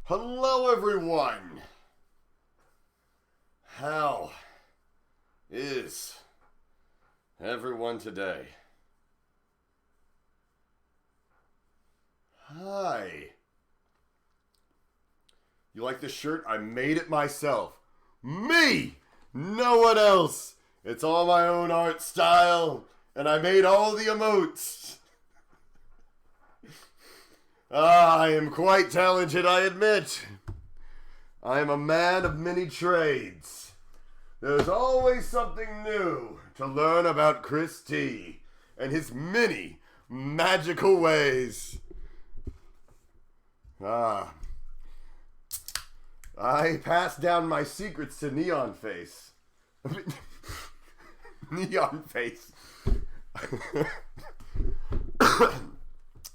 Hello, everyone. How is everyone today? Hi. You like this shirt? I made it myself. Me! No one else. It's all my own art style, and I made all the emotes. I am quite talented, I admit. I am a man of many trades. There's always something new to learn about Chris T and his many magical ways. I pass down my secrets to Neon Face. Neon Face.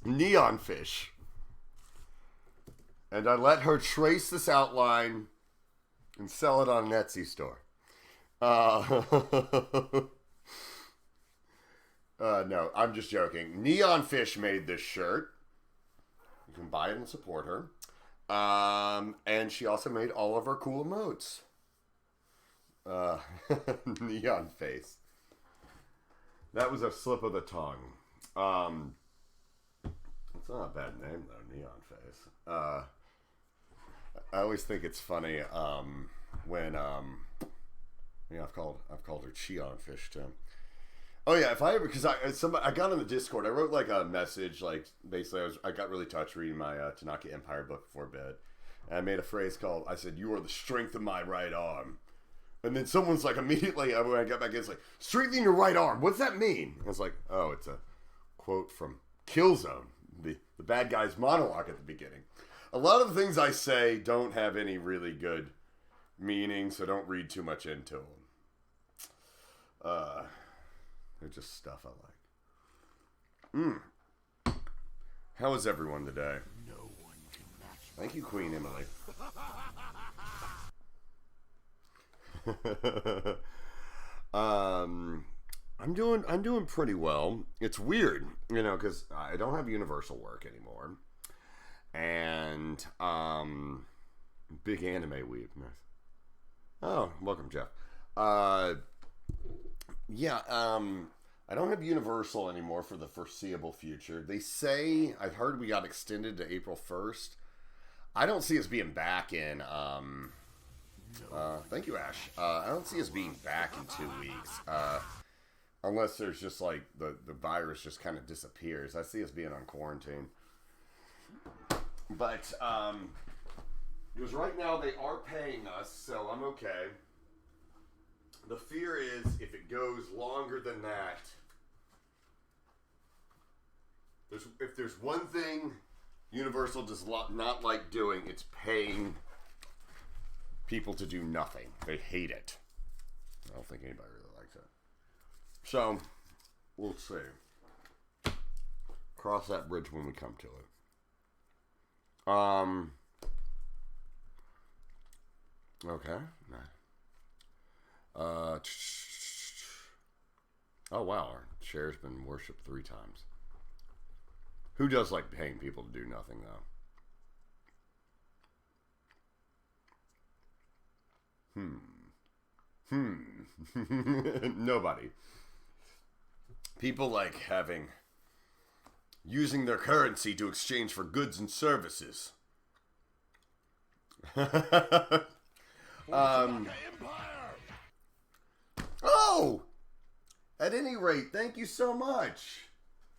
Neon Fish. And I let her trace this outline and sell it on an Etsy store. No, I'm just joking. Neon Fish made this shirt. You can buy it and support her. And she also made all of her cool emotes. Neon Face. That was a slip of the tongue. It's not a bad name though, Neon Face. I always think it's funny when I've called her Cheon Fish too. Oh yeah, if I ever, because I got on the Discord, I wrote like a message, like basically I got really touched reading my Tanaka Empire book before bed, and I made a phrase called, I said, "You are the strength of my right arm," and then someone's like immediately when I got back in, it's like, "Strengthen your right arm. What's that mean?" And it's like, oh, it's a quote from Killzone, the bad guy's monologue at the beginning. A lot of the things I say don't have any really good meaning, so don't read too much into them. They're just stuff I like. How is everyone today? No one can match. Thank you, Queen Emily. I'm doing pretty well. It's weird, because I don't have Universal work anymore. And big anime weeb. Nice. Oh, welcome, Jeff. Yeah, I don't have Universal anymore for the foreseeable future. They say, I've heard we got extended to April 1st. I don't see us being back in, thank you, Ash. I don't see us being back in 2 weeks. Unless there's just like, the virus just kind of disappears. I see us being on quarantine. But, because right now they are paying us, so I'm okay. The fear is, if it goes longer than that, if there's one thing Universal does not like doing, it's paying people to do nothing. They hate it. I don't think anybody really likes it. So, we'll see. Cross that bridge when we come to it. Okay. Oh wow, our chair's been worshipped 3 times. Who does like paying people to do nothing though? Nobody. People like using their currency to exchange for goods and services. Oh! At any rate, thank you so much.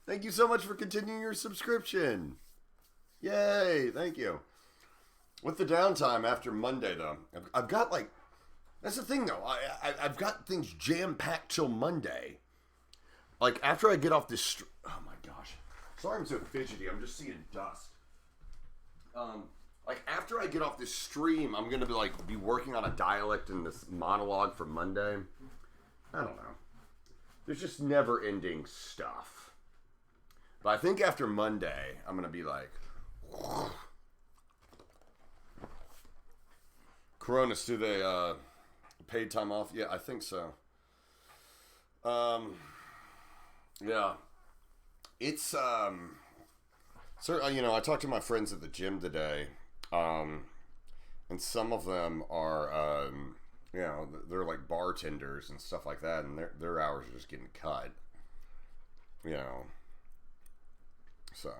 Thank you so much for continuing your subscription. Yay, thank you. With the downtime after Monday, though, I've got like... That's the thing, though. I've got things jam-packed till Monday. Like, after I get off this... Oh, my gosh. Sorry I'm so fidgety. I'm just seeing dust. Like, after I get off this stream, I'm going to be working on a dialect in this monologue for Monday. I don't know. There's just never-ending stuff. But I think after Monday, I'm going to be like... Coronas, do they paid time off? Yeah, I think so. Yeah. It's, I talked to my friends at the gym today, And some of them are, you know, they're like bartenders and stuff like that, and their hours are just getting cut. You know, so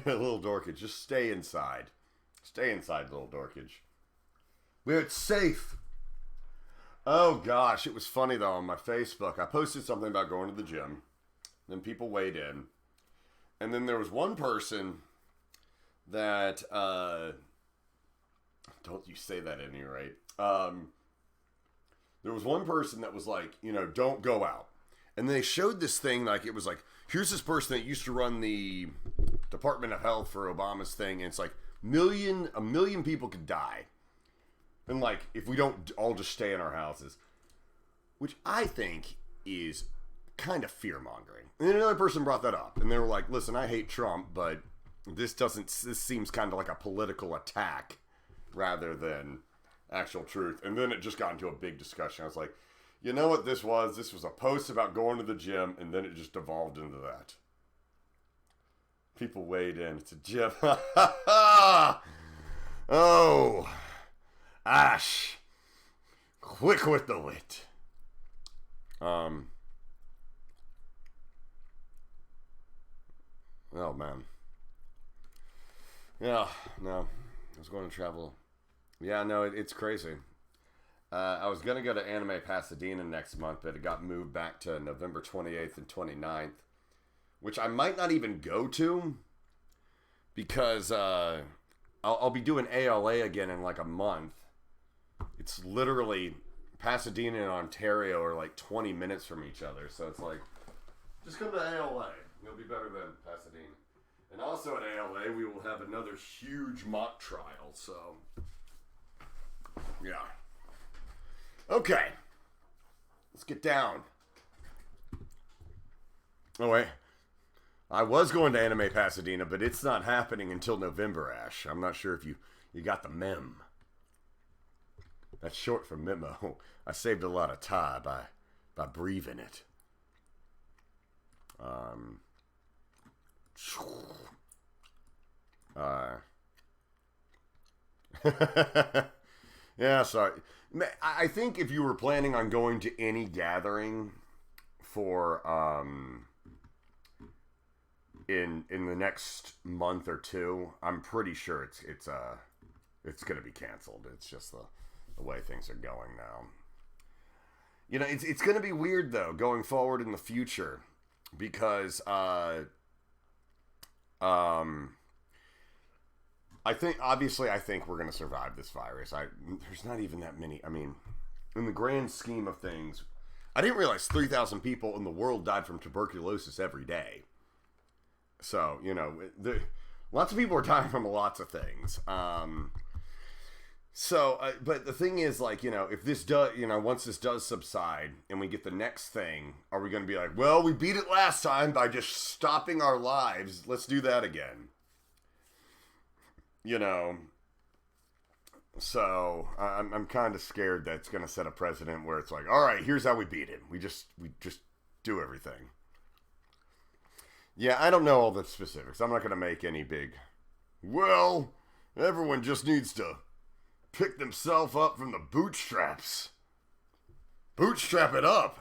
little Dorkage, just stay inside. Stay inside, little Dorkage. Where it's safe. Oh gosh, it was funny though on my Facebook. I posted something about going to the gym. Then people weighed in, and then there was one person that don't you say that at any rate. There was one person that was like, you know, don't go out. And they showed this thing, like, it was like, here's this person that used to run the Department of Health for Obama's thing, and it's like, a million people could die. And like, if we don't all just stay in our houses. Which I think is kind of fear-mongering. And then another person brought that up, and they were like, listen, I hate Trump, but this seems kind of like a political attack rather than actual truth. And then it just got into a big discussion. I was like, you know what this was? This was a post about going to the gym, and then it just devolved into that. People weighed in. It's a gym. Oh, Ash, quick with the wit. Oh man. Yeah, no. I was going to travel. Yeah, no, it's crazy. I was going to go to Anime Pasadena next month, but it got moved back to November 28th and 29th, which I might not even go to because I'll be doing ALA again in like a month. It's literally Pasadena and Ontario are like 20 minutes from each other, so it's like, just come to ALA. You'll be better than Pasadena. And also at ALA, we will have another huge mock trial, so yeah. Okay. Let's get down. Oh, wait. I was going to Anime Pasadena, but it's not happening until November, Ash. I'm not sure if you got the mem. That's short for memo. I saved a lot of time by breathing it. Yeah, sorry. I think if you were planning on going to any gathering for in the next month or two, I'm pretty sure it's going to be canceled. It's just the way things are going now. You know, it's going to be weird though going forward in the future because I think we're going to survive this virus. There's not even that many. I mean, in the grand scheme of things, I didn't realize 3,000 people in the world died from tuberculosis every day. So, you know, lots of people are dying from lots of things. But the thing is, like, you know, if this does, you know, once this does subside and we get the next thing, are we going to be like, well, we beat it last time by just stopping our lives. Let's do that again. You know, so I'm kind of scared that's going to set a precedent where it's like, all right, here's how we beat it. We just do everything. Yeah, I don't know all the specifics. I'm not going to make any big, well, everyone just needs to pick themselves up from the bootstraps. Bootstrap it up.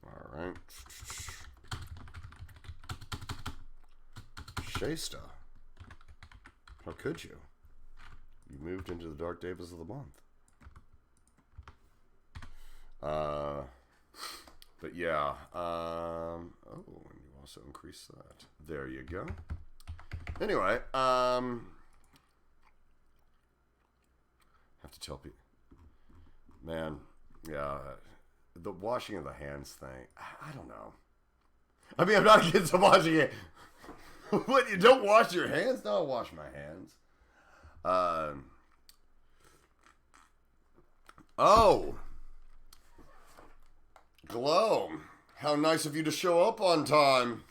All right. Shasta. How could you? You moved into the dark days of the month. But yeah. Oh, and you also increase that. There you go. Anyway, have to tell people. Man, yeah. The washing of the hands thing. I don't know. I mean, I'm not against the washing it. What, you don't wash your hands? No, I'll wash my hands. Oh. Glow. How nice of you to show up on time.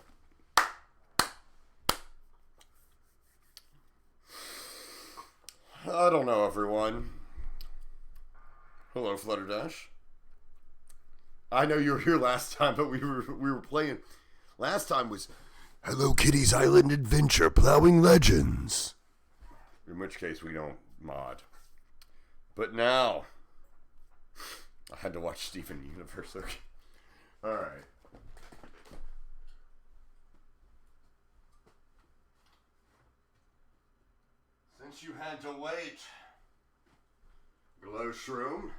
I don't know, everyone. Hello, Flutterdash. I know you were here last time, but we were playing. Last time was Hello Kitty's Island Adventure Plowing Legends. In which case we don't mod. But now, I had to watch Steven Universe. Okay. Alright. Since you had to wait, Glow Shroom,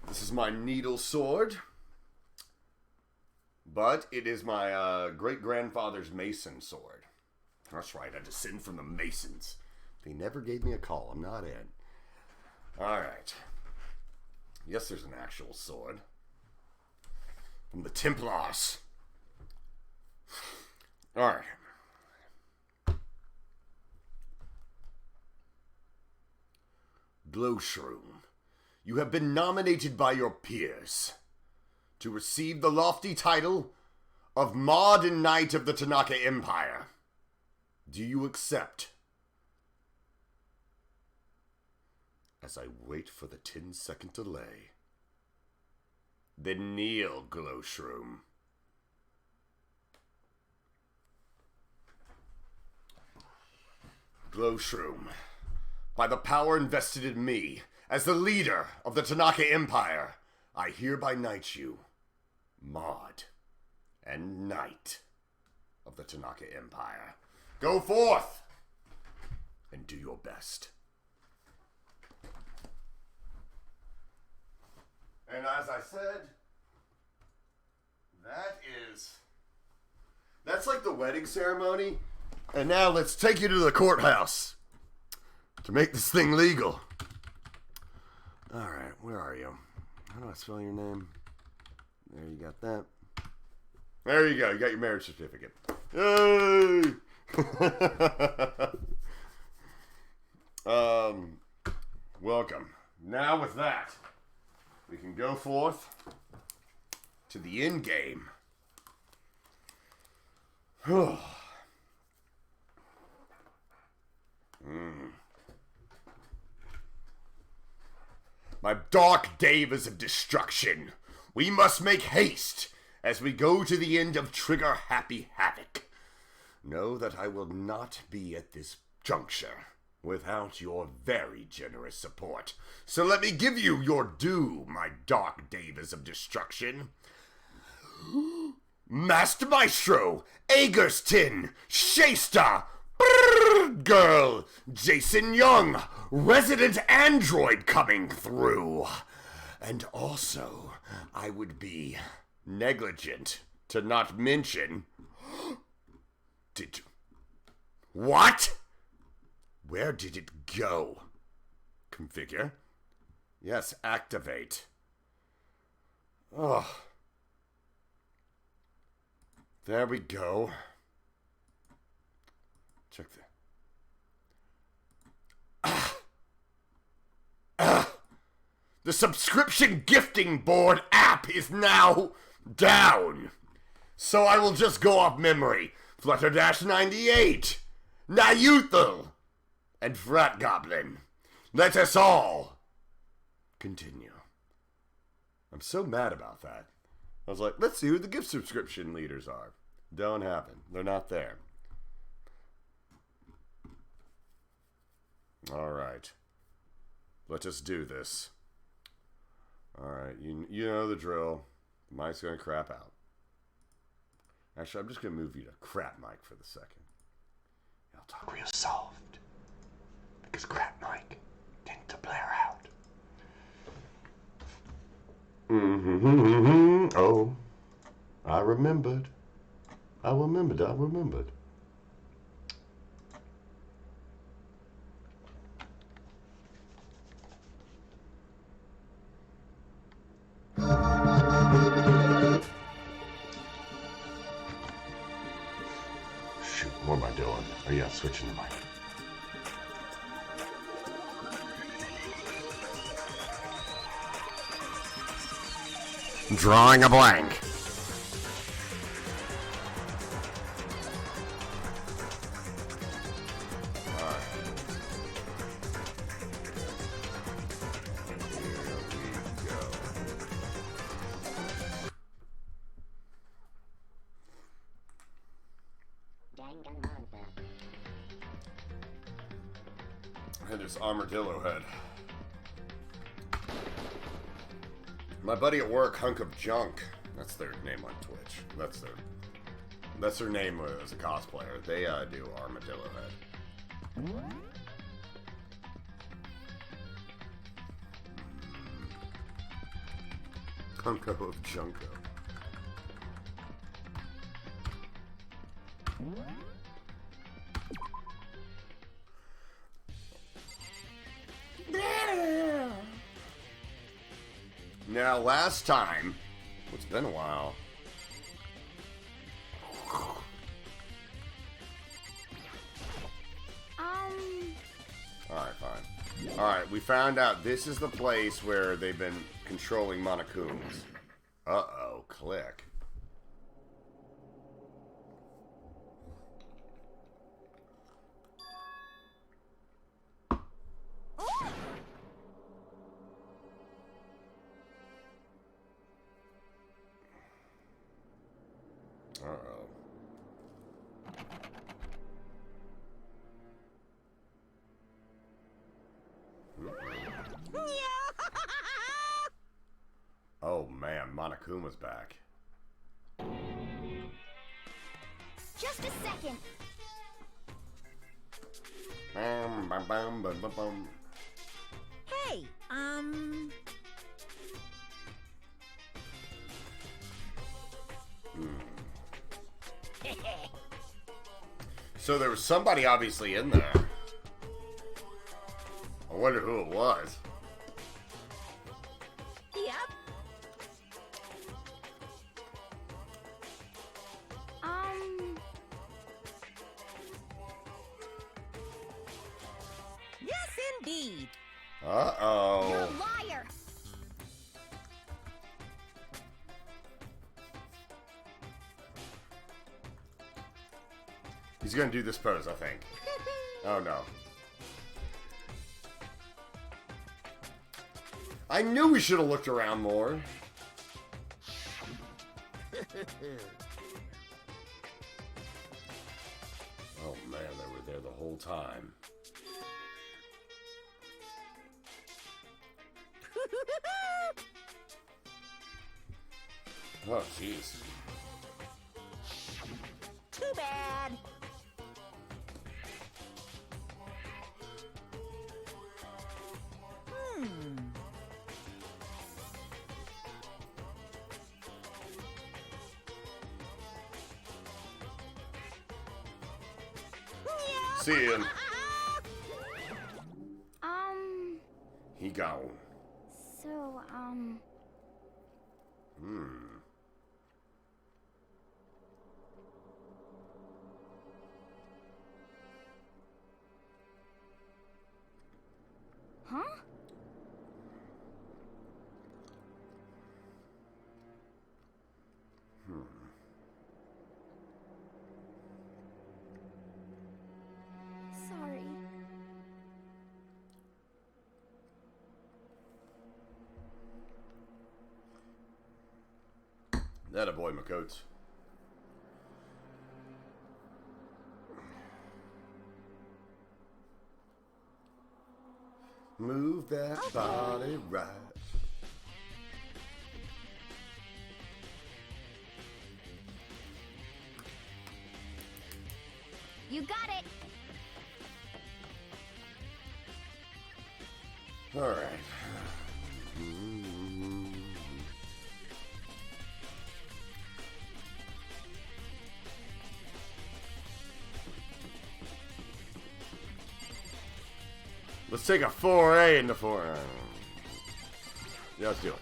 this is my needle sword. But it is my great-grandfather's mason sword. That's right, I descend from the Masons. They never gave me a call. I'm not in. Alright. Yes, there's an actual sword. From the Templars. Alright. Glow Shroom, you have been nominated by your peers to receive the lofty title of Mod and Knight of the Tanaka Empire. Do you accept? As I wait for the 10-second delay. Then kneel, Glow Shroom. Glow Shroom, by the power invested in me as the leader of the Tanaka Empire, I hereby knight you, Mod and Knight of the Tanaka Empire. Go forth and do your best. And as I said, that's like the wedding ceremony. And now let's take you to the courthouse to make this thing legal. Alright, where are you? How do I spell your name? There, you got that. There you go. You got your marriage certificate. Yay! Welcome. Now with that, we can go forth to the end game. My dark days of destruction. We must make haste as we go to the end of Trigger Happy Havoc. Know that I will not be at this juncture without your very generous support. So let me give you your due, my dark days of destruction. Master Maestro, Agerston, Shasta, Girl, Jason Young, Resident Android coming through. And also, I would be negligent to not mention... Did you... What? Where did it go? Configure. Yes, activate. Oh. There we go. Check that. The subscription gifting board app is now down. So I will just go off memory. Flutter-98, Nayuthel, and Frat Goblin. Let us all continue. I'm so mad about that. I was like, let's see who the gift subscription leaders are. Don't happen. They're not there. All right. Let us do this. All right. You know the drill. The mic's going to crap out. Actually, I'm just going to move you to crap mic for the second. I'll talk real soft. Because crap mic tend to blare out. Oh, I remembered. I remembered. Shoot, what am I doing? Oh yeah, switching the mic. Drawing a blank. And this armadillo head. My buddy at work, Hunk of Junk. That's their name on Twitch. That's their name as a cosplayer. They do armadillo head. Hunko of Junko. Now, last time, it's been a while. Alright, fine. Alright, we found out this is the place where they've been controlling Monokumas. Uh-oh, click. Uh-oh. Oh man, Monokuma's back. Just a second. Bam, bam, bam, bam, bam, bam. Hey, So there was somebody obviously in there. I wonder who it was. Yep. Yes, indeed. Uh-oh. You're a liar. He's gonna do this pose, I think. Oh no. I knew we should have looked around more. Oh man, they were there the whole time. Oh jeez. Too bad. See him. He gone. So, Huh? Sorry. That a boy, Makotes. Move that body right. You got it. All right. Let's take a foray into four. Yeah, let's do it.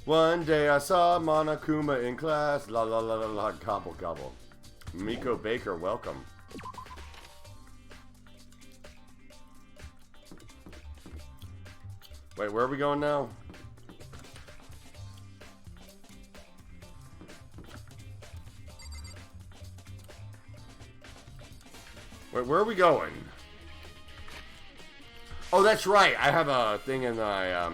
One day I saw Monokuma in class. La la la la la. Gobble gobble. Miko Baker, welcome. Wait, where are we going now? Wait, where are we going? Oh, that's right. I have a thing in my,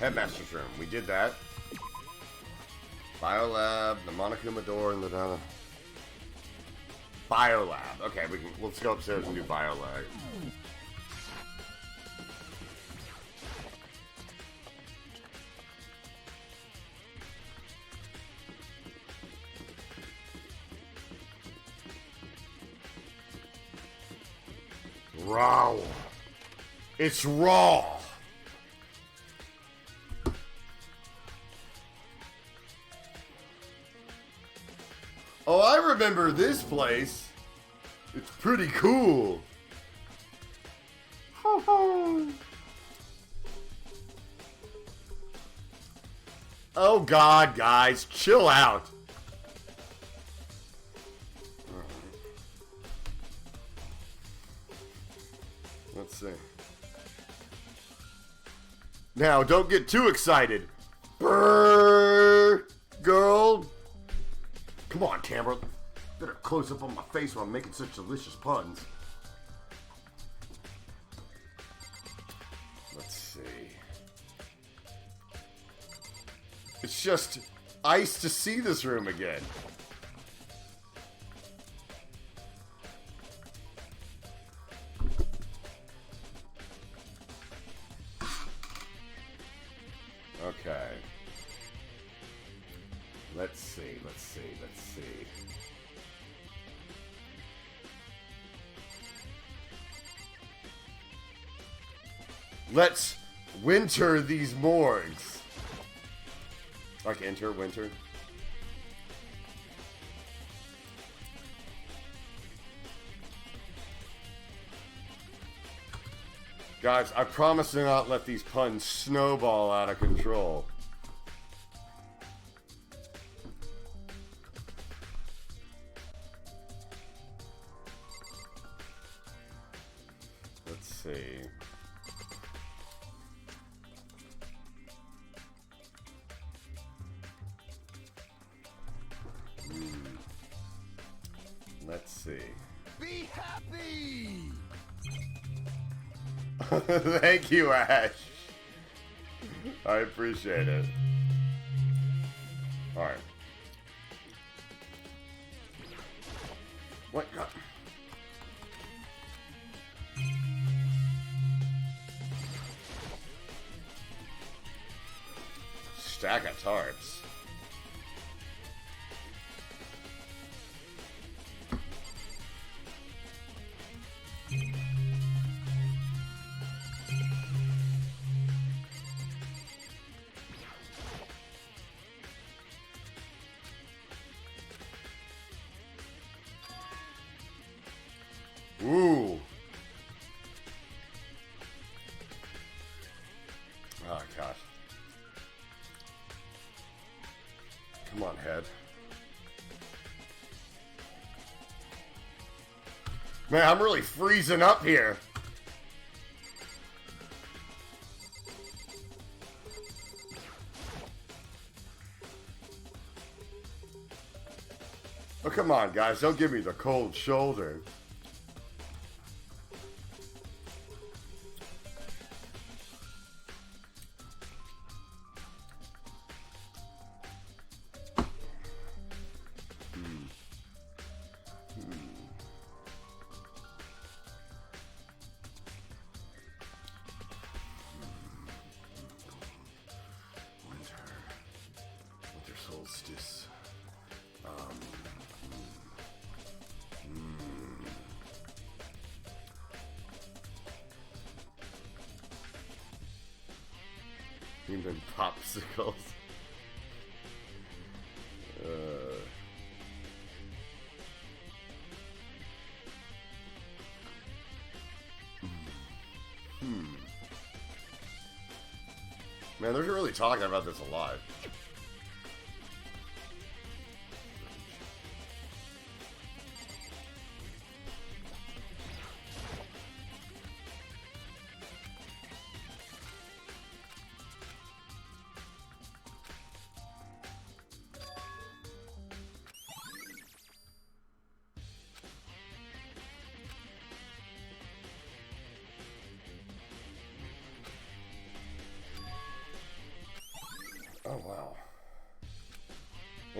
Headmaster's room. We did that. Biolab, the Monokuma door, and the Biolab. Okay, let's go upstairs and do Biolab. Raw. It's raw. Oh, I remember this place. It's pretty cool. Oh God, guys, chill out. Let's see. Now, don't get too excited. Brrr, girl. Come on, Tamara. Better close up on my face while I'm making such delicious puns. Let's see. It's just ice to see this room again. Okay. Let's see. Let's winter these morgues. Like enter winter. Guys, I promise to not let these puns snowball out of control. Let's see. Let's see. Be happy! Thank you, Ash. I appreciate it. Alright. What? Stack of tarps. Ooh. Oh, gosh. Come on, head. Man, I'm really freezing up here. Oh, come on, guys. Don't give me the cold shoulder. Winter solstice. Human popsicles. Man, they're really talking about this a lot.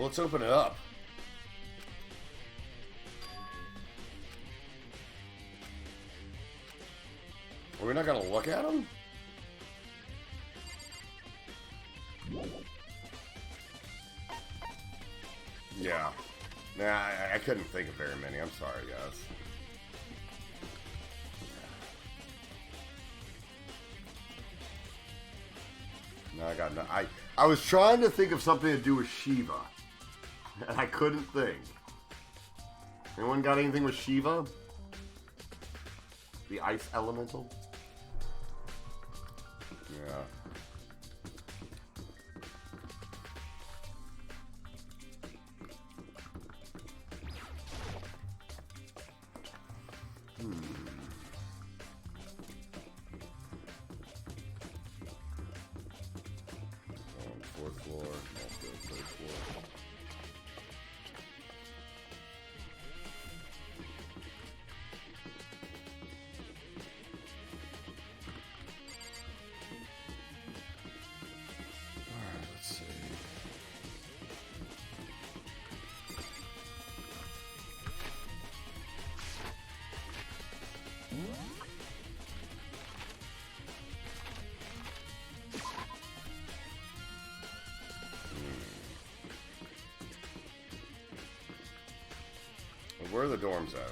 Well, let's open it up. Are we not gonna look at them? Yeah. Nah, I couldn't think of very many. I'm sorry, guys. No, I got no. I was trying to think of something to do with Shiva, and I couldn't think. Anyone got anything with Shiva? The ice elemental? Yeah. Fourth floor, let's go third floor. Alright, let's see. Where are the dorms at?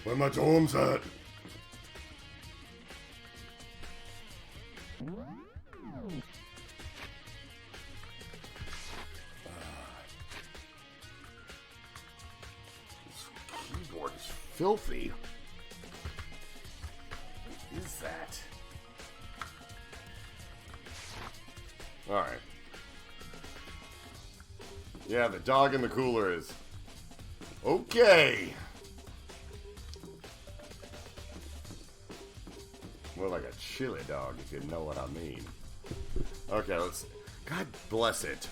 Where my dorms at? This keyboard is filthy. What is that? Alright. Yeah, the dog in the cooler is... Okay. More like a chili dog, if you know what I mean. Okay, let's... God bless it.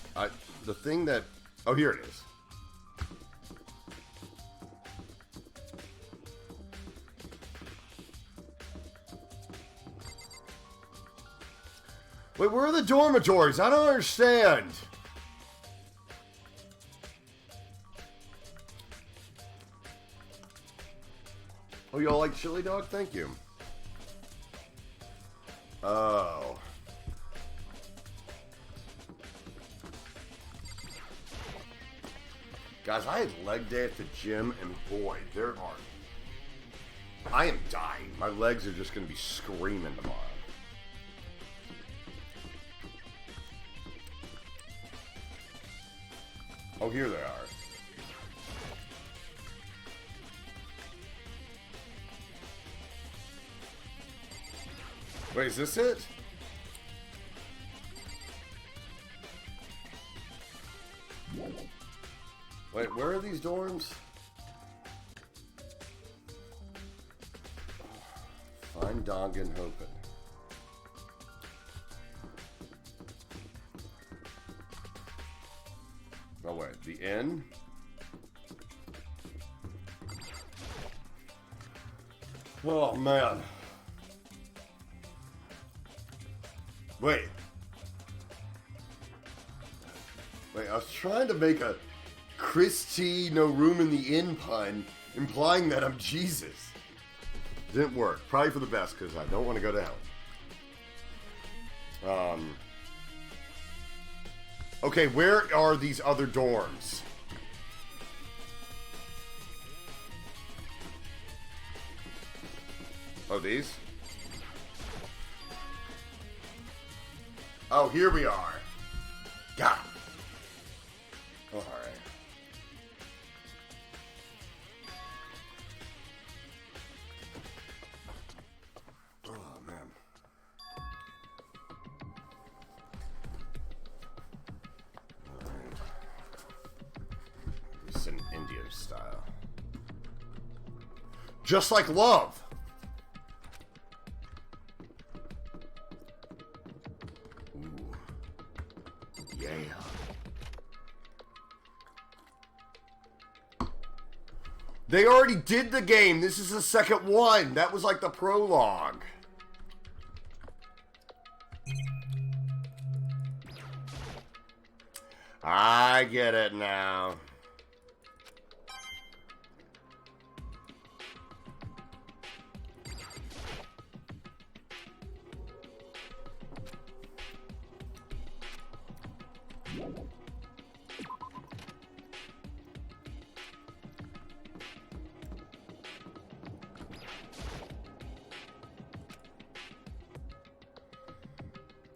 The thing that... Oh, here it is. Wait, where are the dormitories? I don't understand. Oh, y'all like chili dog? Thank you. Oh. Guys, I had leg day at the gym, and boy, there are... I am dying. My legs are just going to be screaming tomorrow. Oh, here they are. Wait, is this it? Wait, where are these dorms? Find Danganronpa. Oh wait, the inn? Oh man. Wait. Wait, I was trying to make a Christy no room in the inn pun, implying that I'm Jesus. Didn't work. Probably for the best, because I don't want to go to hell. Okay, where are these other dorms? Oh, these? Oh, here we are. Got it. Oh, all right. Oh, man. All right. It's an Indian style. Just like love. They already did the game. This is the second one. That was like the prologue. I get it now.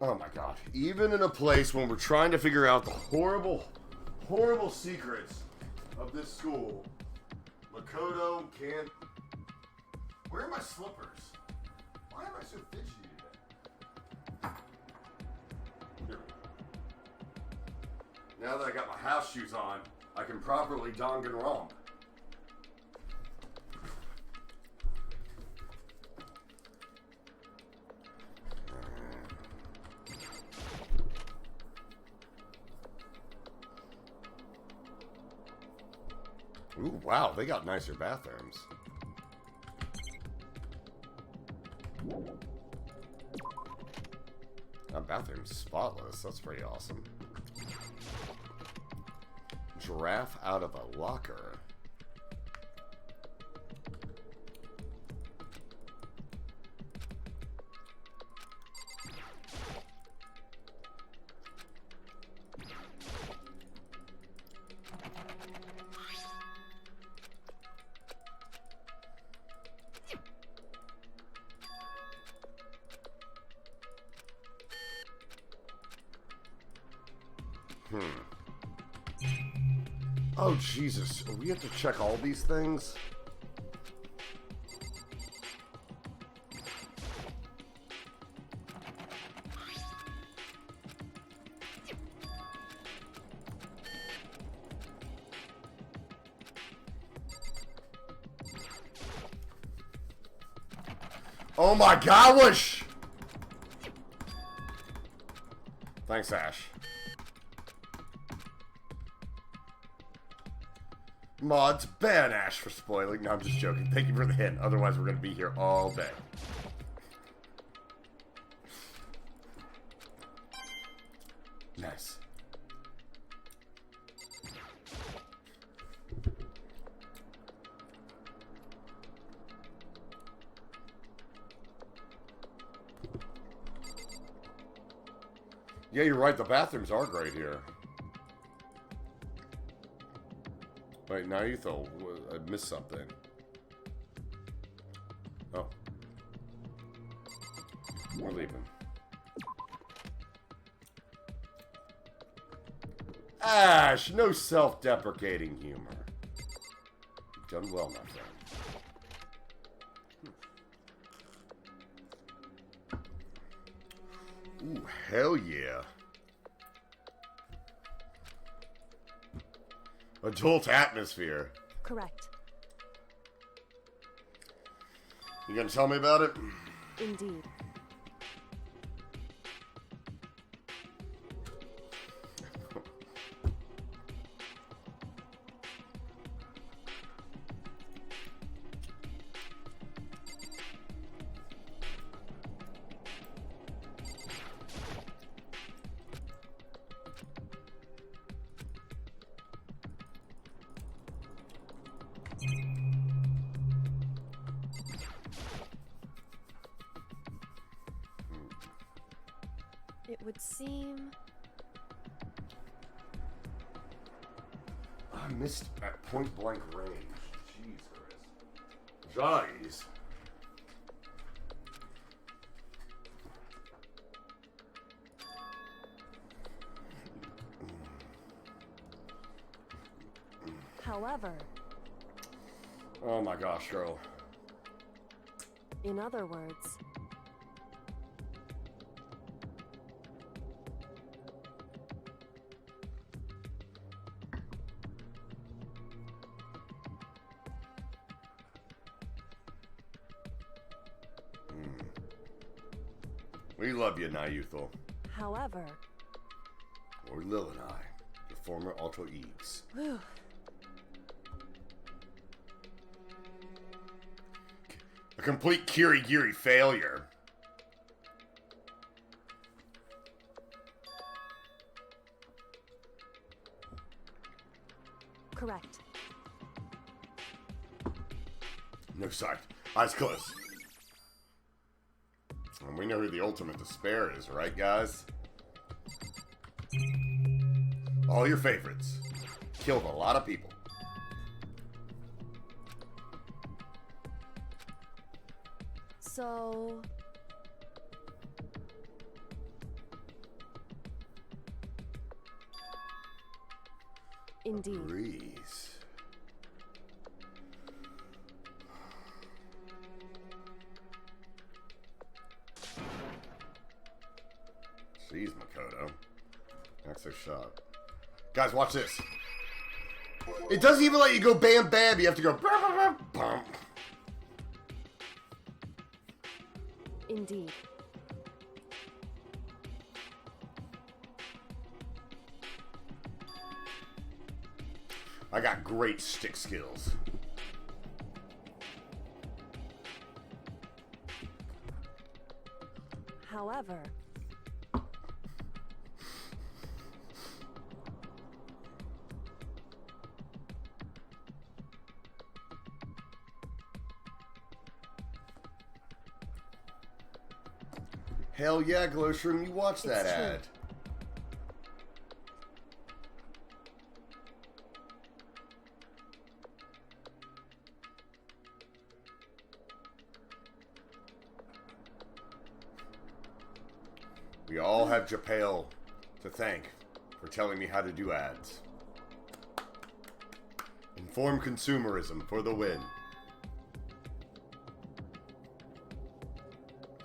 Oh my god. Even in a place when we're trying to figure out the horrible, horrible secrets of this school, Makoto can't... Where are my slippers? Why am I so fidgety today? Here we go. Now that I got my house shoes on, I can properly Danganronpa. Ooh, wow, they got nicer bathrooms. That bathroom's spotless. That's pretty awesome. Giraffe out of a locker. Oh, Jesus. We have to check all these things? Oh my gosh! Thanks, Ash. Mods, ban Ash for spoiling. No, I'm just joking. Thank you for the hint. Otherwise, we're going to be here all day. Nice. Yeah, you're right. The bathrooms are great here. Wait, now you thought I missed something. Oh. We're leaving. Ash, no self-deprecating humor. You've done well, my friend. Ooh, hell yeah. Adult atmosphere. Correct. You gonna tell me about it? Indeed. It would seem... I missed at point blank range. Jeez, Chris. Jeez. However... Oh my gosh, girl. In other words... We love you, Nayuthel. However... Or Lil and I, the former alter egos. Whew. A complete Kirigiri failure. No sight. Eyes closed. And we know who the ultimate despair is, right, guys? All your favorites. Killed a lot of people. So... Indeed. Breeze. Jeez, Makoto. That's so sharp. Guys, watch this. It doesn't even let you go bam bam. You have to go bam bam bam bam. Indeed. I got great stick skills. However... Hell yeah, Glowshroom, you watch that It's true. ad. We all have Japale to thank for telling me how to do ads. Informed consumerism for the win.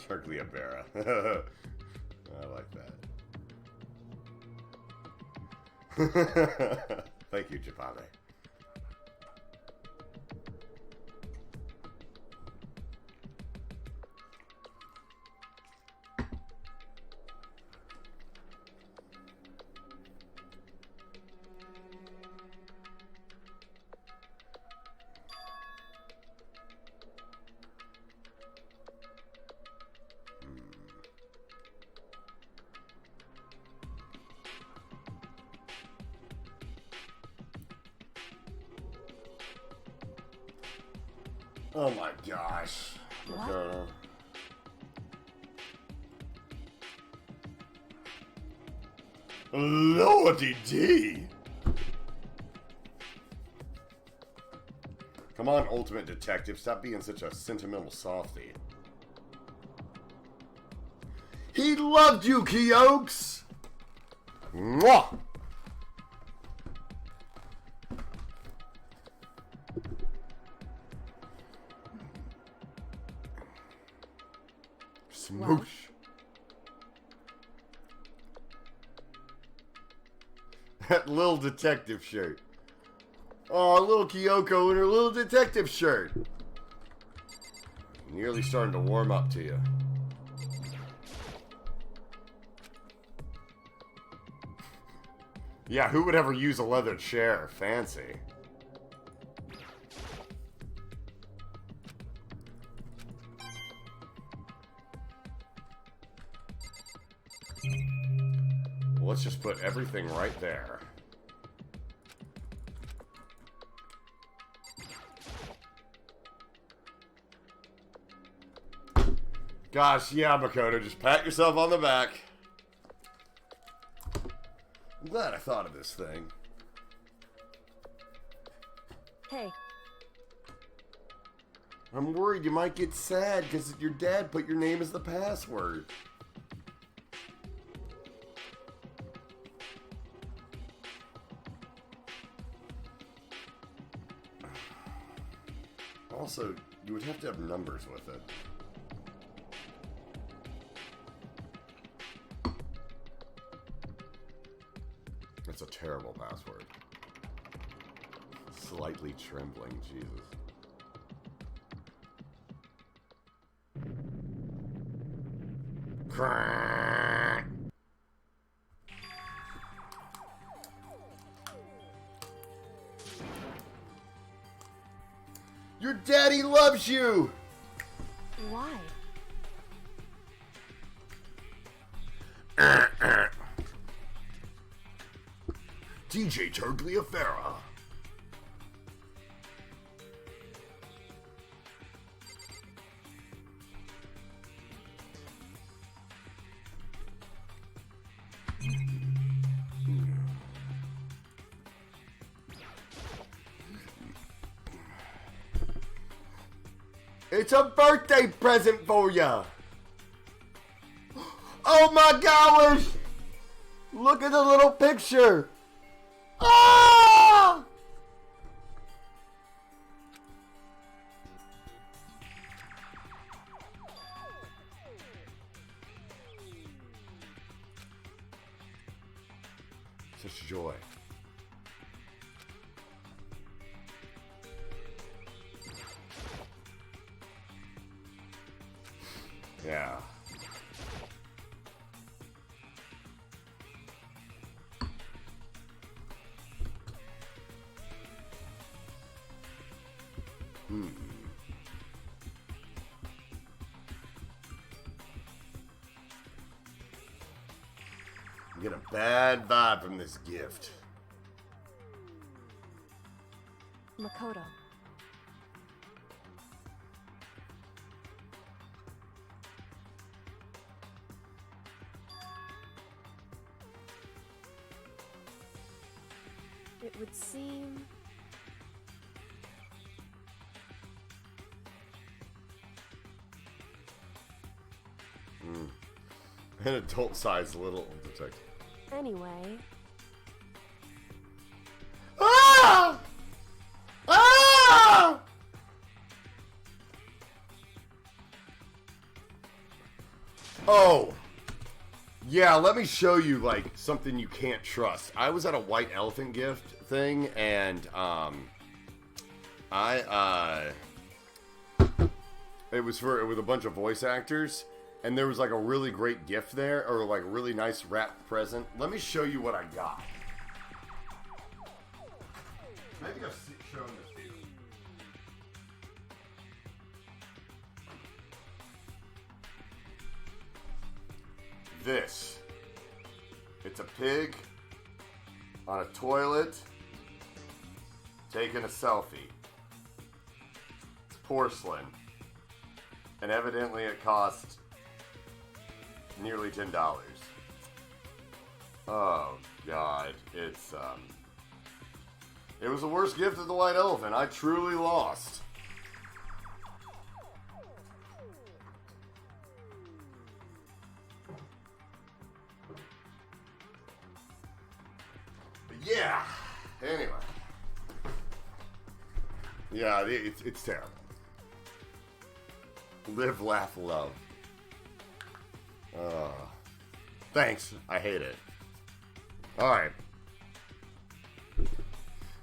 Tergliafera. I like that. Thank you, Japale. Oh my gosh. What? Lordy D. Come on, Ultimate Detective. Stop being such a sentimental softie. He loved you, Kyokes! Mwah! Smoosh. That little detective shirt. Oh, little Kyoko in her little detective shirt. Nearly starting to warm up to you. Yeah, who would ever use a leather chair? Fancy. Well, let's just put everything right there. Gosh, yeah, Makoto, just pat yourself on the back. I'm glad I thought of this thing. Hey, I'm worried you might get sad because your dad put your name as the password. Also, you would have to have numbers with it. It's a terrible password. Slightly trembling, Jesus. Crack. Your daddy loves you! why? DJ Tergliafera. It's a birthday present for ya. Oh my gosh! Look at the little picture. Ah! Such joy. Yeah. I get a bad vibe from this gift. Makoto. It would seem... An adult-sized little detective. Anyway, Ah! Ah! Oh. Yeah, let me show you, like, something you can't trust. I was at a white elephant gift thing, and, it was with a bunch of voice actors, and there was, like, a really great gift there, or, like, a really nice wrapped present. Let me show you what I got. I think I've shown this to you. This. It's a pig on a toilet taking a selfie. It's porcelain. And evidently it cost nearly $10. Oh, God. It was the worst gift of the white elephant. I truly lost. But yeah. Anyway. Yeah, it's terrible. Live, laugh, love. Thanks. I hate it. Alright.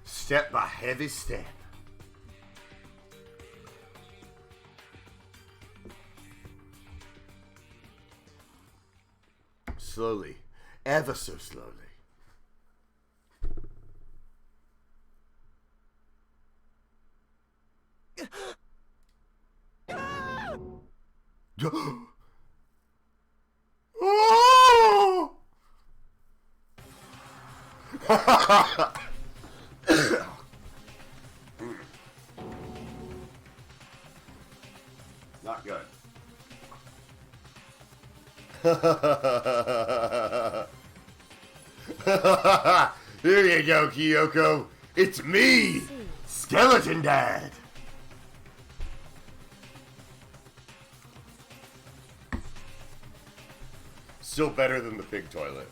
Step by heavy step. Slowly. Ever so slowly. Oh! Not good. Here you go, Kyoko. It's me, Skeleton Dad. Still better than the pig toilet.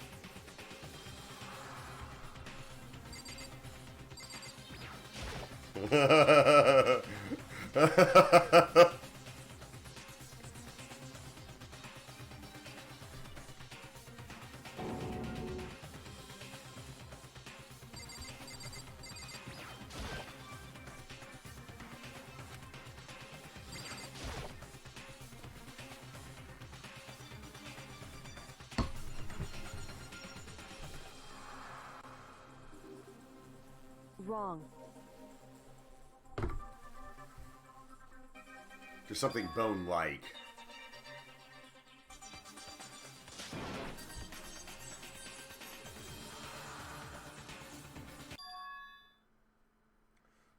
wrong. There's something bone-like.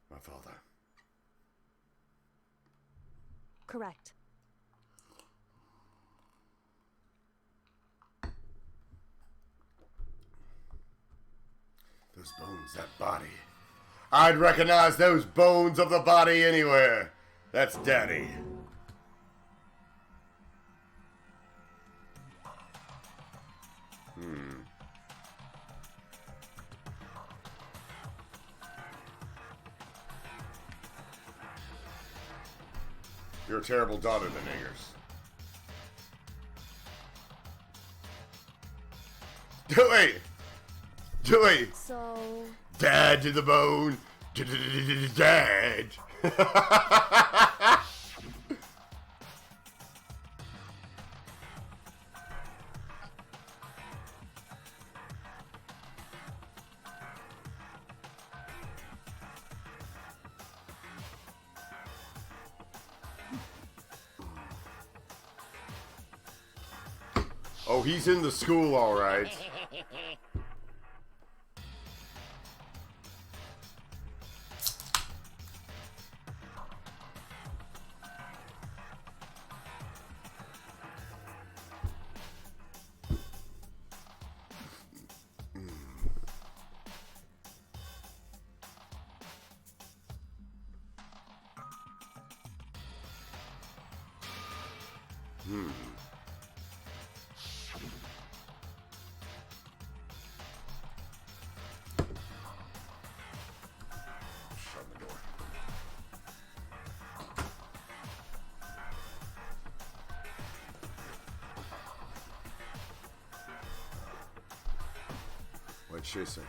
My father. Correct. Those bones, that body. I'd recognize those bones of the body anywhere. That's Daddy. You're a terrible daughter to niggers. Joey! So, Dad to the bone. Dad. Oh, he's in the school, all right. Shut the door. What'd she say?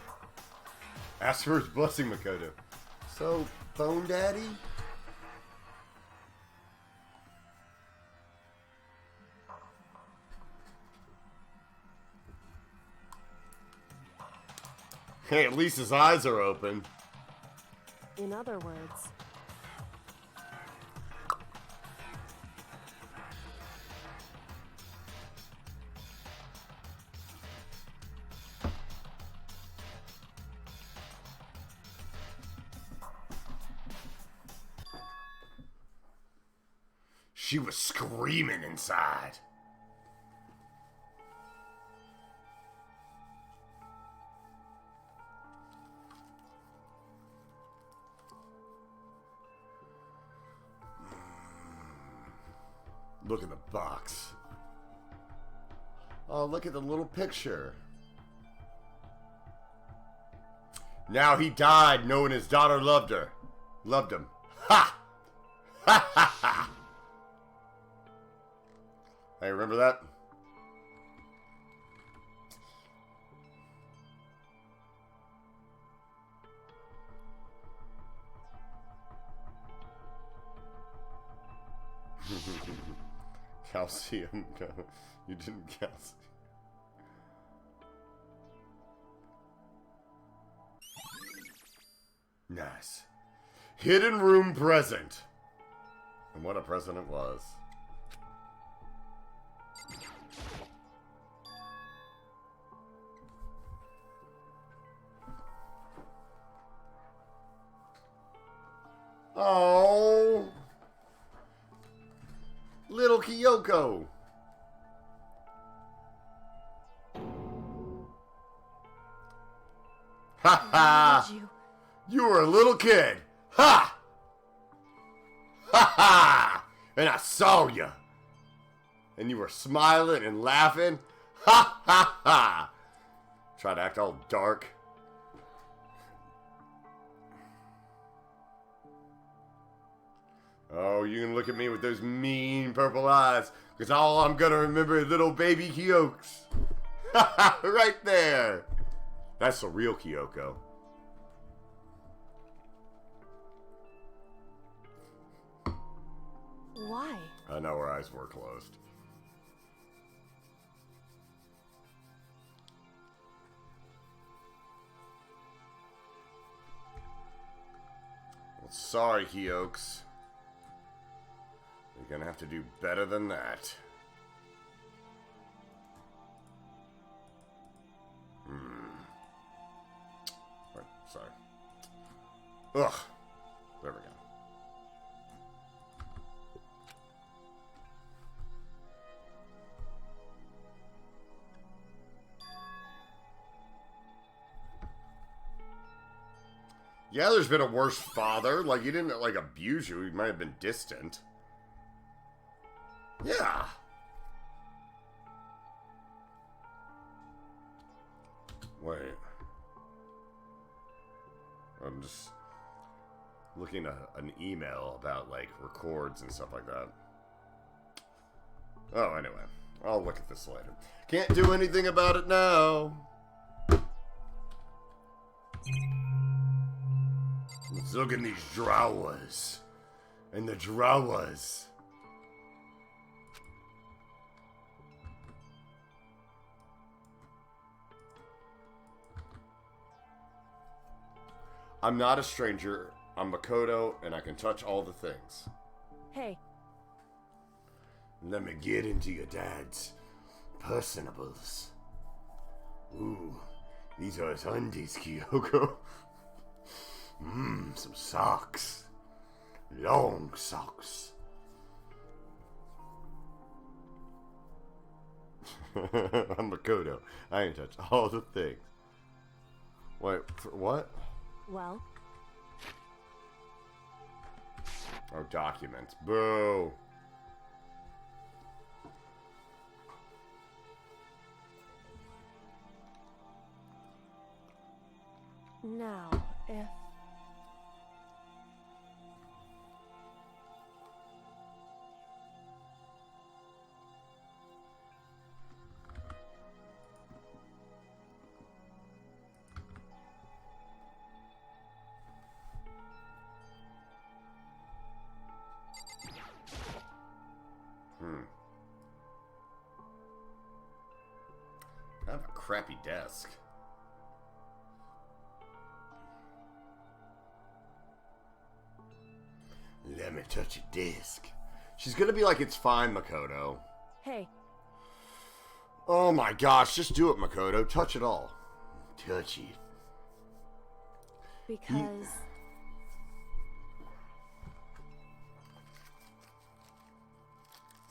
Ask for his blessing, Makoto. So, Bone Daddy? Hey, at least his eyes are open. in other words, She was screaming inside. Look at the box. Oh, look at the little picture. Now he died knowing his daughter loved her. Loved him. Ha! Ha ha ha! Hey, remember that? Calcium. No, you didn't calcium. Nice. Hidden room present. And what a present it was. Oh, little Kyoko. Ha ha! did you? You were a little kid. Ha! Ha ha! And I saw you. And you were smiling and laughing. Ha ha ha! Try to act all dark. Oh, you can look at me with those mean purple eyes, because all I'm gonna remember is little baby Kyokes. Right there. That's the real Kyoko. Why? I know her eyes were closed. Well, sorry, Kyokes. You're gonna have to do better than that. Right, sorry. Ugh. There we go. Yeah, there's been a worse father. Like, he didn't, like, abuse you. He might have been distant. Yeah. Wait. I'm just looking at an email about, like, records and stuff like that. Oh, anyway. I'll look at this later. Can't do anything about it now. Let's look in these drawers. And the drawers. I'm not a stranger. I'm Makoto, and I can touch all the things. Hey. Let me get into your dad's personables. Ooh, these are his undies, Kyoko. Some socks. Long socks. I'm Makoto. I ain't touch all the things. Wait, what? Well? Oh, documents. Boo. Now, if... I have a crappy desk. Let me touch your disc. She's gonna be like, it's fine, Makoto. Hey. Oh my gosh, just do it, Makoto. Touch it all. Touch it. Because...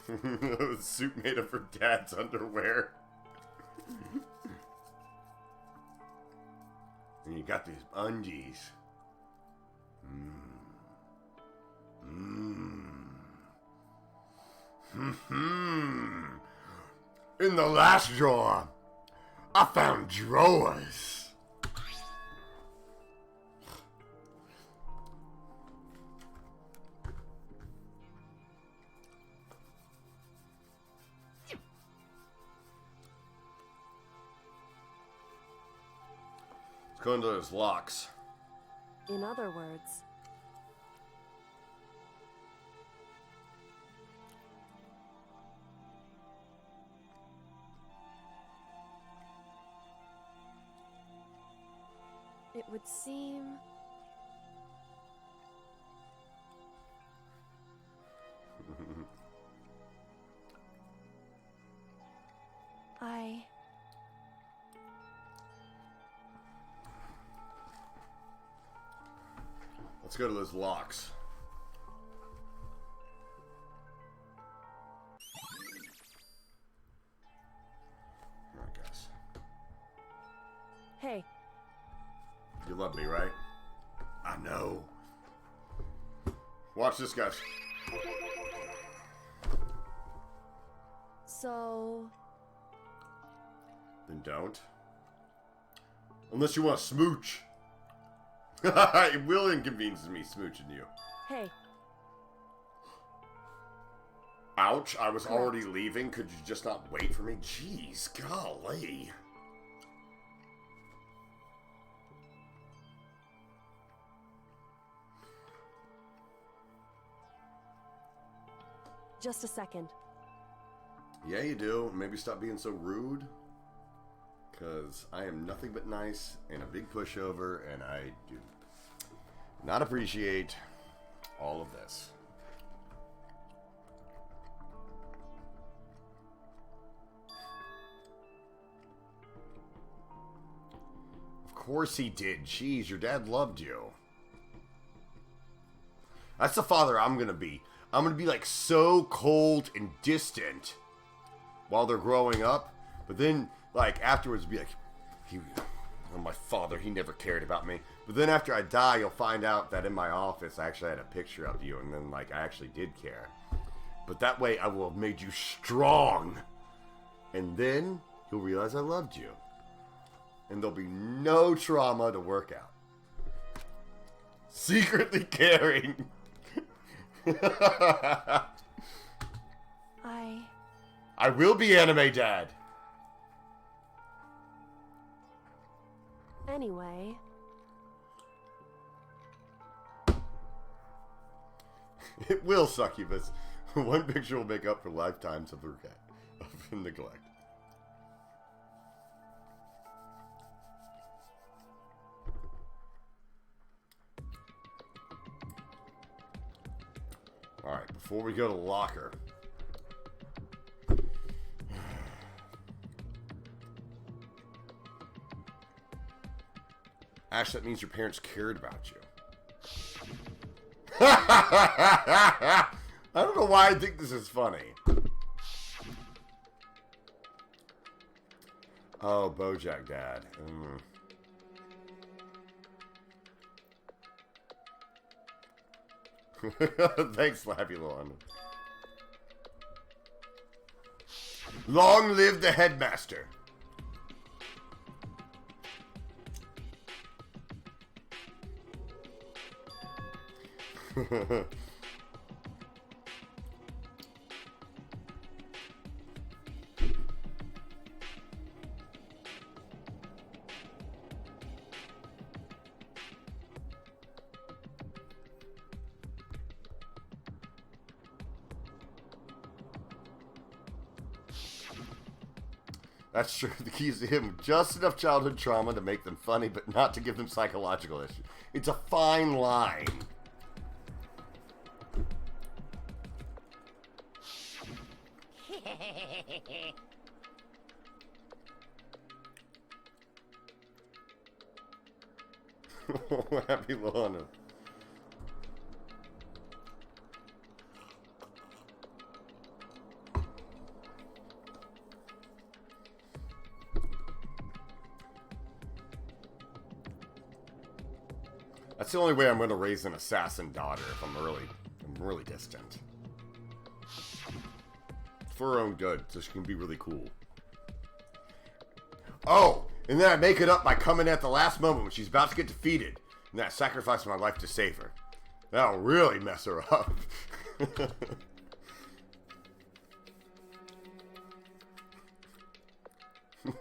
A suit made of her dad's underwear. And you got these undies. In the last drawer, I found drawers. Let's go into those locks. In other words... It would seem... Let's go to those locks. I guess. Hey. You love me, right? I know. Watch this, guys. So... Then don't. Unless you want to smooch. It will inconvenience me smooching you. Hey. Ouch, I was already leaving. Could you just not wait for me? Jeez, golly. Just a second. Yeah, you do. Maybe stop being so rude. Because I am nothing but nice and a big pushover, and I do not appreciate all of this. Of course he did. Jeez, your dad loved you. That's the father I'm gonna be. I'm gonna be like so cold and distant while they're growing up, but then like afterwards be like, Oh, my father, he never cared about me. But then after I die, you'll find out that in my office, I actually had a picture of you. And then, like, I actually did care. But that way, I will have made you strong. And then, you'll realize I loved you. And there'll be no trauma to work out. Secretly caring. I will be anime dad. Anyway. It will, succubus. One picture will make up for lifetimes of neglect. Alright, before we go to the locker. Ash, that means your parents cared about you. I don't know why I think this is funny. Oh, Bojack Dad. Thanks, Slappy Lawn. Long live the headmaster. That's true. The keys to him, just enough childhood trauma to make them funny, but not to give them psychological issues. It's a fine line. Happy Lana. That's the only way I'm going to raise an assassin daughter if I'm really distant. For her own good, so she can be really cool. Oh, and then I make it up by coming at the last moment when she's about to get defeated. And then I sacrifice my life to save her. That'll really mess her up.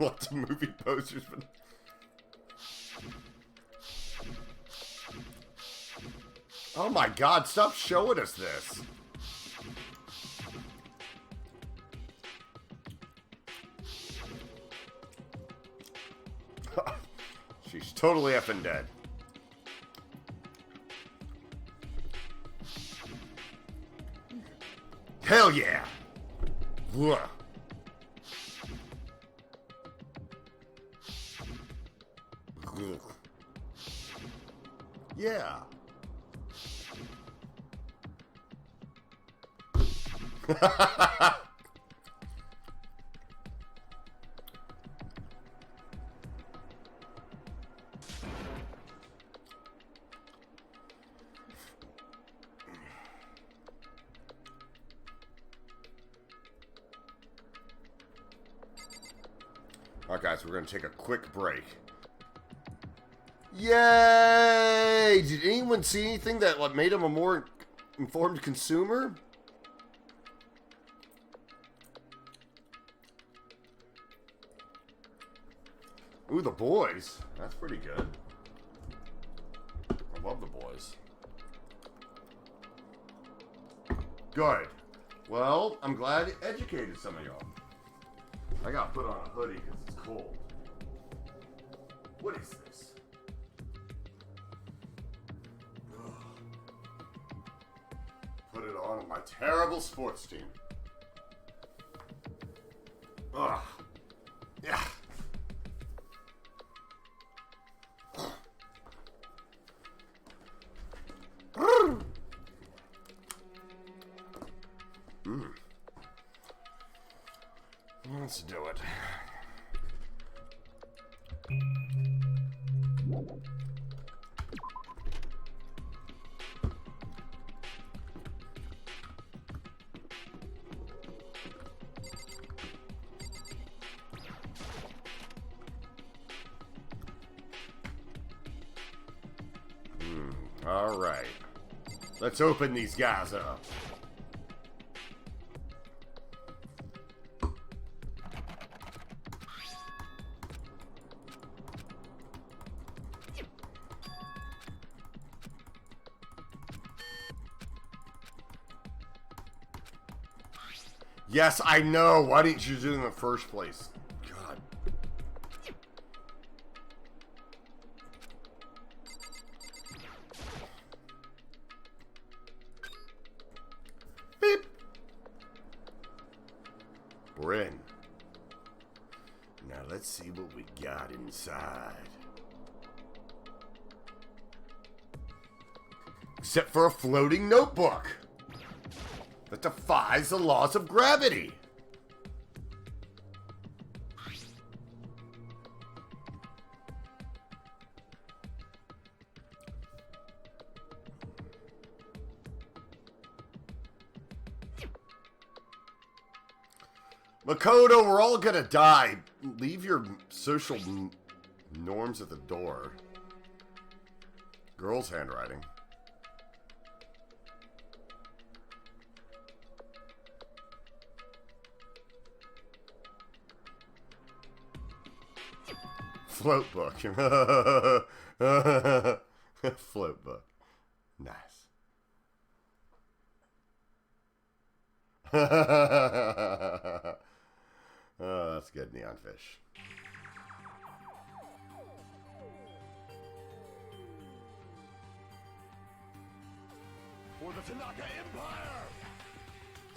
Lots of movie posters. But oh my god, stop showing us this. She's totally effing dead. Hell yeah! Whoa. Yeah. Alright guys, we're going to take a quick break. Yay! Did anyone see anything that made him a more informed consumer? Ooh, the boys. That's pretty good. I love the boys. Good. Well, I'm glad it educated some of y'all. I gotta put on a hoodie because it's cold. What is this? Ugh. Put it on my terrible sports team. Ugh. Yeah. Let's do it. Alright. Let's open these guys up. Yes, I know. Why didn't you do it in the first place? God. Beep. We're in. Now let's see what we got inside. Except for a floating notebook that defies the laws of gravity. Makoto, we're all gonna die. Leave your social norms at the door. Girl's handwriting. Float book. Float book. Nice. Oh, that's good, neon fish. For the Tanaka Empire!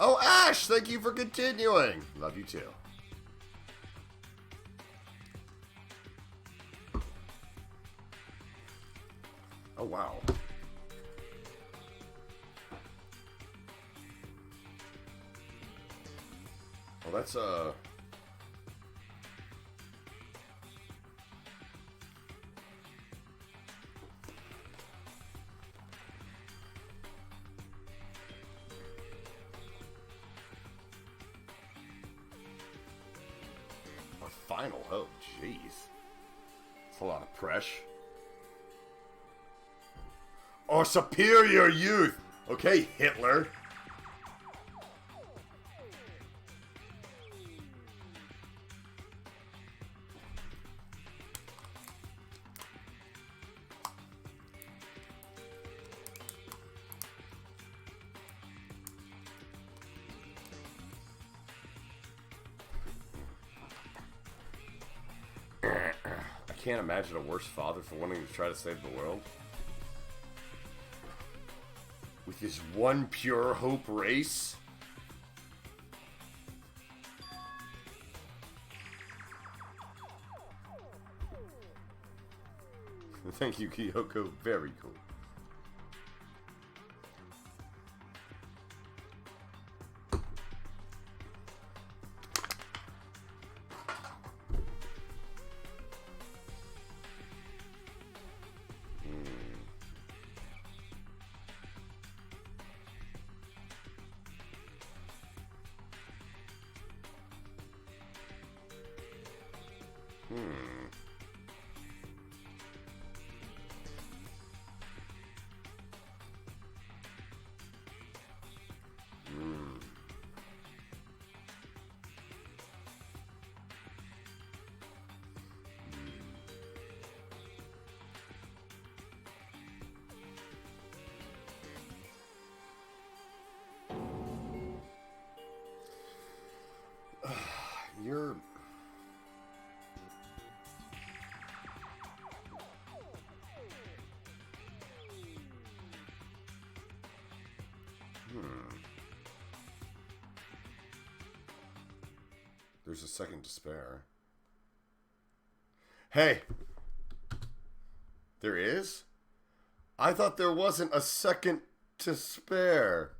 Oh, Ash, thank you for continuing. Love you too. Oh, wow. Well, that's, our final hope. Jeez. It's a lot of pressure. Or superior youth. Okay, Hitler. I can't imagine a worse father for wanting to try to save the world. With his one pure hope race. Thank you, Kyoko. Very cool. You're... There's a second to spare. Hey! There is? I thought there wasn't a second to spare.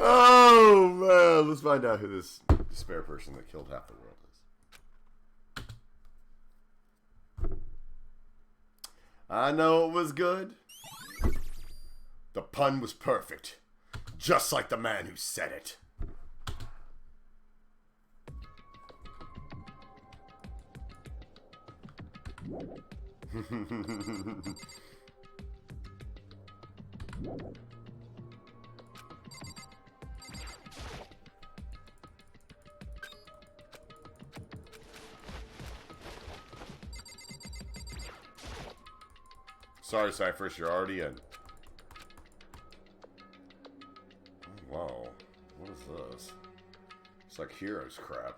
Oh, man. Let's find out who this spare person that killed half the world is. I know it was good. The pun was perfect. Just like the man who said it. Sorry, Cyphers, you're already in. Oh, wow. What is this? It's like Heroes crap.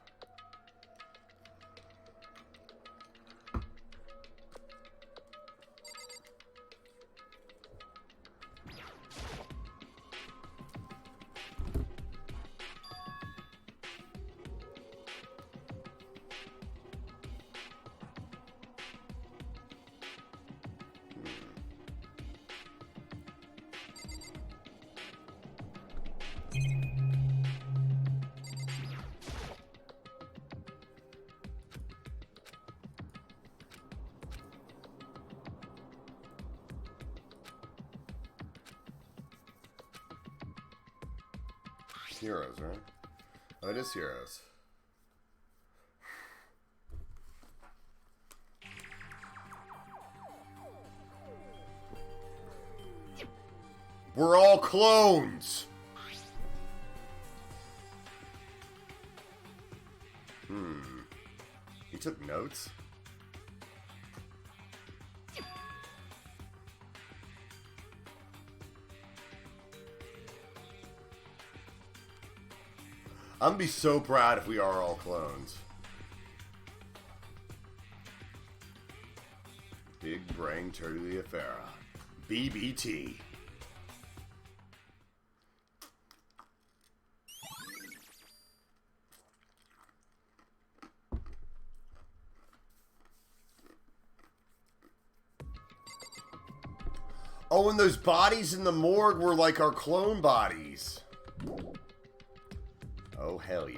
Heroes, right? Oh, it is Heroes. We're all clones! He took notes? I'm gonna be so proud if we are all clones. Big Brain Tergliafera. BBT. Oh, and those bodies in the morgue were like our clone bodies. Oh, hell yeah.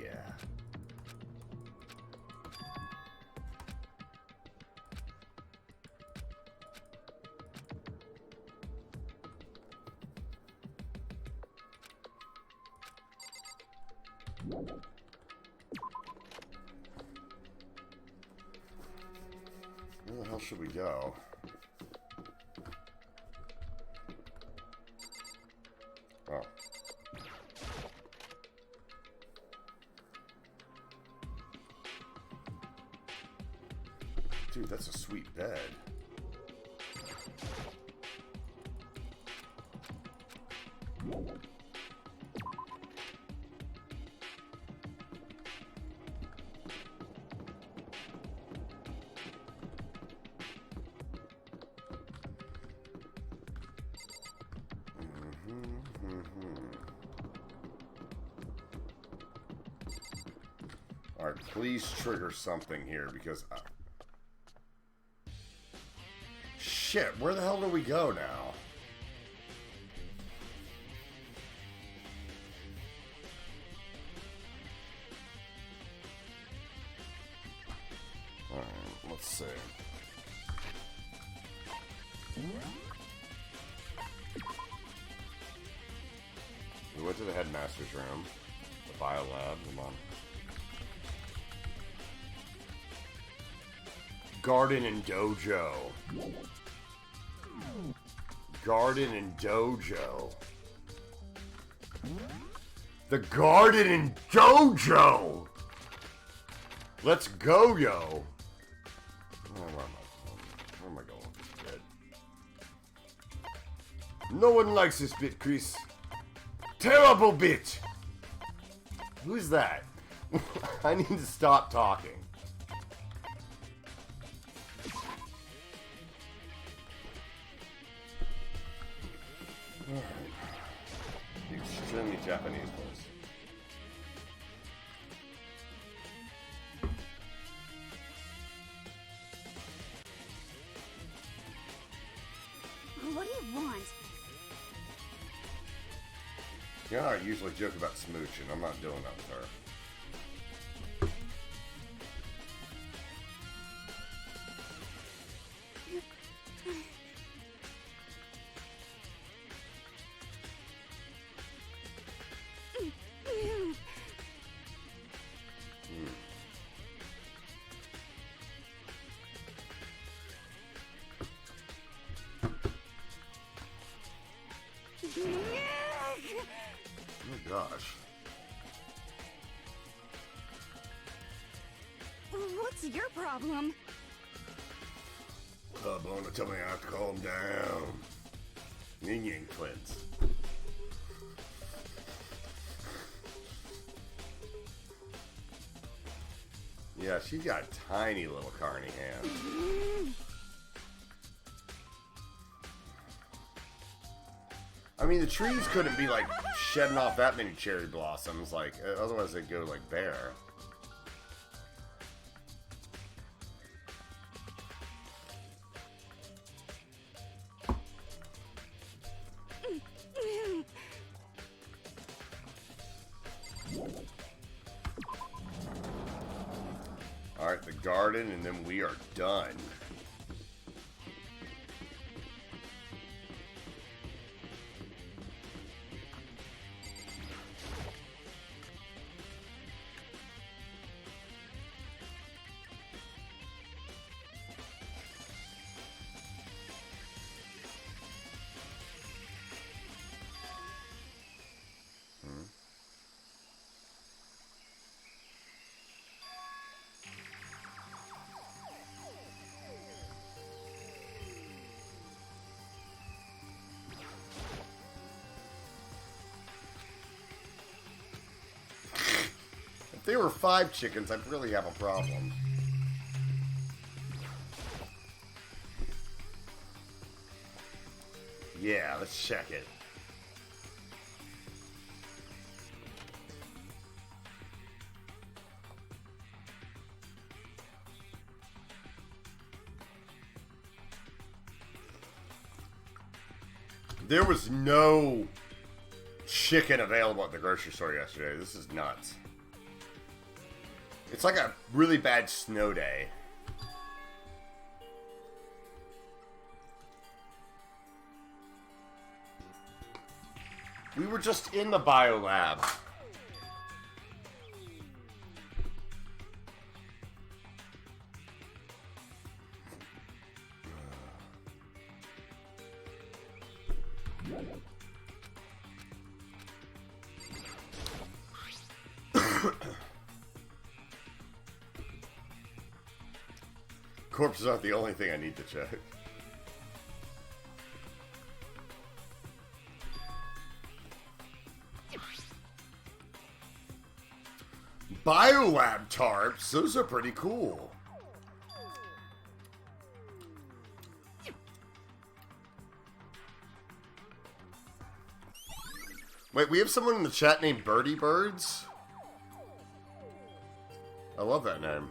Where the hell should we go? Oh. Dude, that's a sweet bed. Alright, please trigger something here because... Shit, where the hell do we go now? Alright, let's see. We went to the headmaster's room, the bio lab, come on. Garden and Dojo. Garden and Dojo. The Garden and Dojo! Let's go, yo! Where am I going with this bit? No one likes this bit, Chris. Terrible bit! Who's that? I need to stop talking. Extremely Japanese voice. What do you want? You know how I usually joke about smooching. I'm not doing that with her. Oh my gosh. What's your problem? Bona, tell me I have to calm down. Yin Yang twins. Yeah, she's got tiny little carny hands. I mean, the trees couldn't be, like, shedding off that many cherry blossoms. Like, otherwise they'd go, like, bare. Alright, the garden, and then we are done. If there were 5 chickens, I'd really have a problem. Yeah, let's check it. There was no chicken available at the grocery store yesterday. This is nuts. It's like a really bad snow day. We were just in the biolab. Corpses aren't the only thing I need to check. Biolab tarps, those are pretty cool. Wait, we have someone in the chat named Birdie Birds? I love that name.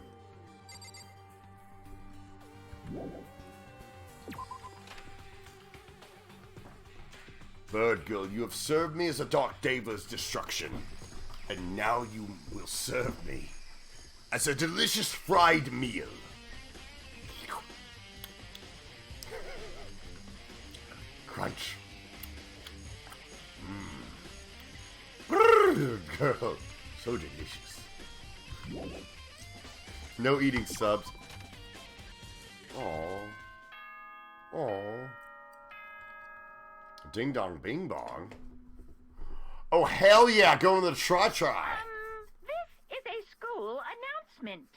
Bird girl, you have served me as a Dark Deva's destruction. And now you will serve me as a delicious fried meal. Crunch. Girl, so delicious. No eating subs. Aww. Aww. Ding dong bing bong. Oh, hell yeah, going to the try-try. This is a school announcement.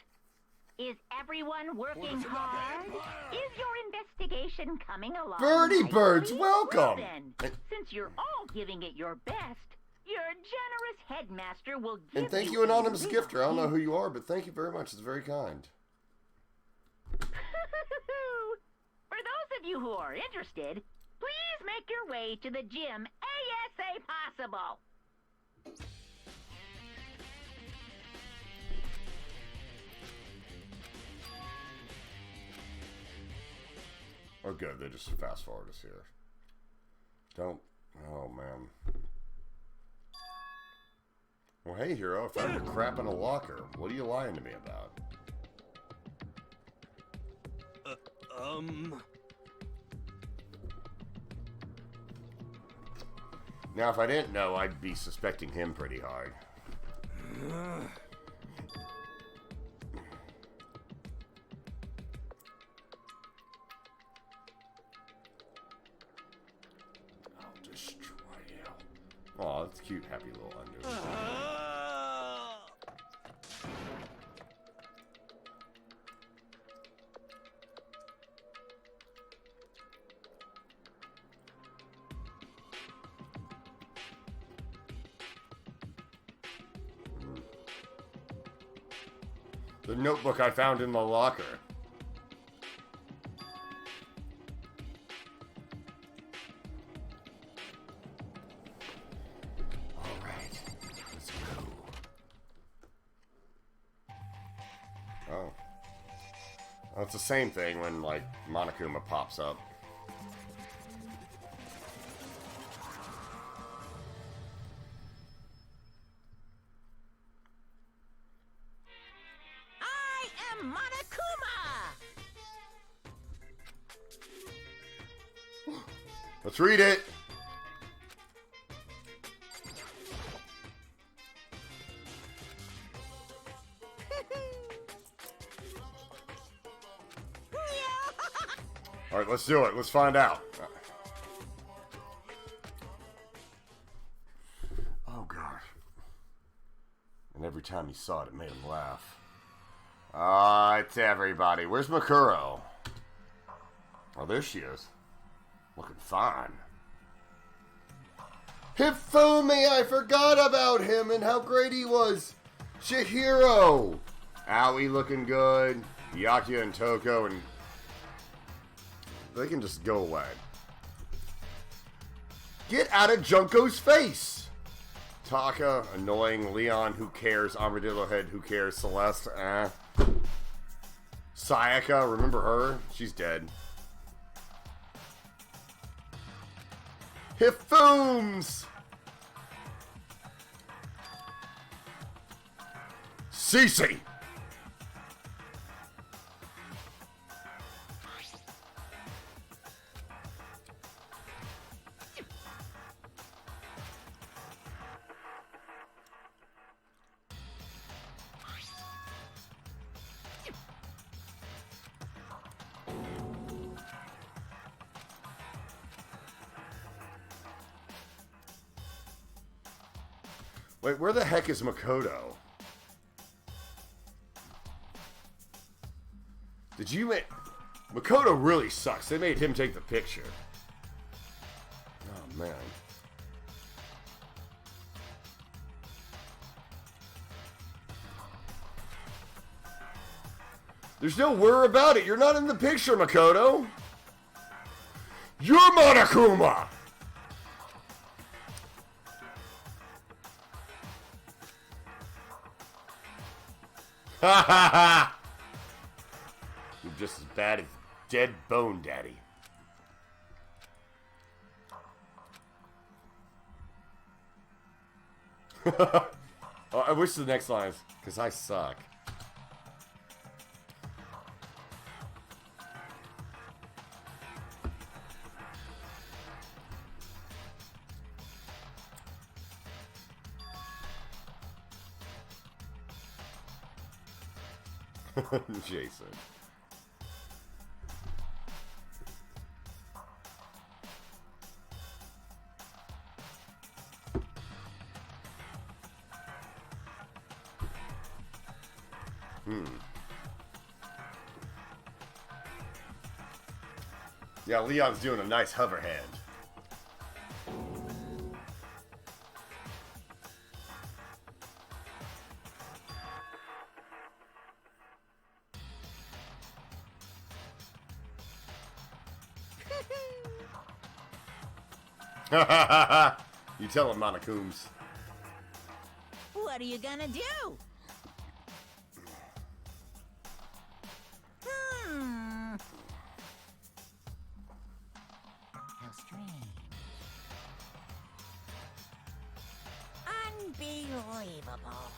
Is everyone working hard? Is your investigation coming along? Birdie nicely? Birds, Well welcome. then, since you're all giving it your best, your generous headmaster will give And thank you you, anonymous a gifter. I don't know review. who you are, but thank you very much. It's very kind. For those of you who are interested, please make your way to the gym ASA possible. Oh, good. They just fast forward us here. Don't. Oh, man. Well, hey, hero. I found your crap in a locker. What are you lying to me about? Now, if I didn't know, I'd be suspecting him pretty hard. I'll destroy you. Aw, that's cute, happy little under. The notebook I found in the locker. Alright, let's go. Oh. Well, it's the same thing when, like, Monokuma pops up. Let's read it. All right, let's do it. Let's find out. Oh, gosh. And every time he saw it, it made him laugh. It's everybody. Where's Makuro? Oh, there she is. Looking fine. Hifumi, I forgot about him and how great he was. Chihiro. Aoi looking good. Byakuya and Toko, and they can just go away. Get out of Junko's face. Taka, annoying. Leon, who cares? Armadillo Head, who cares? Celeste, Sayaka, remember her? She's dead. Hifooms! Cece! Wait, where the heck is Makoto? Did you make... Makoto really sucks. They made him take the picture. Oh, man. There's no worry about it. You're not in the picture, Makoto. You're Monokuma! Ha ha ha! You're just as bad as Dead Bone Daddy. Oh, I wish the next line is, because I suck. Jason. Yeah, Leon's doing a nice hover hand. You tell him, Monokums. What are you gonna do? How strange. Unbelievable.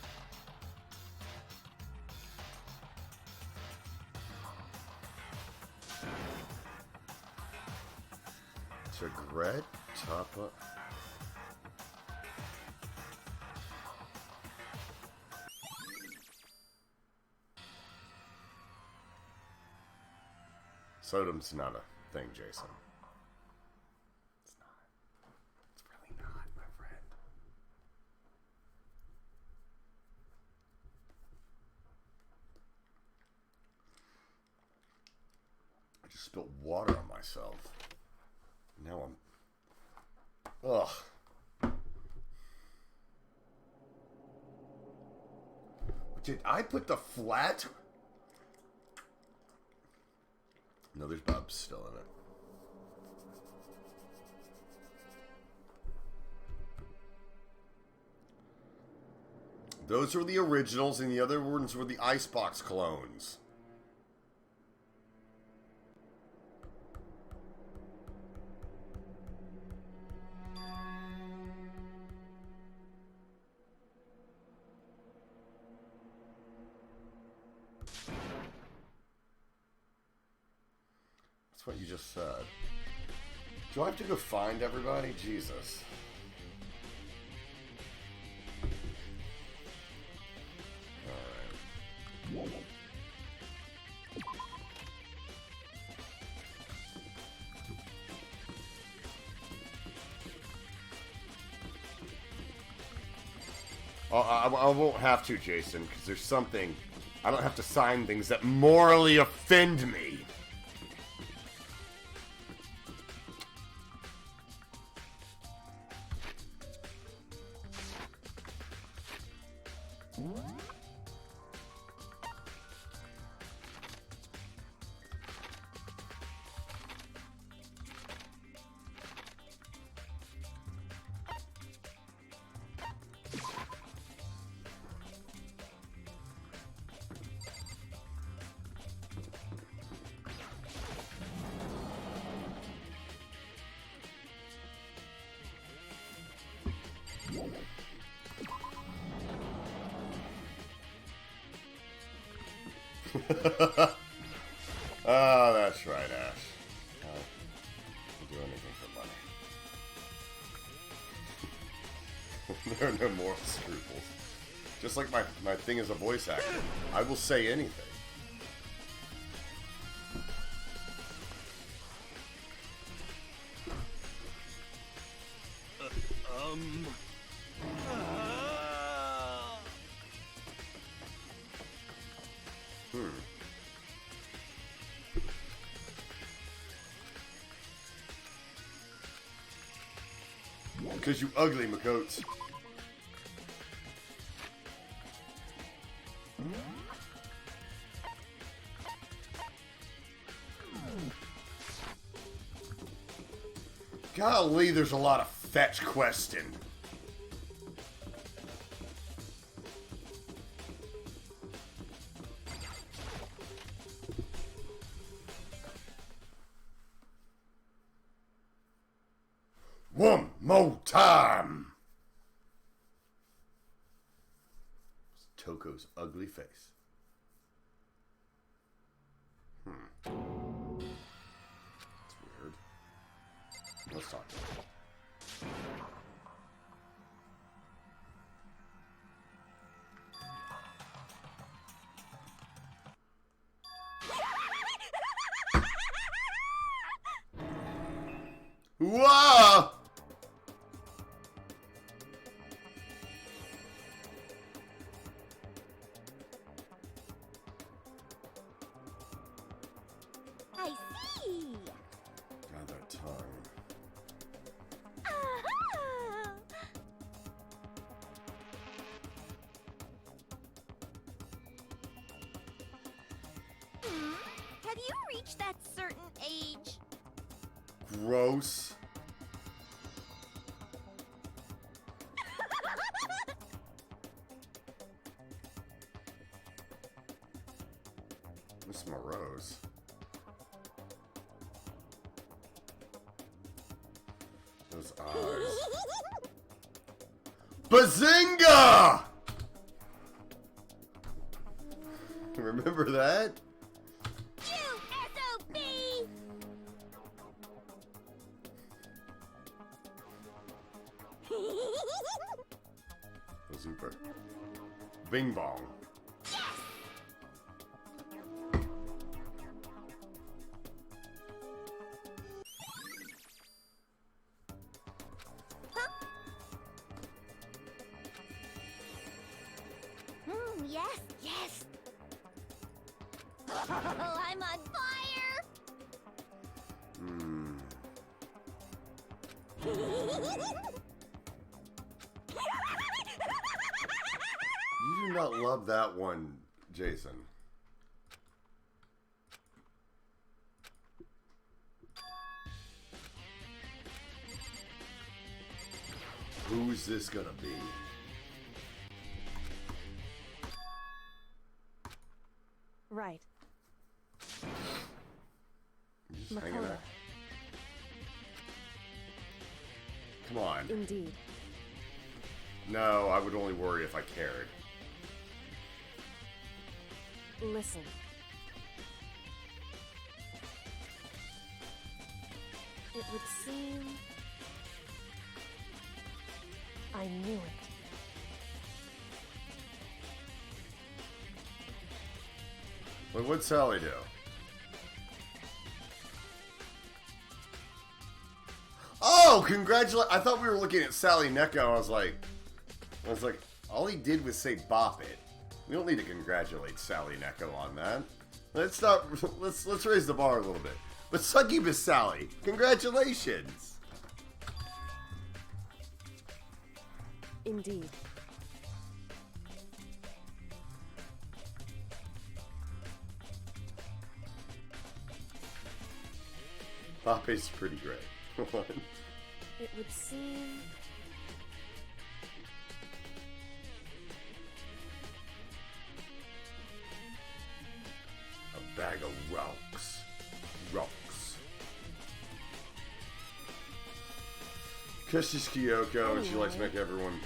Regret? Top up. Sodom's not a thing, Jason. It's not. It's really not. Just spilled water on myself. Now I'm... Ugh. Did I put the flat? No, there's bubs still in it. Those were the originals, and the other ones were the Icebox clones. That's what you just said. Do I have to go find everybody? Jesus. I won't have to, Jason, because there's something... I don't have to sign things that morally offend me. Oh, that's right, Ash. I'll do anything for money. There are no moral scruples. Just like my thing as a voice actor. I will say anything. Because you ugly, Makotes. Golly, there's a lot of fetch questing. One more time. It's Toko's ugly face. That's weird. Let's talk about it. Whoa! I see. God, that tongue. Aha! Have you reached that certain age? Gross. Miss Morose. Those eyes. Bazinga! Remember that? You SOB! Super. Bing bong. Yes, yes. Oh, I'm on fire. You do not love that one, Jason. Who's this gonna be? Right. Just hanging Makoto. out. Come on. Indeed. No, I would only worry if I cared. Listen. It would seem... I knew it. But what'd Sally do? Oh, congratulate! I thought we were looking at Sally Neko. I was like, all he did was say "bop it." We don't need to congratulate Sally Neko on that. Let's stop. Let's raise the bar a little bit. But Succubus Sally, congratulations! Indeed. Pape's pretty great. It would seem... A bag of rocks. Rocks. Kisses Kyoko, and she likes to make everyone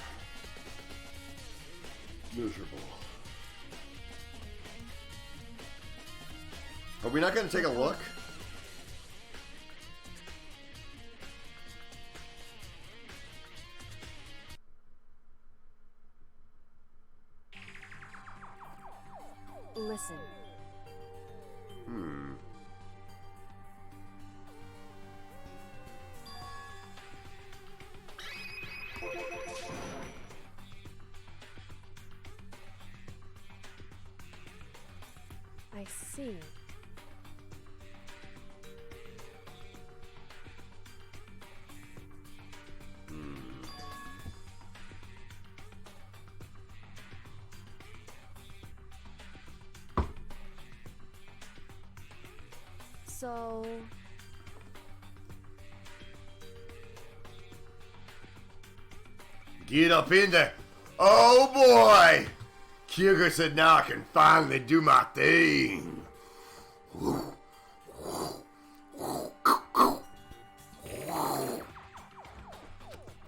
miserable. Are we not going to take a look? Listen. I see. So... Get up in there. Oh boy! Kyoko said now I can finally do my thing.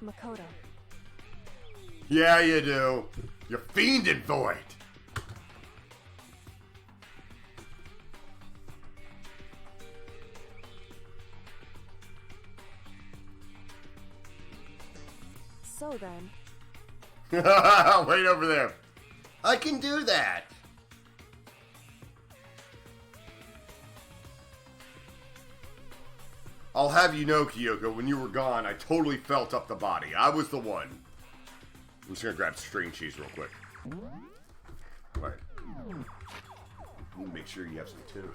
Makoto. Yeah, you do. You're fiending for it. So then... Wait over there. I can do that. I'll have you know, Kyoko, when you were gone, I totally felt up the body. I was the one. I'm just gonna grab string cheese real quick. Right. Make sure you have some tunes.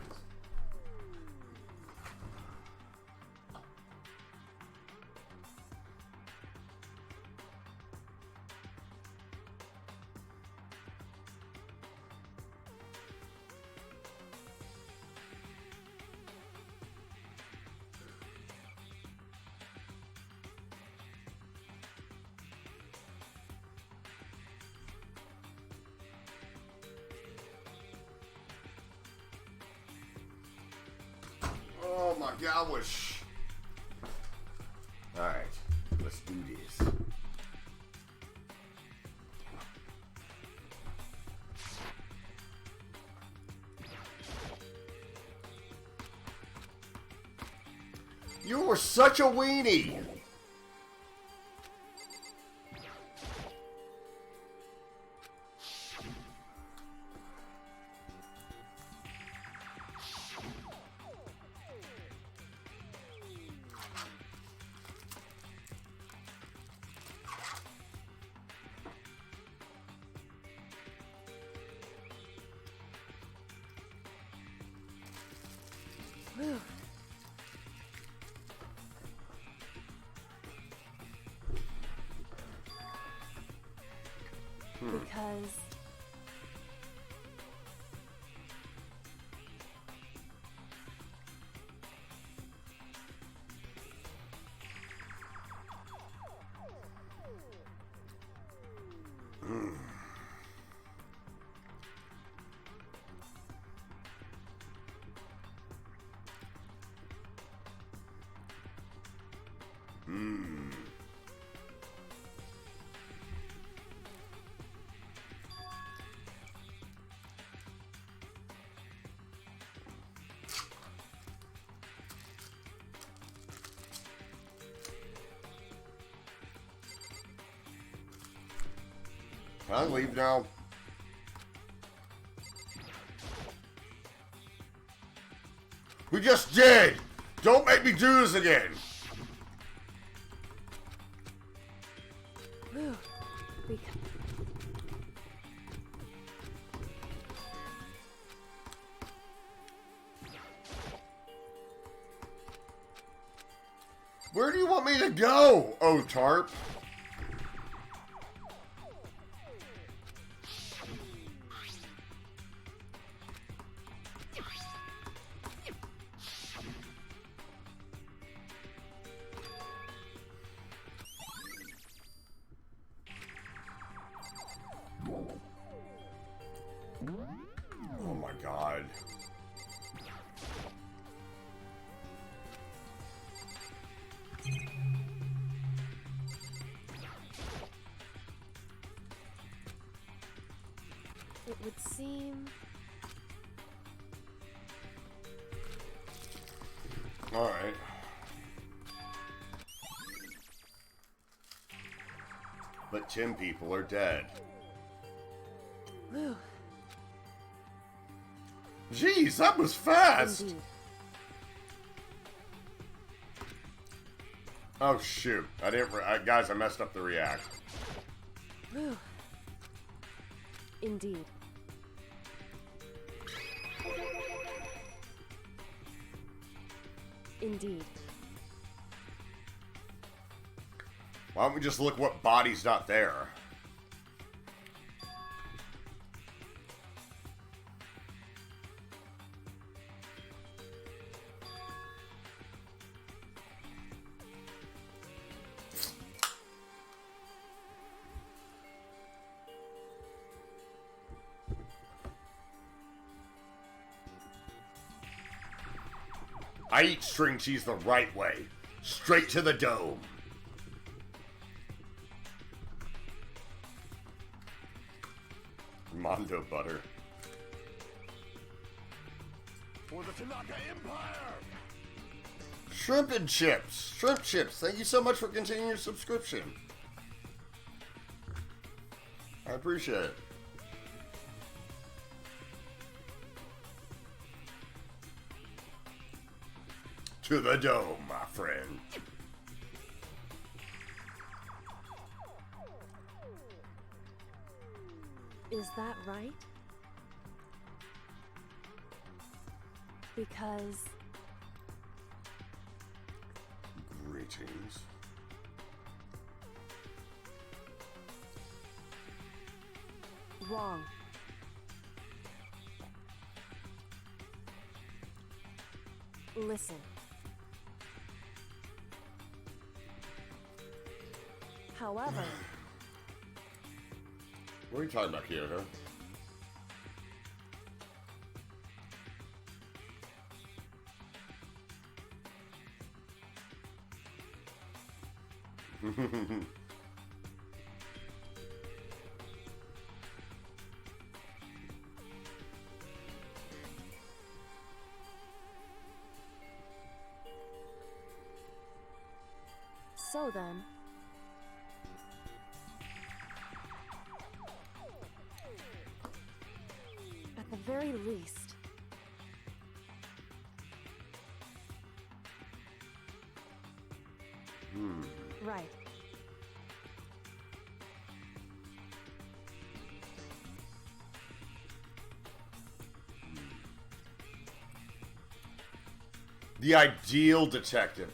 Oh my gosh. Alright, let's do this. You were such a weenie! Whew. Because Can I leave now? We just did! Don't make me do this again! because Where do you want me to go, oh tarp? Oh my god. it would seem Alright. But 10 people are dead. whew, Jeez, that was fast! indeed. Oh shoot. I didn't guys, I messed up the react. Whew. Indeed. Indeed. Why don't we just look what body's not there? I eat string cheese the right way. Straight to the dome. Mondo butter. For the Tanaka Empire! Shrimp and chips. Shrimp chips. Thank you so much for continuing your subscription. I appreciate it. To the dome, my friend. Is that right? Because Greetings. wrong. Listen. However, What are you talking about, Kyoto? so then, at the very least, right. The ideal detective.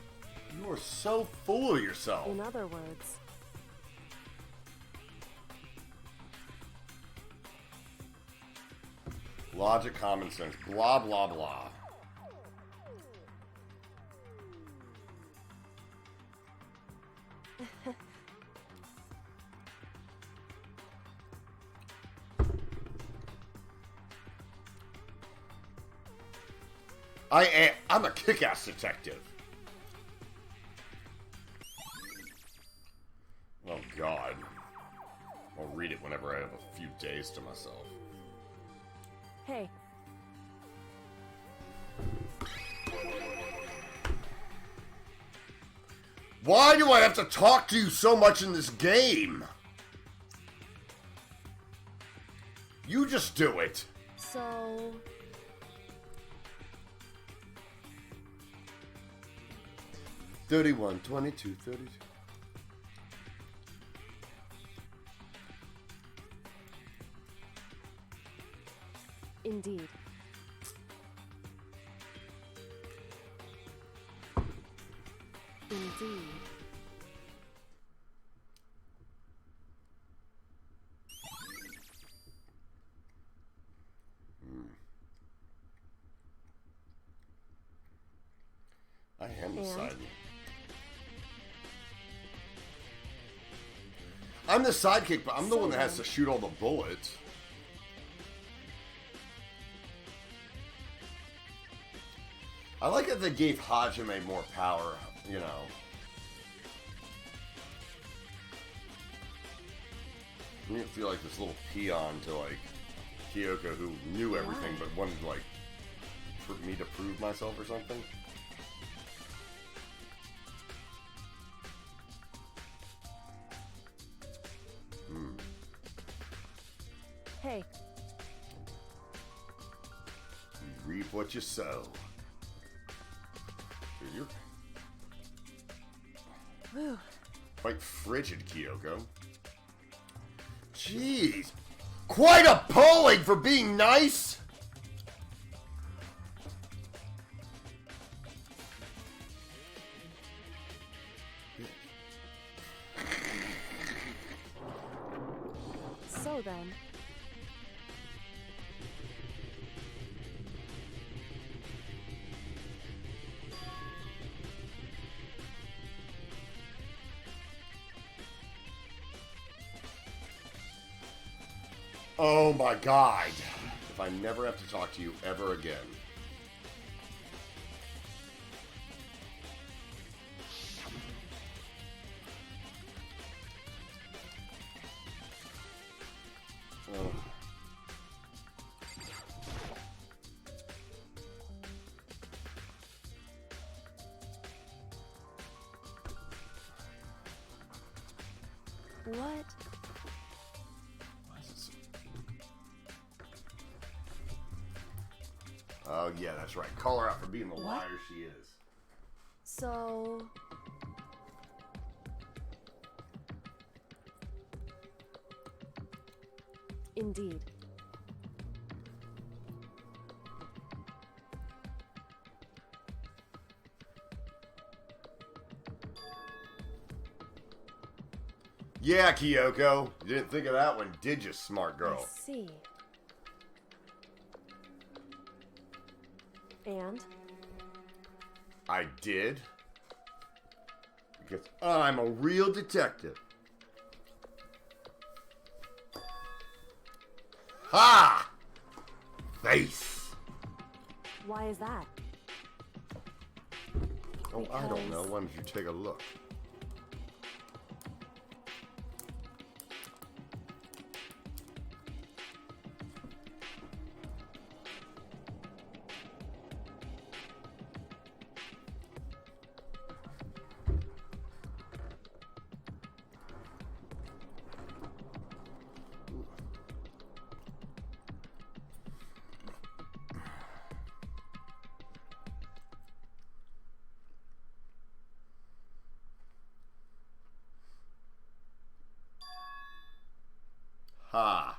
You are so full of yourself. In other words, Logic, common sense, blah, blah, blah. I'm a kick-ass detective. Oh, God. I'll read it whenever I have a few days to myself. Hey. Why do I have to talk to you so much in this game? You just do it. So... $31, $22, $32. Indeed. Indeed. I am deciding. I'm the sidekick, but I'm the one that has to shoot all the bullets. I like that they gave Hajime more power, you know. I didn't feel like this little peon to, like, Kyoko, who knew everything but wanted, like, for me to prove myself or something. Hey. You reap what you sow. Dude, you're Whew. quite frigid, Kyoko. Jeez. Quite appalling for being nice! So then... Oh my God. If I never have to talk to you ever again. Oh. What? Oh, yeah, that's right. Call her out for being the liar she is. So... Indeed. Yeah, Kyoko. You didn't think of that one, did you, smart girl? I see. And? I did? Because I'm a real detective. Ha! Face! Why is that? Oh, I don't know. Why don't you take a look? Ha!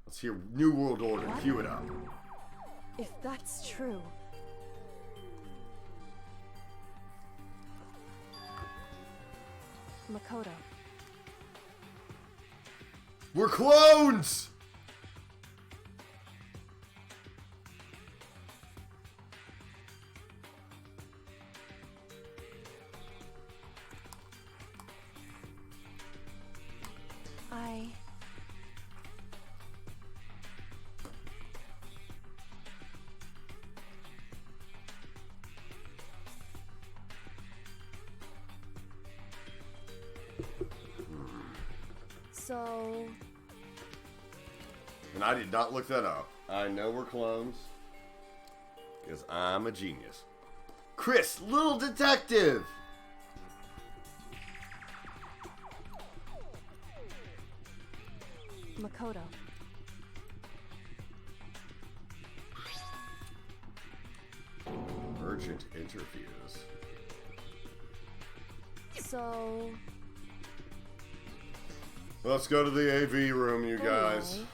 Let's hear New World Order. Cue it up. If that's true... Makoto. We're clones! I... So... And I did not look that up. I know we're clones. Because I'm a genius. Chris, little detective! Makoto. Urgent interviews. So... Let's go to the AV room, you guys. Anyway.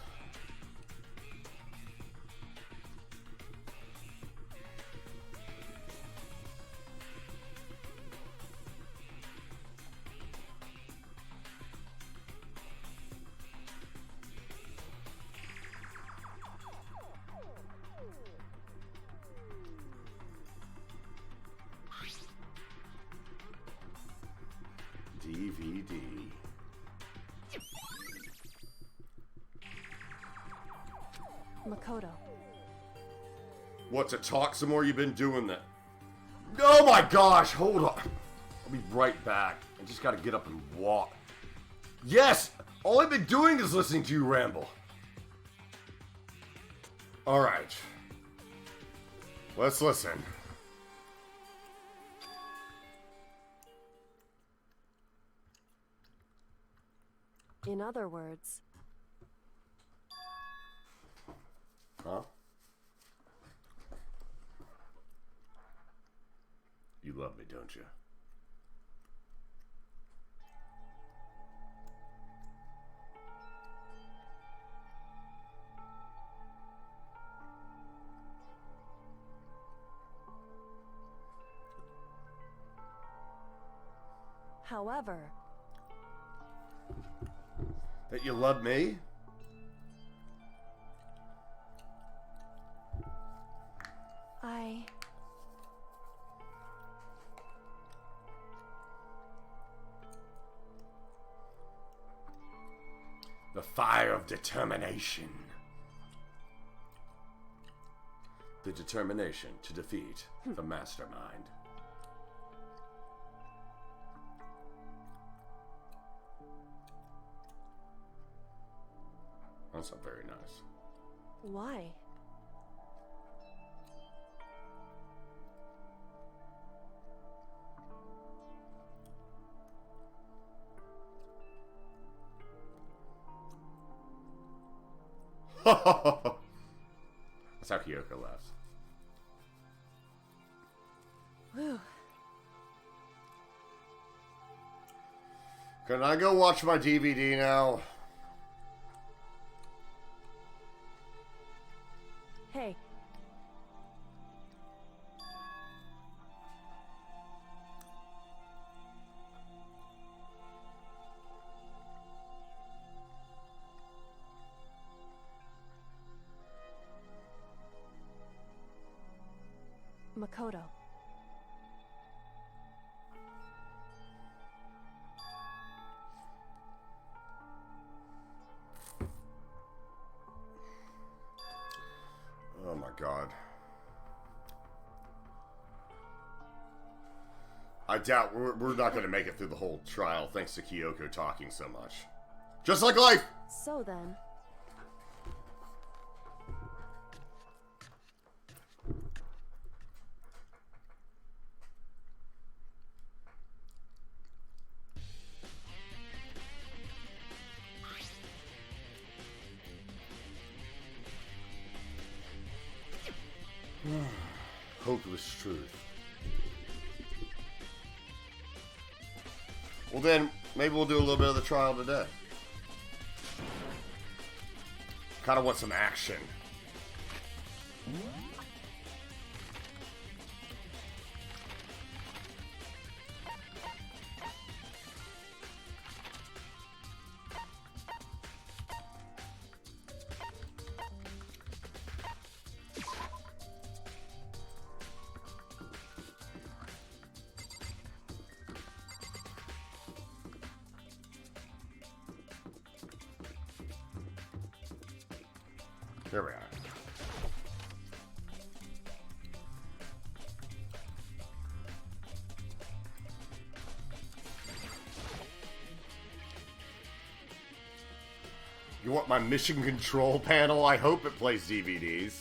DVD. Makoto. What, to talk some more? You've been doing that. Oh my gosh, hold on. I'll be right back. I just gotta get up and walk. Yes! All I've been doing is listening to you ramble. Alright. Let's listen. In other words, Huh? You love me, don't you? however, That you love me? I... The fire of determination. The determination to defeat the mastermind. That's not very nice. Why? That's how Kyoko laughs. Whew. Can I go watch my DVD now? Hey. Makoto. Oh my god. I doubt we're not going to make it through the whole trial thanks to Kyoko talking so much. Just like life! So then... Hopeless truth. Well then, maybe we'll do a little bit of the trial today. Kind of want some action. Here we are. You want my mission control panel? I hope it plays DVDs.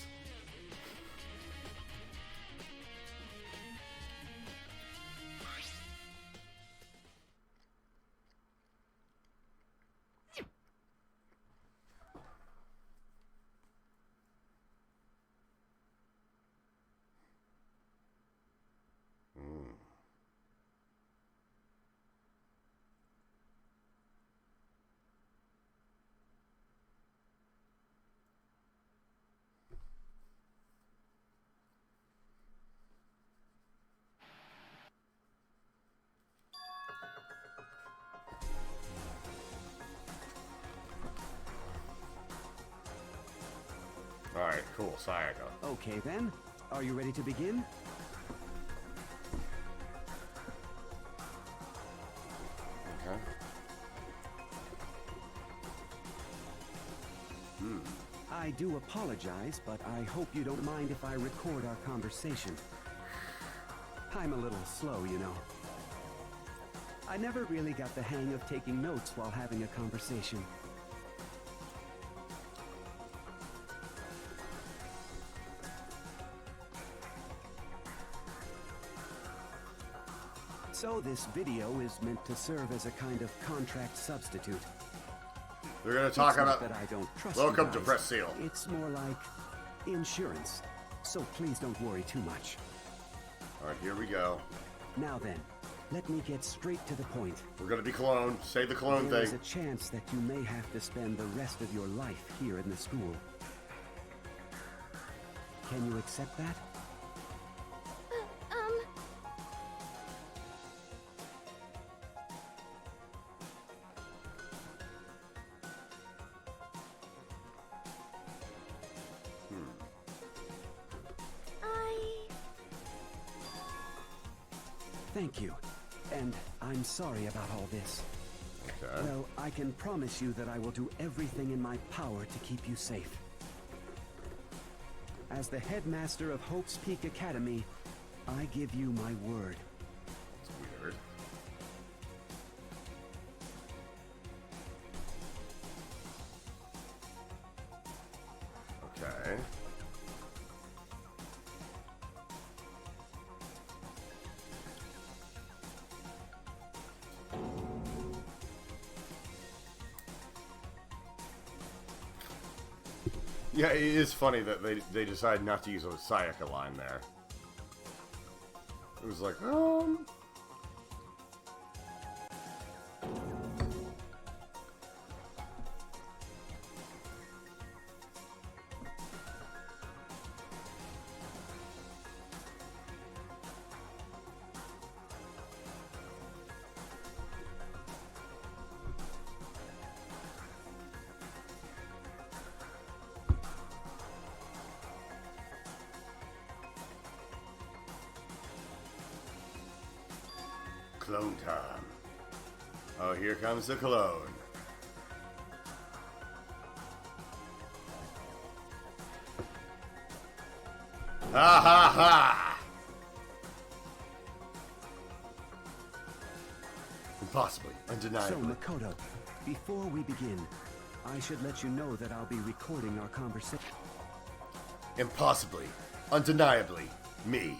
Alright, cool. Sayaka. Okay then. Are you ready to begin? Okay. I do apologize, but I hope you don't mind if I record our conversation. I'm a little slow, you know. I never really got the hang of taking notes while having a conversation. So this video is meant to serve as a kind of contract substitute. They're gonna talk It's not about. that I don't trust Welcome you to guys. Press Seal. It's more like insurance. So please don't worry too much. Alright, here we go. Now then, let me get straight to the point. We're gonna be cloned. Say the clone There is thing. a chance that you may have to spend the rest of your life here in the school. Can you accept that? Thank you. And I'm sorry about all this. Okay. Well, I can promise you that I will do everything in my power to keep you safe. As the headmaster of Hope's Peak Academy, I give you my word. It's weird. Okay. Yeah, it is funny that they decided not to use a Sayaka line there. It was like, clone time. Oh, here comes the clone. Ha ha ha! Impossibly, So, undeniably. Makoto, before we begin, I should let you know that I'll be recording our conversation. Impossibly, undeniably, me,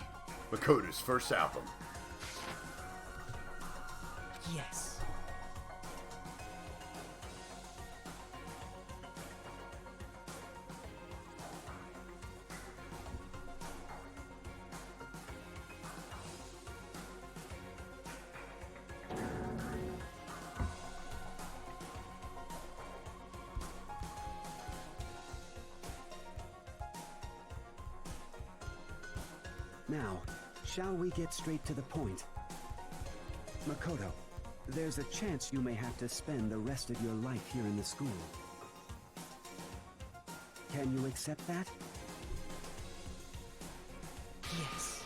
Makoto's first album. Yes. Now, shall we get straight to the point? Makoto, there's a chance you may have to spend the rest of your life here in the school. Can you accept that? Yes.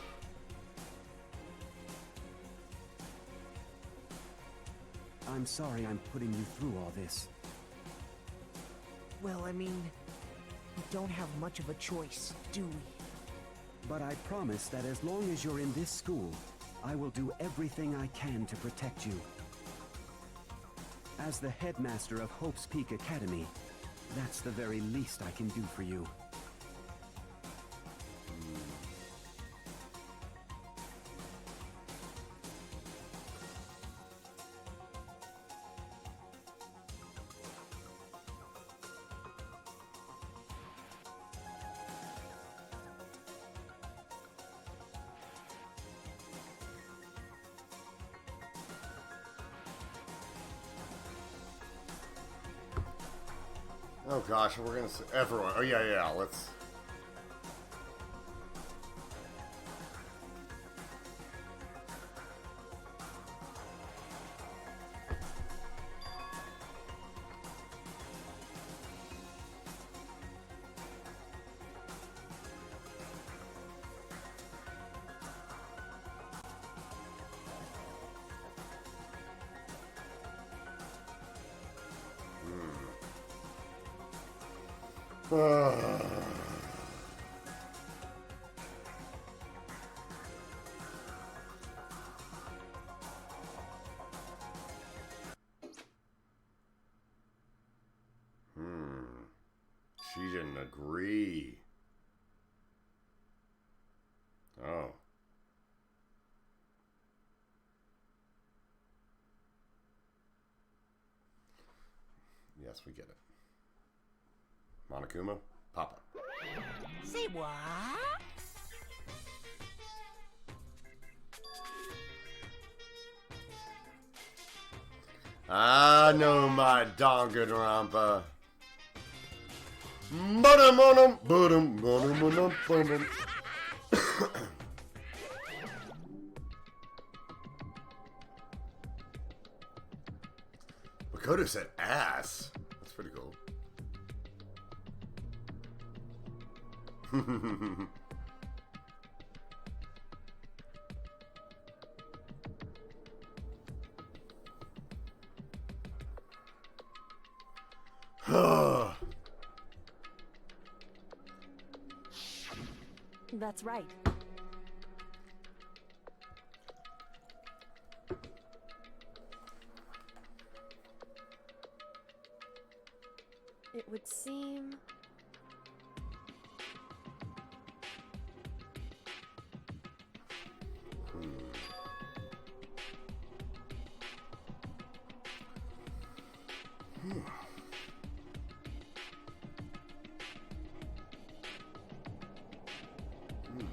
I'm sorry I'm putting you through all this. Well, I mean, We don't have much of a choice, do we? But I promise that as long as you're in this school, I will do everything I can to protect you. As the headmaster of Hope's Peak Academy, that's the very least I can do for you. Oh gosh, we're gonna say everyone. Oh yeah, let's. She didn't agree. Oh. Yes, we get it. Monokuma, Papa. Say what? I know my Danganronpa. Ba-dum-ba-dum, ba-dum, ba-dum, ba-dum, ba-dum. Makoto said ass. That's pretty cool. That's right. It would seem...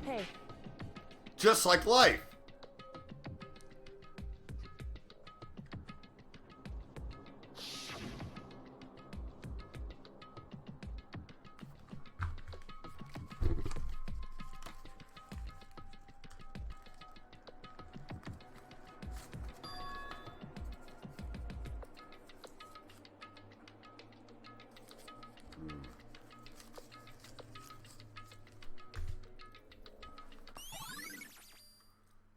Hey. Just like life.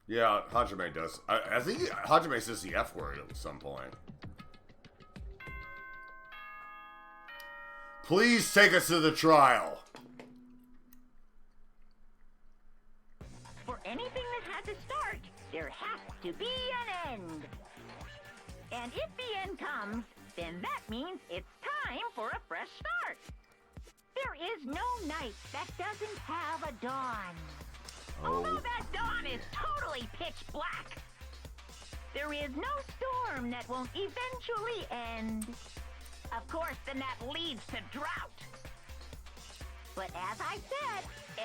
Yeah, Hajime does. I think Hajime says the F word at some point. Please take us to the trial. For anything that had to start, there has to be an end. And if the end comes, then that means it's time for a fresh start. There is no night that doesn't have a dawn. Although that dawn is totally pitch black, there is no storm that won't eventually end. Of course, then that leads to drought. But as I said,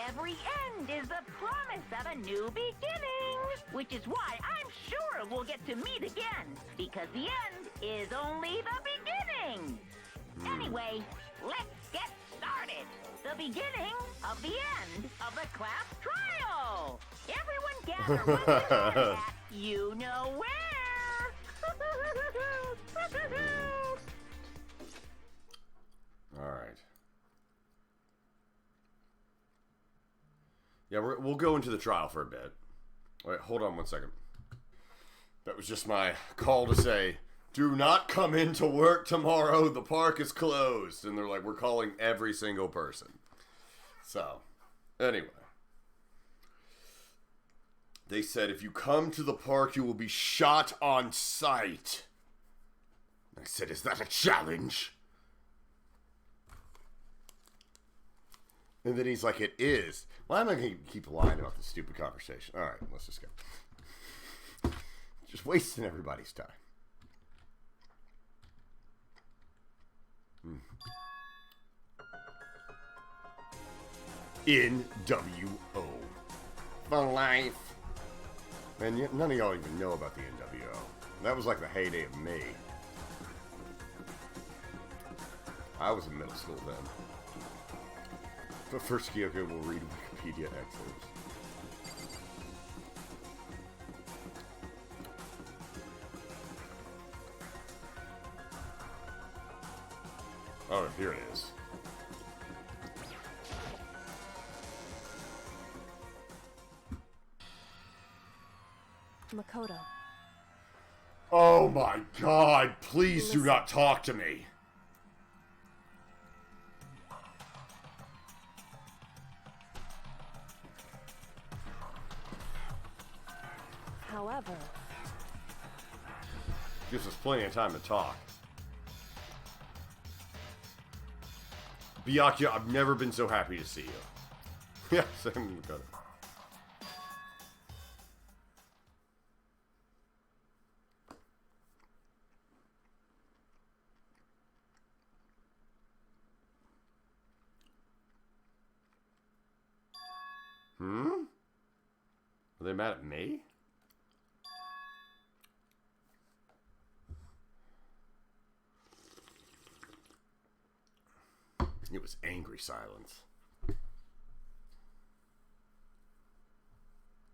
every end is the promise of a new beginning. Which is why I'm sure we'll get to meet again, because the end is only the beginning. Anyway, let's get started. The beginning of the end of the class trial. Everyone gather once again at you know where. All right. Yeah, we'll go into the trial for a bit. Wait, hold on one second. That was just my call to say do not come into work tomorrow. The park is closed. And they're like, we're calling every single person. So, anyway. They said, if you come to the park, you will be shot on sight. I said, is that a challenge? And then he's like, it is. Why am I going to keep lying about this stupid conversation? All right, let's just go. Just wasting everybody's time. NWO. For life. Man, none of y'all even know about the NWO. That was like the heyday of me. I was in middle school then. But first, Kyoko will read Wikipedia excerpts. Oh, here it is. Makoto. Oh my god, please do not talk to me. However, gives us plenty of time to talk. Byakuya, I've never been so happy to see you. Yeah, same Makoto. Are they mad at me? It was angry silence.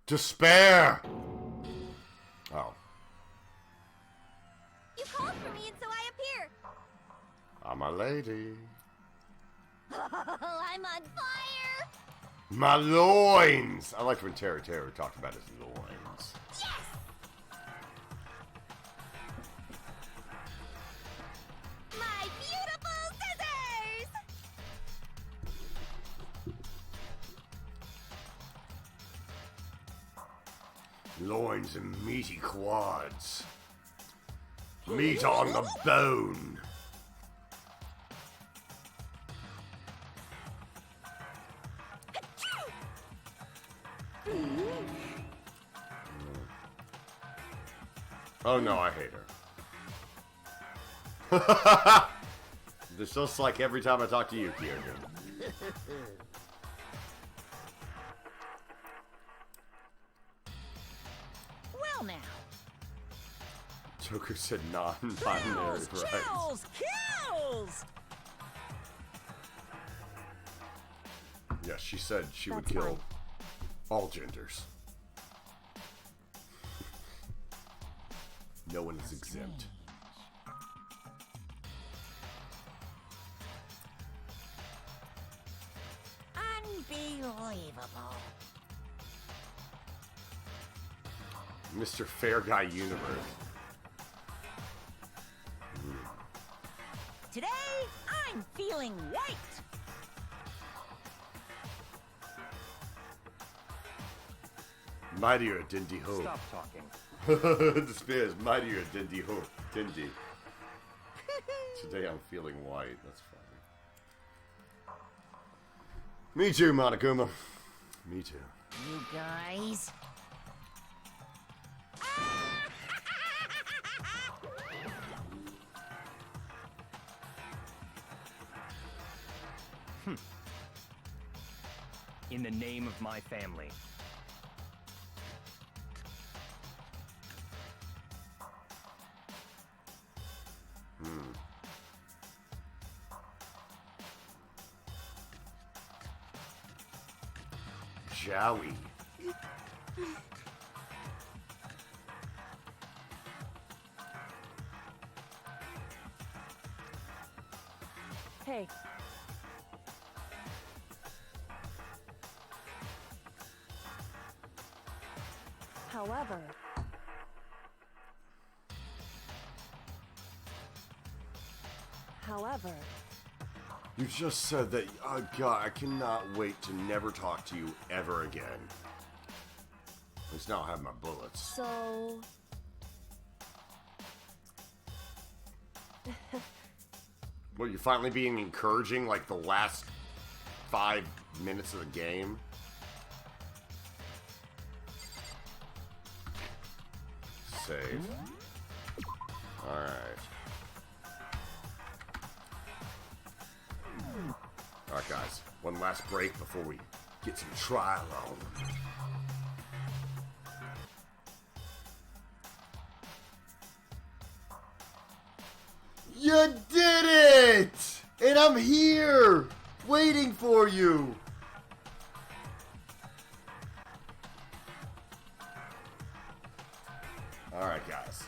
Despair! Oh. You called for me and so I appear. I'm a lady. I'm on fire. My loins! I liked when Terry talked about his loins. Yes. My beautiful scissors. Loins and meaty quads. Meat on the bone. Oh no, I hate her. It's just like every time I talk to you, Kyoko. Well now. Joker said non-binary rights. Kills! Yeah, she said she would That's kill fine. all genders. No one is exempt. Unbelievable. Mr. Fair Guy Universe. Today, I'm feeling white. Mightier Dindy Ho. Stop talking. Despair is mightier Dindy Ho. Dindy. Today I'm feeling white. That's funny. Me too, Monokuma. Me too. You guys. In the name of my family. Jowie. hey, however, However, You just said that. Oh God, I cannot wait to never talk to you ever again. At least now I have my bullets. so... Well, you're finally being encouraging like the last 5 minutes of the game. Save. Alright. Alright, guys. One last break before we get some trial on. You did it! And I'm here! Waiting for you! Alright, guys.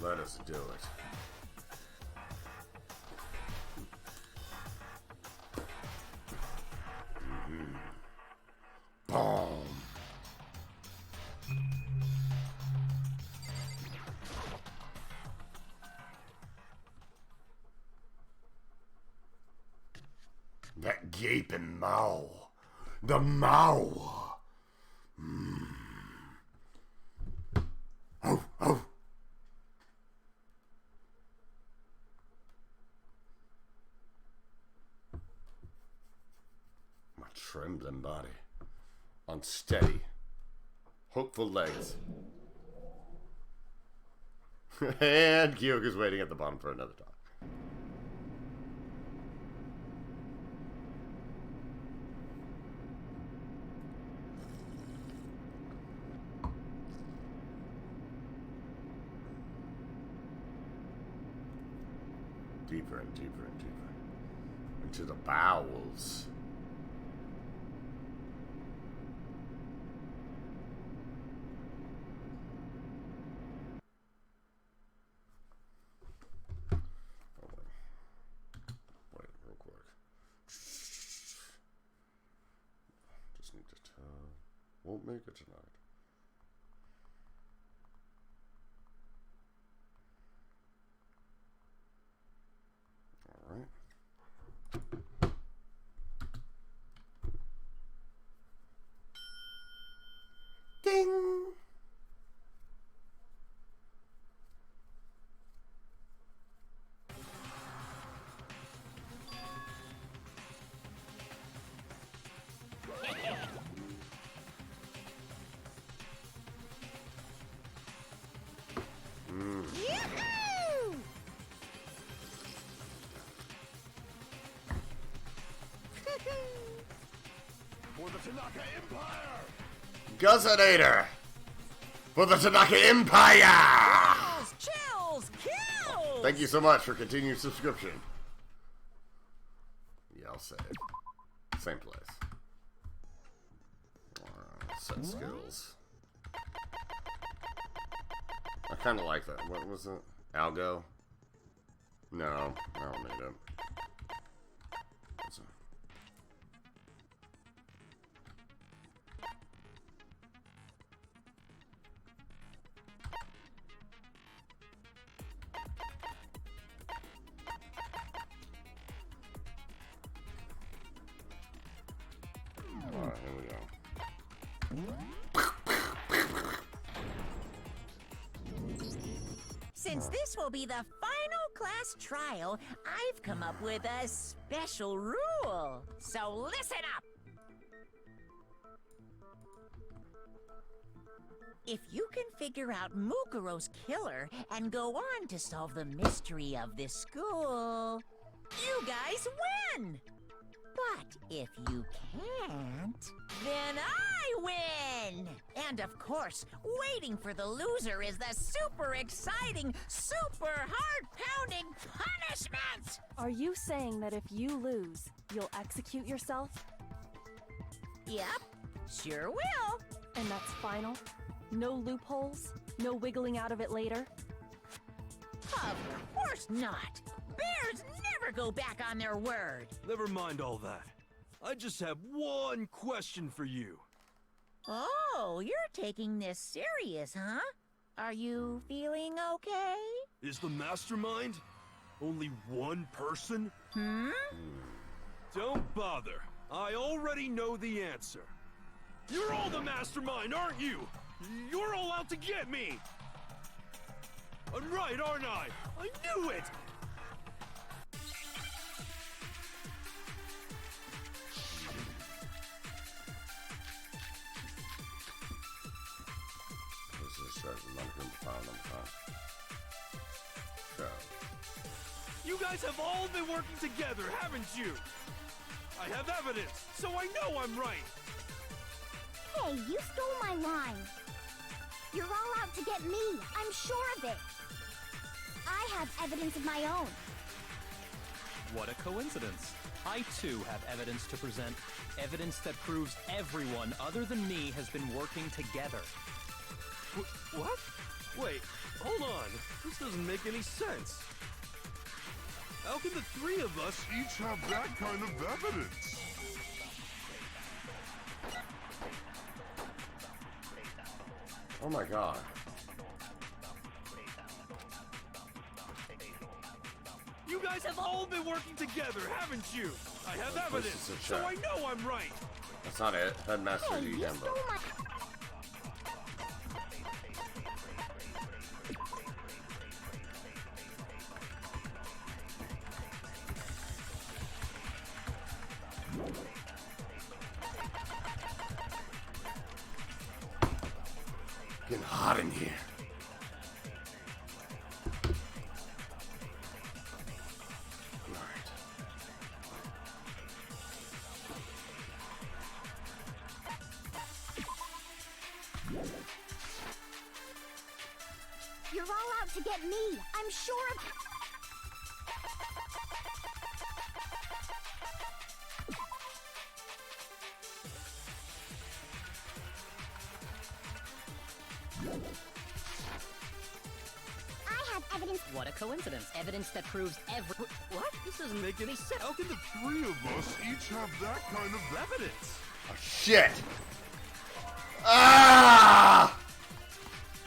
Let us do it. Boom! That gaping maw. The maw. Oh, oh. My trembling body. Unsteady. Hopeful legs. And Kyoko's waiting at the bottom for another talk. Deeper and deeper and deeper into the bowels. Wait, real quick. Just need to tell. Won't make it tonight. Alright. Ding! Yoo-hoo! For the Tanaka Empire! Guzzinator! For the Tanaka Empire! Chills! Kills! Thank you so much for continued subscription. Yeah, I'll save. Same place. Set skills. I kind of like that. What was it? Algo? No, I don't need it. What's it? Alright, here we go. Since this will be the final class trial, I've come up with a special rule. So listen up! If you can figure out Mukuro's killer and go on to solve the mystery of this school, you guys win! But if you can't, then I win! And of course, waiting for the loser is the super exciting, super heart-pounding punishment! are you saying that if you lose, you'll execute yourself? Yep, sure will. And that's final? No loopholes? No wiggling out of it later? Of course not! Bears never go back on their word! Never mind all that. I just have one question for you. Oh, you're taking this serious, huh? Are you feeling okay? Is the mastermind only one person? Don't bother. I already know the answer. You're all the mastermind, aren't you? You're all out to get me! I'm right, aren't I? I knew it! This is file number 5. So. You guys have all been working together, haven't you? I have evidence, so I know I'm right! Hey, you stole my line. You're all out to get me. I'm sure of it. I have evidence of my own. What a coincidence. I too have evidence to present. Evidence that proves everyone other than me has been working together. What? Wait, hold on. This doesn't make any sense. How can the three of us Each have that kind of evidence. Oh my god. You guys have all been working together, haven't you? I have Of course evidence, it's a so check. I know I'm right. That's not it. Headmaster Hey, D. you Dembo. stole my... Getting hot in here. Alright. You're all out to get me. I'm sure of... I have evidence. What a coincidence. Evidence that proves every... What? This doesn't make any sense. How can the Three of us each have that kind of evidence? Oh, shit! Ah!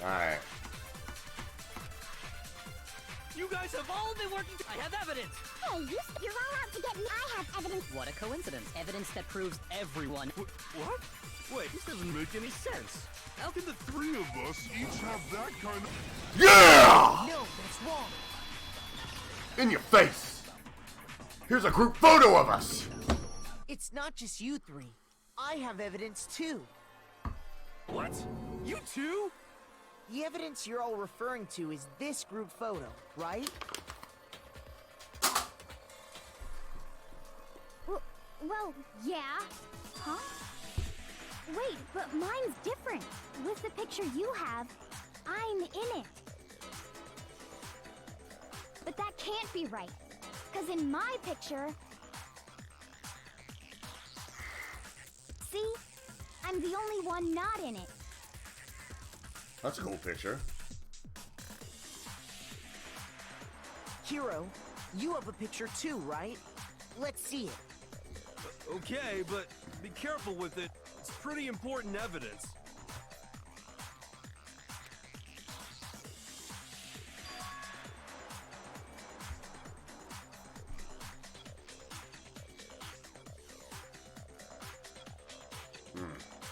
Alright. You guys have all been working... I have evidence! Hey, you're all out to get me. I have evidence. What a coincidence. Evidence that proves everyone... What? Wait, this doesn't make any sense. How can the three of us each have that kind of... Yeah! No, that's wrong. In your face! Here's a group photo of us! It's not just you three. I have evidence too. What? You too? The evidence you're all referring to is this group photo, right? Well, yeah. Huh? Wait, but mine's different. With the picture you have, I'm in it. But that can't be right. Because in my picture... See? I'm the only one not in it. That's a cool picture. Hero, you have a picture too, right? Let's see it. Okay, but be careful with it. It's pretty important evidence.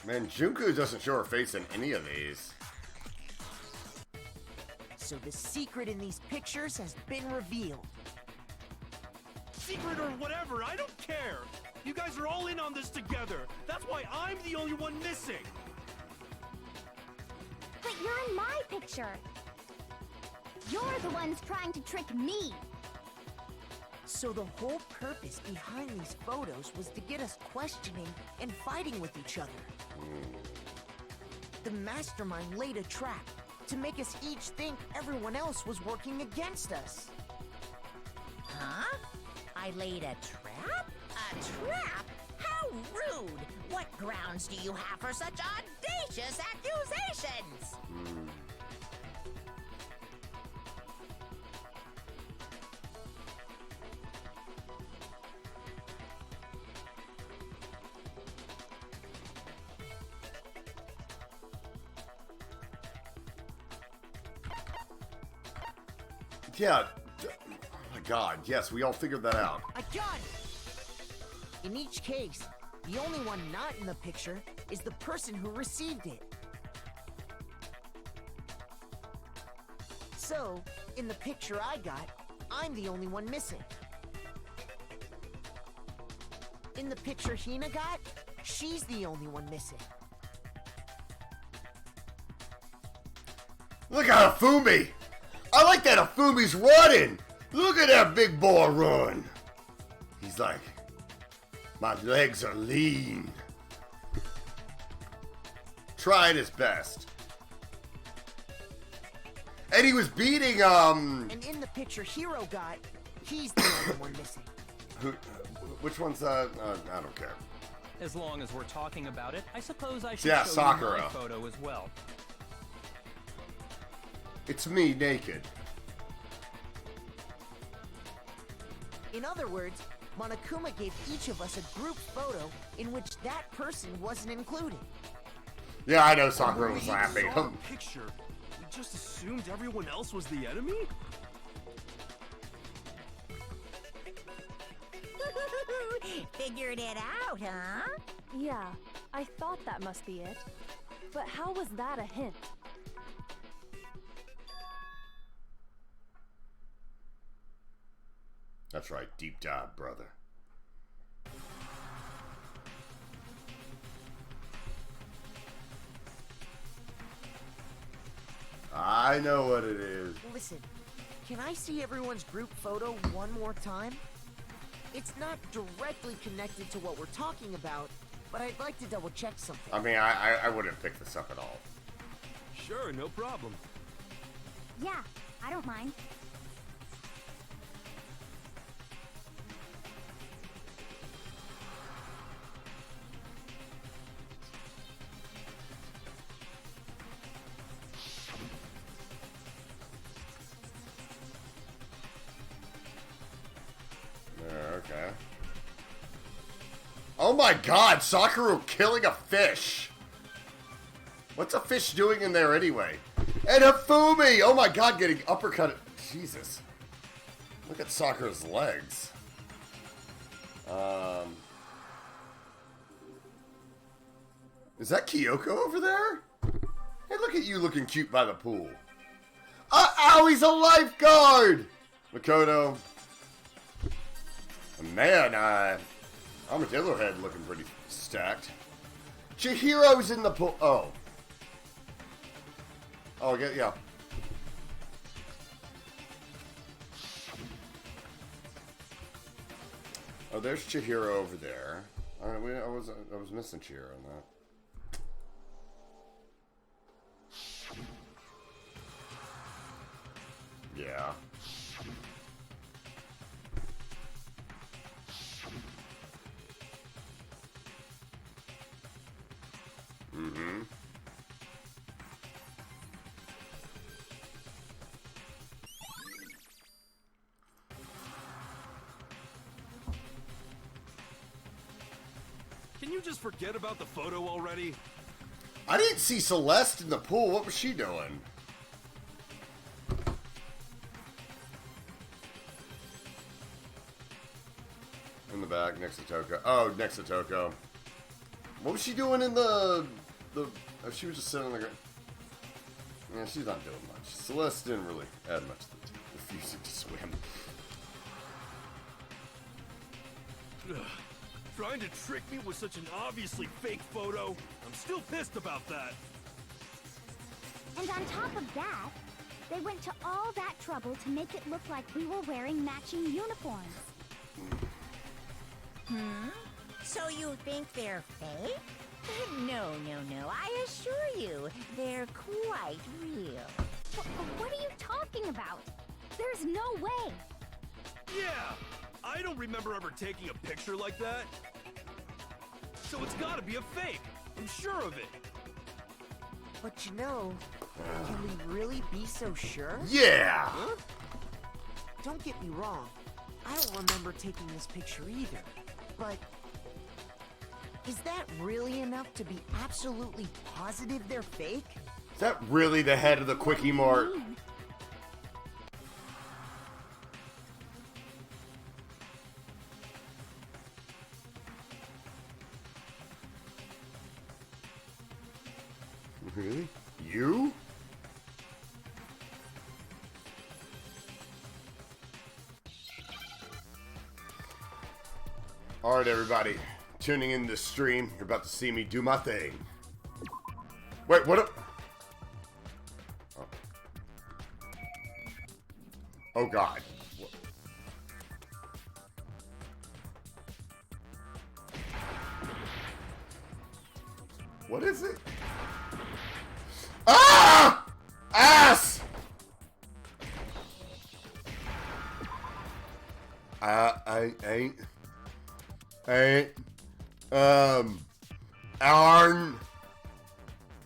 Man, Junko doesn't show her face in any of these. So the secret in these pictures has been revealed. Secret or whatever, I don't care. You guys are all in on this together. That's why I'm the only one missing. But you're in my picture. You're the ones trying to trick me. So the whole purpose behind these photos was to get us questioning and fighting with each other. The mastermind laid a trap to make us each think everyone else was working against us. Huh? I laid a trap? A trap? How rude! What grounds do you have for such audacious accusations? Yeah. Oh my God. Yes, we all figured that out. I got it! In each case, the only one not in the picture is the person who received it. So, in the picture I got, I'm the only one missing. In the picture Hina got, she's the only one missing. Look at Afumi! I like that Afumi's running! Look at that big boy run! He's like, my legs are lean. Trying his best. And he was beating, And in the picture Hiro got, he's the only one missing. Which one's, I don't care. As long as we're talking about it, I suppose I should Yeah, show Sakura. you my photo as well. It's me, naked. In other words, Monokuma gave each of us a group photo in which that person wasn't included. Yeah, I know Sakura was We laughing. saw a picture. We just assumed everyone else was the enemy? Figured it out, huh? Yeah, I thought that must be it. But how was that a hint? That's right, deep dive, brother. I know what it is. Listen, can I see everyone's group photo one more time? It's not directly connected to what we're talking about, but I'd like to double check something. I mean, I wouldn't pick this up at all. Sure, no problem. Yeah, I don't mind. Okay. Oh my God, Sakura killing a fish. What's a fish doing in there anyway? And Hifumi! Oh my God, getting uppercut. Jesus. Look at Sakura's legs. Is that Kyoko over there? Hey, look at you looking cute by the pool. Ow, he's a lifeguard! Makoto. Man, Armadillo Head looking pretty stacked. Chihiro's in the pool. Oh. Oh, yeah. Oh, there's Chihiro over there. I was missing Chihiro in that. Yeah. Mm-hmm. Can you just forget about the photo already? I didn't see Celeste in the pool. What was she doing? In the back, next to Toko. Oh, next to Toko. What was she doing in the she was just sitting on the ground. Yeah, she's not doing much. Celeste didn't really add much to refusing to swim. Ugh. Trying to trick me with such an obviously fake photo? I'm still pissed about that. And on top of that, they went to all that trouble to make it look like we were wearing matching uniforms. So you think they're fake? No. I assure you, they're quite real. What are you talking about? There's no way. Yeah! I don't remember ever taking a picture like that. So it's gotta be a fake. I'm sure of it. But you know, can we really be so sure? Yeah! Huh? Don't get me wrong. I don't remember taking this picture either. But is that really enough to be absolutely positive they're fake? Is that really the head of the Quickie Mart? Really? You? Alright, everybody. Tuning in to the stream. You're about to see me do my thing. Wait, what? Oh, God. What is it? Ah! Ass! I ain't. Arn.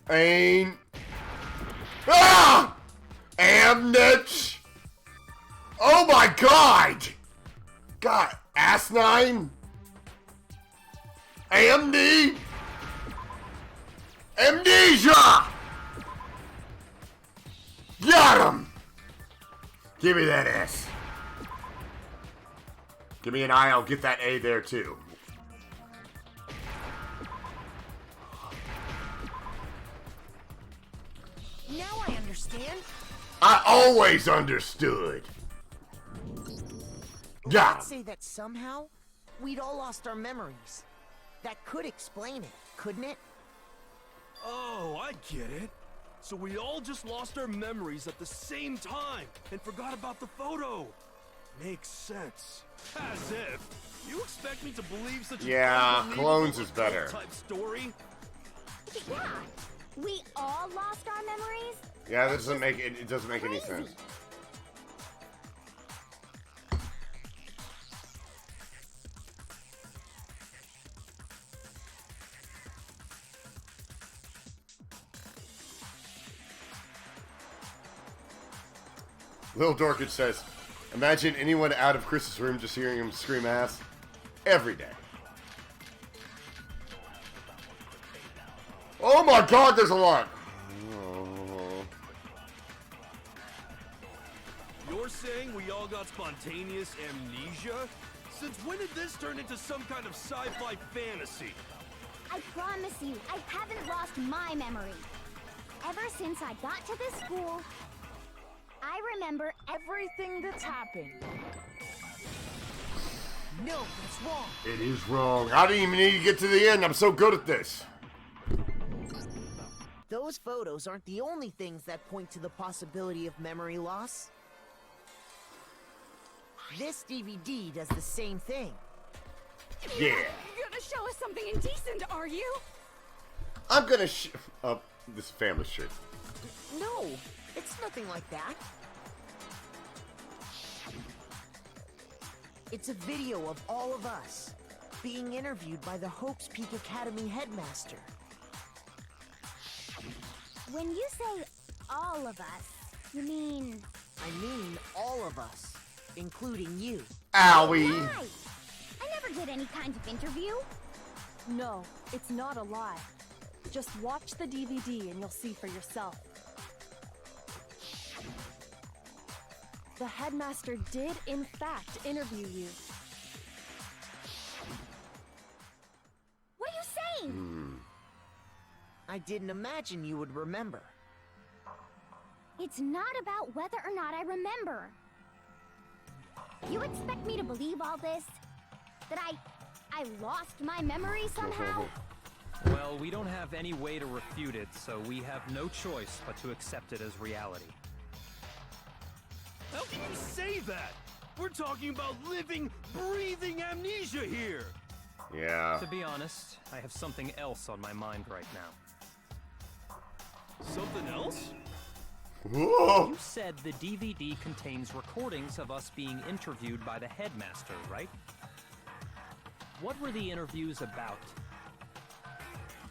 Ain't. Ah! Amnich. Oh my God! God, asinine. AMD. Amnesia! Got him! Give me that S. Give me an I, I'll get that A there too. Now I understand. I always understood. Yeah. I'd say that somehow we'd all lost our memories. That could explain it, couldn't it? Oh, I get it. So we all just lost our memories at the same time and forgot about the photo. Makes sense. As if. You expect me to believe such a clones is better. type story? Yeah. We all lost our memories? Yeah, that doesn't make it doesn't make any sense. Lil Dorkage says, imagine anyone out of Chris's room just hearing him scream ass every day. Oh my God, there's a lot. You're saying we all got spontaneous amnesia? Since when did this turn into some kind of sci-fi fantasy? I promise you, I haven't lost my memory. Ever since I got to this school, I remember everything that's happened. No, that's wrong. It is wrong. I didn't even need to get to the end. I'm so good at this. Those photos aren't the only things that point to the possibility of memory loss. This DVD does the same thing. Yeah. You're gonna show us something indecent, are you? I'm gonna this family shirt. No, it's nothing like that. It's a video of all of us being interviewed by the Hope's Peak Academy headmaster. When you say all of us, you mean... I mean all of us, including you. Owie! Lie! I never did any kind of interview. No, it's not a lie. Just watch the DVD and you'll see for yourself. The headmaster did, in fact, interview you. What are you saying? I didn't imagine you would remember. It's not about whether or not I remember. You expect me to believe all this? That I lost my memory somehow? Well, we don't have any way to refute it, so we have no choice but to accept it as reality. How can you say that? We're talking about living, breathing amnesia here! Yeah. To be honest, I have something else on my mind right now. Something else? Whoa. You said the DVD contains recordings of us being interviewed by the headmaster, right? What were the interviews about?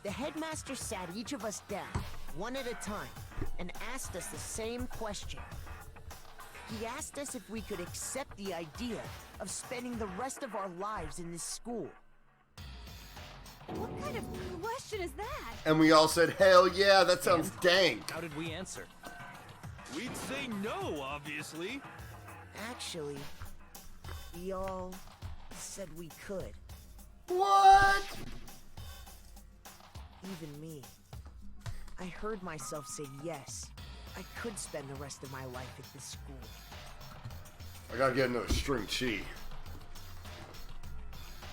The headmaster sat each of us down, one at a time, and asked us the same question. He asked us if we could accept the idea of spending the rest of our lives in this school. What kind of question is that? And we all said, hell yeah, that sounds dank. How did we answer? We'd say no, obviously. Actually, we all said we could. What? Even me. I heard myself say yes. I could spend the rest of my life at this school. I gotta get another string chi.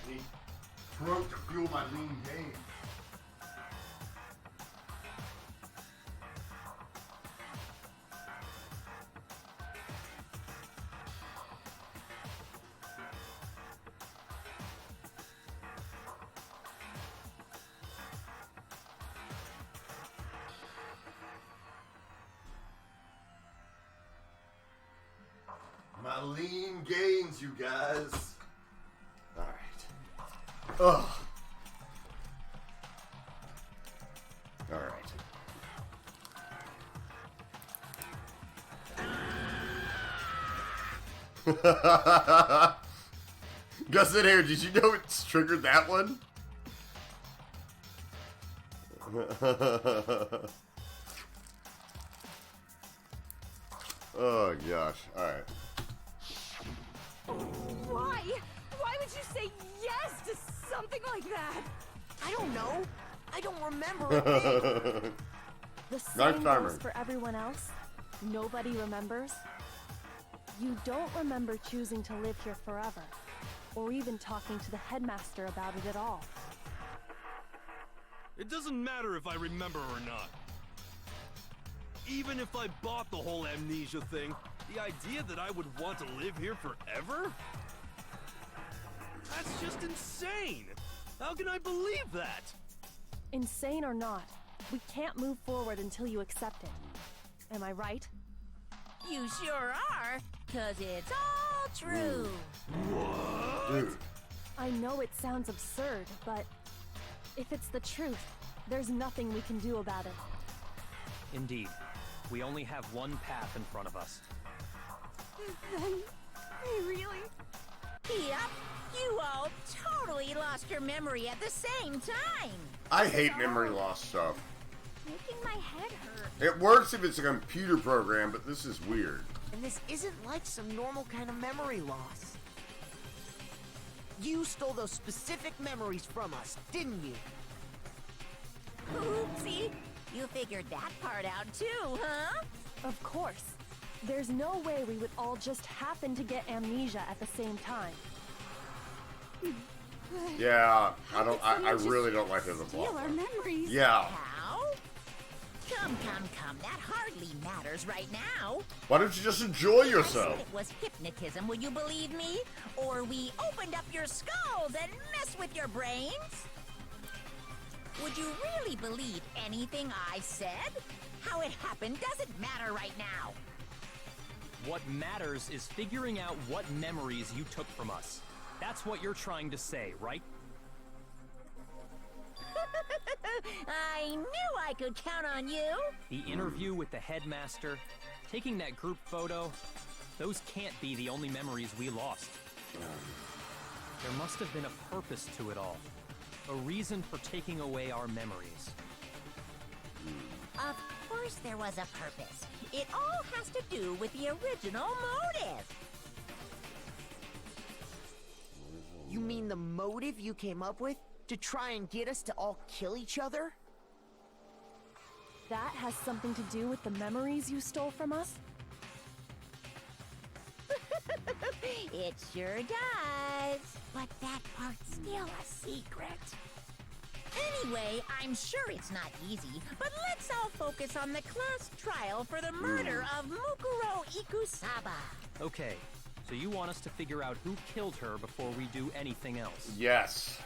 Need throat to fuel my lean game. My lean gains, you guys. Alright. Ugh. Alright. Gus in here, did you know it's triggered that one? Oh gosh, alright. Why? Why would you say yes to something like that? I don't know. I don't remember a thing. The same goes for everyone else. Nobody remembers. You don't remember choosing to live here forever, or even talking to the headmaster about it at all. It doesn't matter if I remember or not. Even if I bought the whole amnesia thing, the idea that I would want to live here forever? That's just insane! How can I believe that? Insane or not, we can't move forward until you accept it. Am I right? You sure are, 'cause it's all true. What? Dude. I know it sounds absurd, but if it's the truth, there's nothing we can do about it. Indeed. We only have one path in front of us. Then, really? Yep, you all totally lost your memory at the same time. I hate memory loss stuff. Making my head hurt. It works if it's a computer program, but this is weird. And this isn't like some normal kind of memory loss. You stole those specific memories from us, didn't you? Oopsie. You figured that part out too, huh? Of course. There's no way we would all just happen to get amnesia at the same time. Yeah, I really don't like it as a Steal plot. our memories. Yeah. How? Come. That hardly matters right now. Why don't you just enjoy I yourself? said it was hypnotism, will you believe me? Or we opened up your skulls and messed with your brains? Would you really believe anything I said? How it happened doesn't matter right now. What matters is figuring out what memories you took from us. That's what you're trying to say, right? I knew I could count on you. The interview with the headmaster, taking that group photo, those can't be the only memories we lost. There must have been a purpose to it all. A reason for taking away our memories. Of course there was a purpose. It all has to do with the original motive. You mean the motive you came up with? To try and get us to all kill each other? That has something to do with the memories you stole from us? It sure does. But that part's still a secret. Anyway, I'm sure it's not easy, but let's all focus on the class trial for the murder of Mukuro Ikusaba. Okay, so you want us to figure out who killed her before we do anything else? Yes.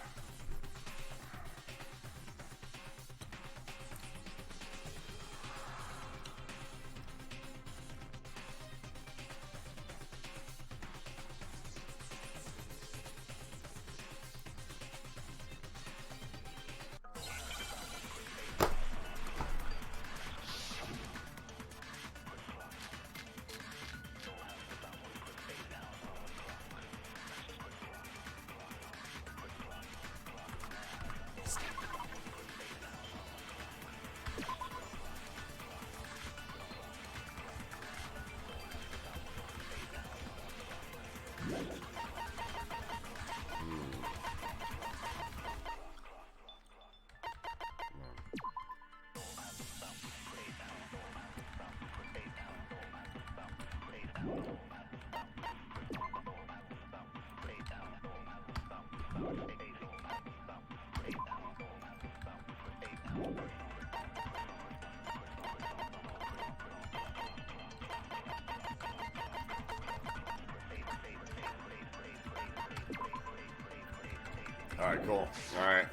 Alright, cool. Alright.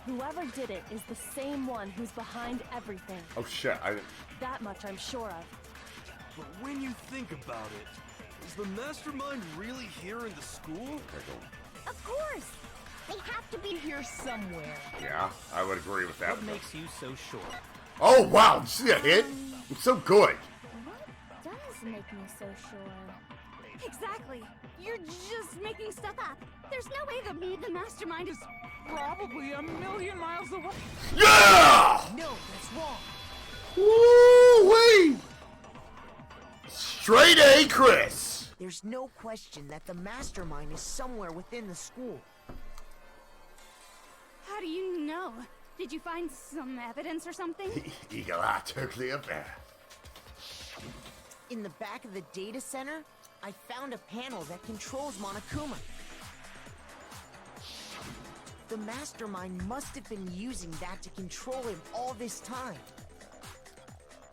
Whoever did it is the same one who's behind everything. Oh shit, That much I'm sure of. But when you think about it, is the mastermind really here in the school? Okay, cool. Of course! They have to be here somewhere. Yeah, I would agree with that. What makes you so sure? Oh wow, did you see a hit? It's so good. What does make me so sure? Exactly. You're just making stuff up. There's no way the mastermind is probably a million miles away. Yeah! No, that's wrong. Woo-wee! Straight A, Chris. There's no question that the mastermind is somewhere within the school. How do you know? Did you find some evidence or something? Eagle Eye Tergliafera. In the back of the data center, I found a panel that controls Monokuma. The mastermind must have been using that to control him all this time.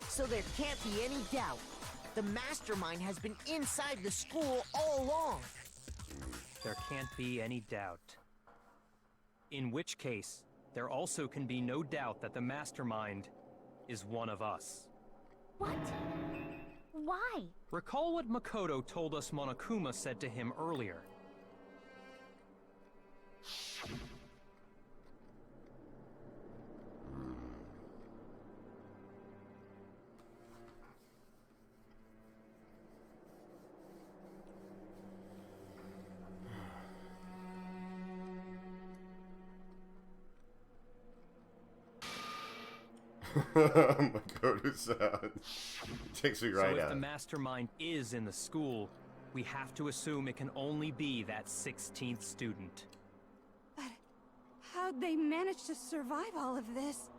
So there can't be any doubt. The mastermind has been inside the school all along. There can't be any doubt. In which case, there also can be no doubt that the mastermind is one of us. What? Why? Recall what Makoto told us Monokuma said to him earlier. Makoto-san. Takes me right So if out. the mastermind is in the school, we have to assume it can only be that 16th student. But how'd they manage to survive all of this?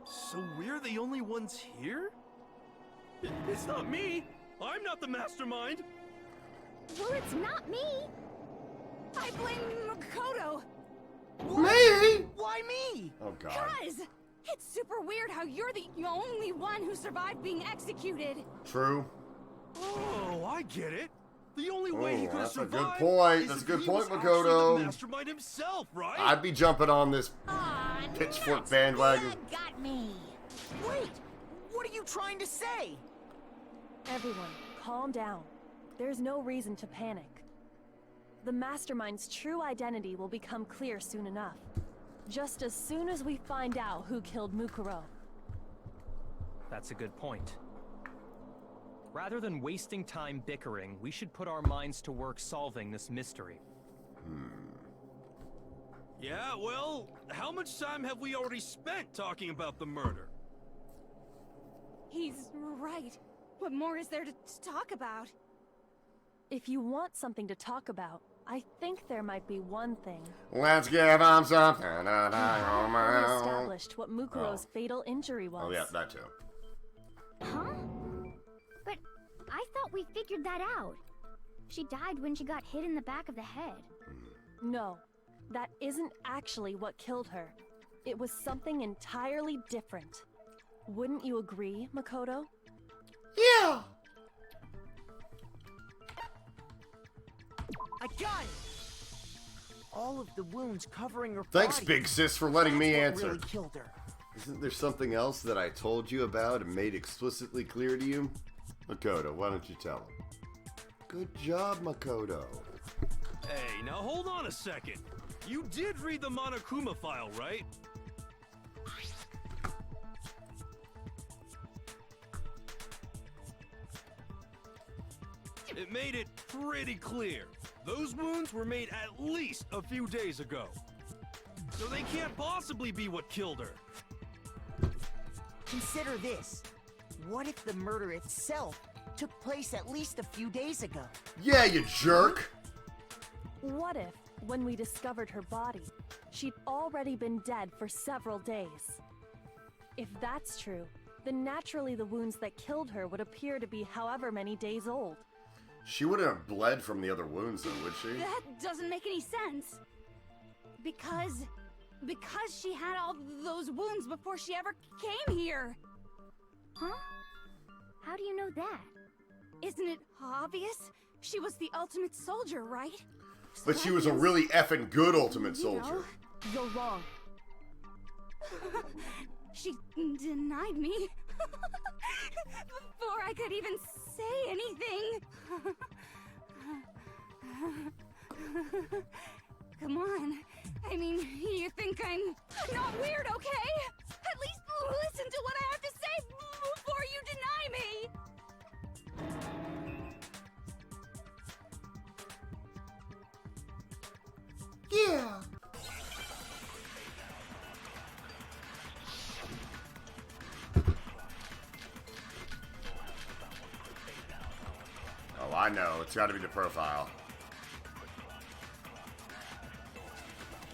So we're the only ones here? It's not me! I'm not the mastermind! Well, it's not me! I blame Makoto! Me? Why me? Oh god. Guys! It's super weird how you're the only one who survived being executed. True. Oh, I get it. The only way he could have That's a good survived point. is That's a if good he point, was actually Makoto. the mastermind himself, right? I'd be jumping on this Aw, pitchfork nuts, bandwagon. Mia got me. Wait! What are you trying to say? Everyone, calm down. There's no reason to panic. The mastermind's true identity will become clear soon enough. Just as soon as we find out who killed Mukuro. That's a good point. Rather than wasting time bickering, we should put our minds to work solving this mystery. Yeah, well, how much time have we already spent talking about the murder? He's right. What more is there to talk about? If you want something to talk about, I think there might be one thing. Let's give him something. We haven't established what Mukuro's fatal injury was. Oh yeah, that too. Huh? But I thought we figured that out. She died when she got hit in the back of the head. No, that isn't actually what killed her. It was something entirely different. Wouldn't you agree, Makoto? Yeah. I got it! All of the wounds covering her Thanks, body. big sis, for letting me That's what answer. really killed her. Isn't there something else that I told you about and made explicitly clear to you? Makoto, why don't you tell him? Good job, Makoto. Hey, now hold on a second. You did read the Monokuma file, right? It made it pretty clear. Those wounds were made at least a few days ago. So they can't possibly be what killed her. Consider this. What if the murder itself took place at least a few days ago? Yeah, you jerk. What if, when we discovered her body, she'd already been dead for several days? If that's true, then naturally the wounds that killed her would appear to be however many days old. She wouldn't have bled from the other wounds, though, would she? That doesn't make any sense. Because she had all those wounds before she ever came here. Huh? How do you know that? Isn't it obvious? she was the ultimate soldier, right? But she was a really effing good ultimate soldier. You're wrong. She denied me before I could even say anything. Come on. I mean, you think I'm not weird, okay? At least listen to what I have to say before you deny me. Yeah. Oh, I know. It's got to be the profile.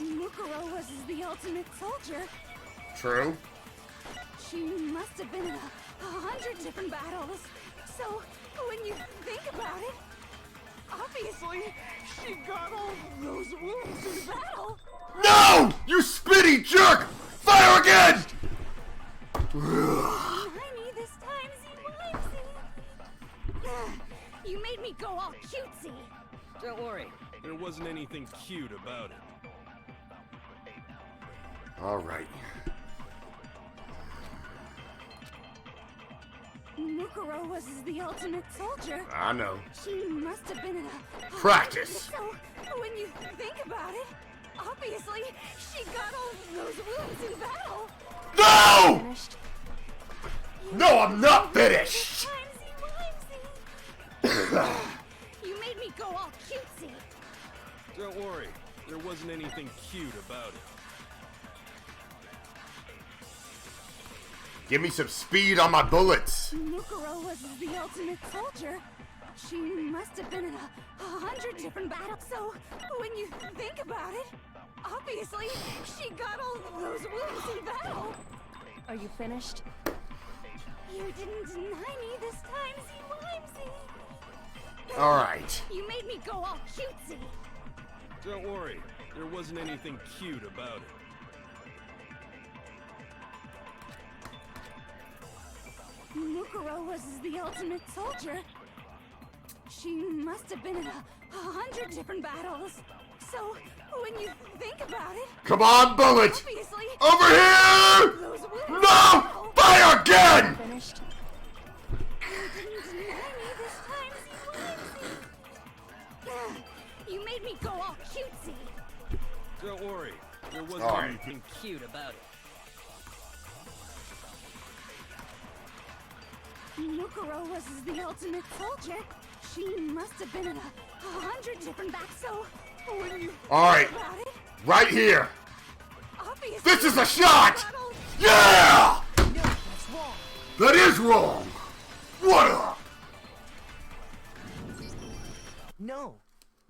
Mukuro was the ultimate soldier. True. She must have been in 100 different battles. So, when you think about it, obviously, she got all those wounds in battle. No! You spitty jerk! Fire again! Deny me this time, Z-Wimsey. You made me go all cutesy. Don't worry, there wasn't anything cute about it. All right. Mukuro was the ultimate soldier. I know. She must have been in a Practice. So, when you think about it, obviously, she got all those wounds in battle. No! Finished. No, I'm not finished! You made me go all cutesy. Don't worry, there wasn't anything cute about it. Give me some speed on my bullets. Mukuro was the ultimate soldier. She must have been in 100 different battles. So, when you think about it, obviously, she got all those wounds in battle. Are you finished? You didn't deny me this time, Z-Wimsey. All right. You made me go all cutesy. Don't worry, there wasn't anything cute about it. Mukuro was the ultimate soldier. She must have been in 100 different battles. So, when you think about it... Come on, bullet! Obviously, over here! No! Fire again! Finished. You didn't deny me this time, Z-Wimsey. You made me go all cutesy. Don't worry, there wasn't anything cute about it. Mukuro was the ultimate soldier. She must have been in 100 different battles. So, when you All right, think about it, right here. obviously, This is a shot! Yeah! No, that's wrong. That is wrong. What up? No,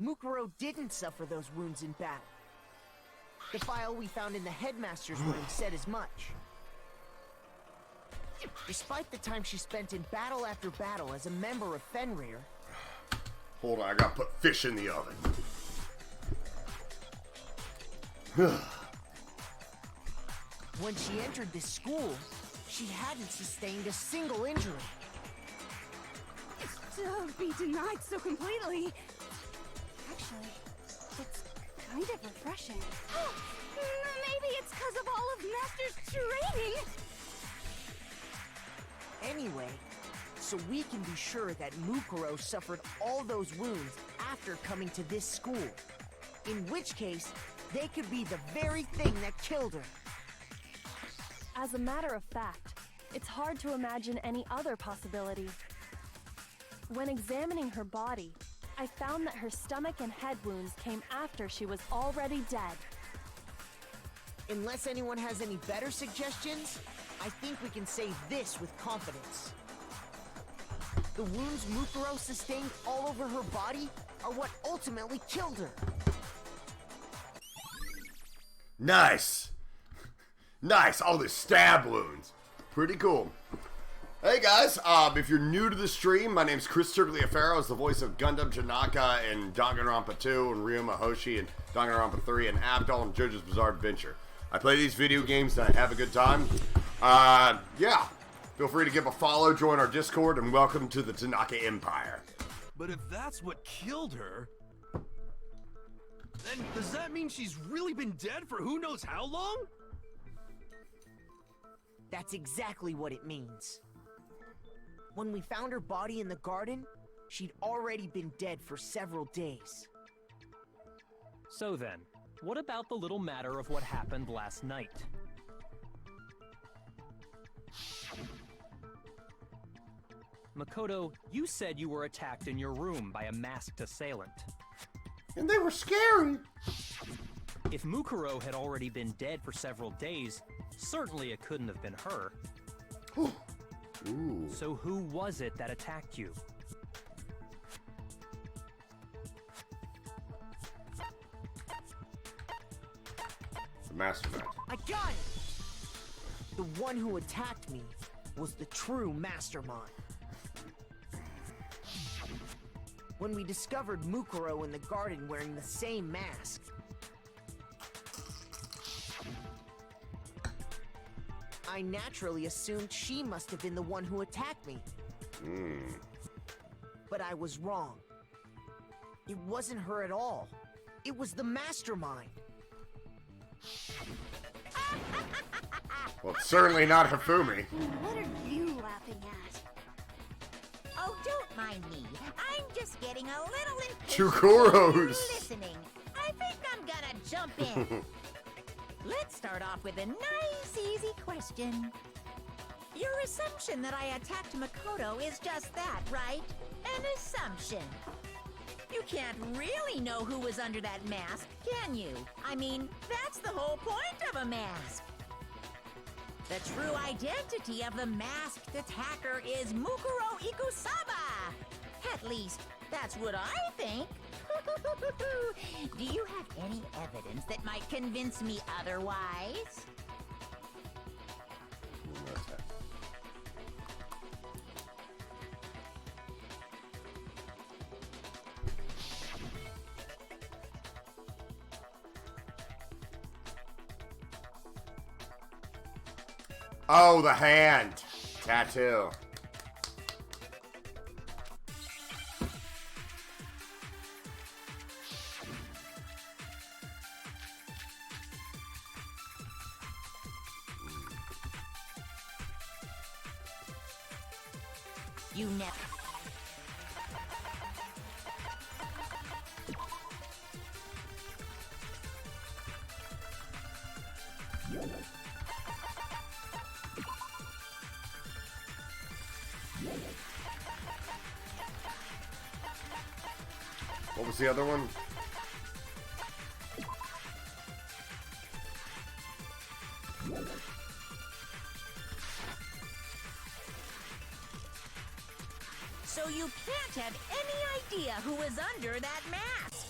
Mukuro didn't suffer those wounds in battle. The file we found in the headmaster's room said as much. Despite the time she spent in battle after battle as a member of Fenrir... Hold on, I gotta put fish in the oven. When she entered this school, she hadn't sustained a single injury. To be denied so completely. Actually, it's kind of refreshing. Maybe it's because of all of Master's training. Anyway, so we can be sure that Mukuro suffered all those wounds after coming to this school. In which case, they could be the very thing that killed her. As a matter of fact, it's hard to imagine any other possibility. When examining her body, I found that her stomach and head wounds came after she was already dead. Unless anyone has any better suggestions, I think we can say this with confidence. The wounds Mukuro sustained all over her body are what ultimately killed her. Nice. Nice, all the stab wounds. Pretty cool. Hey guys, if you're new to the stream, my name's Chris Tergliafera. I was the voice of Gundam Janaka in Danganronpa 2 and Ryuma Hoshi in Danganronpa 3 and Abdul in JoJo's Bizarre Adventure. I play these video games and I have a good time. Yeah, feel free to give a follow, join our Discord, and welcome to the Tanaka Empire. But if that's what killed her, then does that mean she's really been dead for who knows how long? That's exactly what it means. When we found her body in the garden, she'd already been dead for several days. So then, what about the little matter of what happened last night? Makoto, you said you were attacked in your room by a masked assailant. And they were scary! If Mukuro had already been dead for several days, certainly it couldn't have been her. Ooh. So who was it that attacked you? The mastermind. I got it! The one who attacked me was the true mastermind. When we discovered Mukuro in the garden wearing the same mask, I naturally assumed she must have been the one who attacked me. But I was wrong. It wasn't her at all. It was the mastermind. Well, it's certainly not Hifumi. What are you laughing at? Oh, don't mind me. I'm just getting a little impatient. Two Kuros. Listening. I think I'm gonna jump in. Let's start off with a nice, easy question. Your assumption that I attacked Makoto is just that, right? An assumption. You can't really know who was under that mask, can you? I mean, that's the whole point of a mask. The true identity of the masked attacker is Mukuro Ikusaba. At least, that's what I think. Do you have any evidence that might convince me otherwise? Oh, the hand tattoo. You never. What was the other one? So you can't have any idea who was under that mask.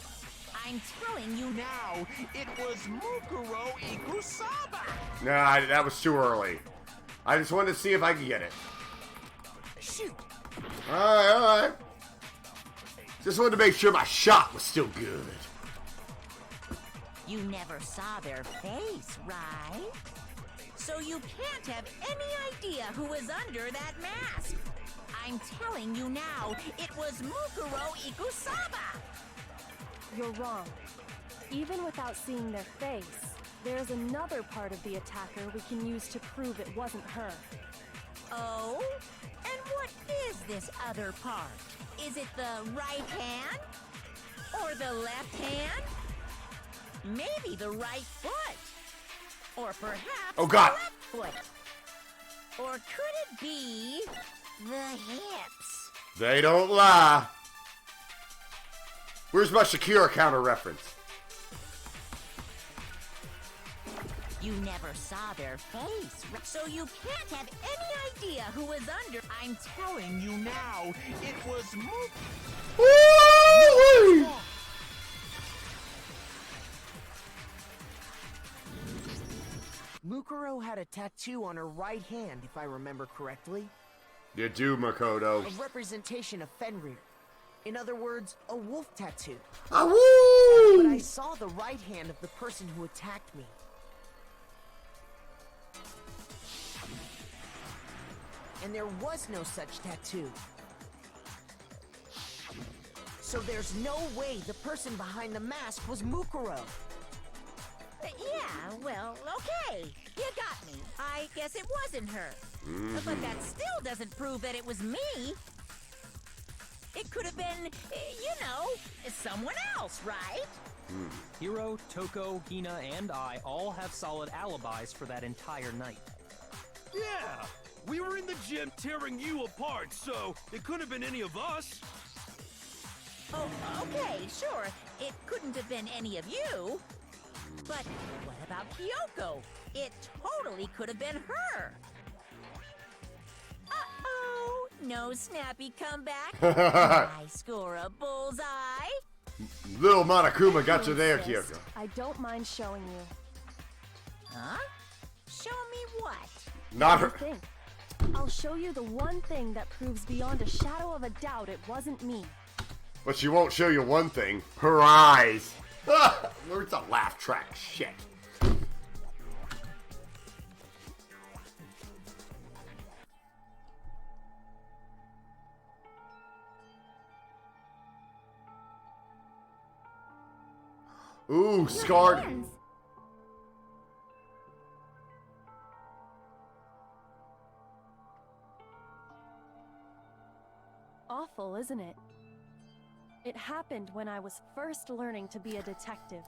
I'm telling you now, It was Mukuro Ikusaba! Nah, that was too early. I just wanted to see if I could get it. shoot! Alright, alright. Just wanted to make sure my shot was still good. You never saw their face, right? So you can't have any idea who was under that mask. I'm telling you now, it was Mukuro Ikusaba! You're wrong. Even without seeing their face, there's another part of the attacker we can use to prove it wasn't her. Oh? And what is this other part? Is it the right hand? Or the left hand? Maybe the right foot? Or perhaps Oh, God. the left foot? Or could it be the hips? They don't lie. Where's my Shakira counter reference? You never saw their face, so you can't have any idea who was under. I'm telling you now, it was Woo-wee! Mukuro had a tattoo on her right hand, if I remember correctly. You do, Makoto. A representation of Fenrir. In other words, a wolf tattoo. Ah-woo! But I saw the right hand of the person who attacked me. And there was no such tattoo. So there's no way the person behind the mask was Mukuro. Yeah, well, okay. You got me. I guess it wasn't her. But that still doesn't prove that it was me. It could have been, you know, someone else, right? Hiro, Toko, Hina, and I all have solid alibis for that entire night. Yeah! We were in the gym tearing you apart, so it couldn't have been any of us. Oh, okay, sure. It couldn't have been any of you. But what about Kyoko? It totally could have been her. Uh-oh, no snappy comeback. I score a bullseye. Little Monokuma got you there, Insist. Kyoko. I don't mind showing you. Huh? Show me what? Not her. Think. I'll show you the one thing that proves beyond a shadow of a doubt it wasn't me. But she won't show you one thing. Her eyes. Where's the laugh track? Shit. Ooh, scarred. Awful, isn't it? It happened when I was first learning to be a detective.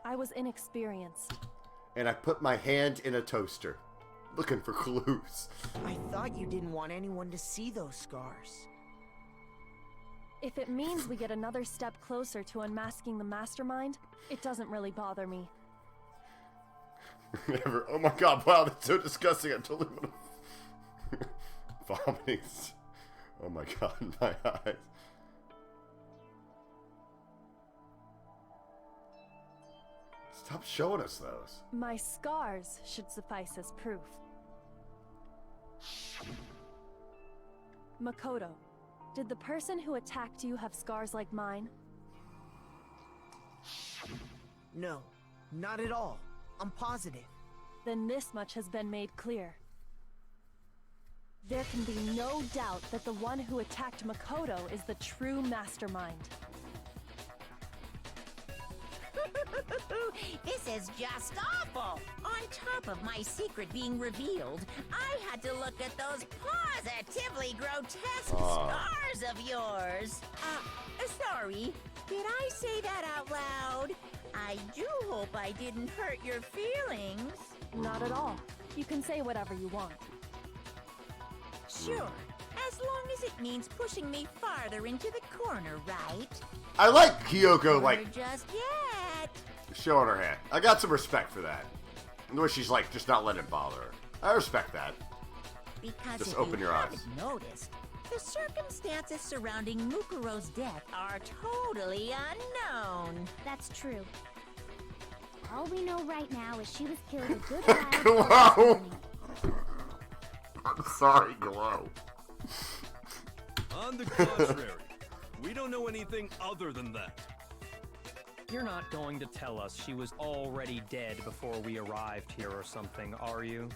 I was inexperienced. And I put my hand in a toaster, looking for clues. I thought you didn't want anyone to see those scars. If it means we get another step closer to unmasking the mastermind, it doesn't really bother me. Never. Oh my god, wow, that's so disgusting. I totally want to... Vomiting. Oh my god, my eyes. Stop showing us those. My scars should suffice as proof. Makoto, did the person who attacked you have scars like mine? No, not at all. I'm positive. Then this much has been made clear. There can be no doubt that the one who attacked Makoto is the true mastermind. This is just awful! On top of my secret being revealed, I had to look at those positively grotesque scars of yours. Sorry, did I say that out loud? I do hope I didn't hurt your feelings. Not at all. You can say whatever you want. Sure, as long as it means pushing me farther into the corner, right? I like Kyoko, like, Or just yet. showing her hand. I got some respect for that. Where she's like, just not letting it bother her. I respect that. Because Just if open you your eyes. haven't noticed, the circumstances surrounding Mukuro's death are totally unknown. That's true. All we know right now is she was killed a good while Glow! I'm sorry, Glow. On the contrary, we don't know anything other than that. You're not going to tell us she was already dead before we arrived here or something, are you?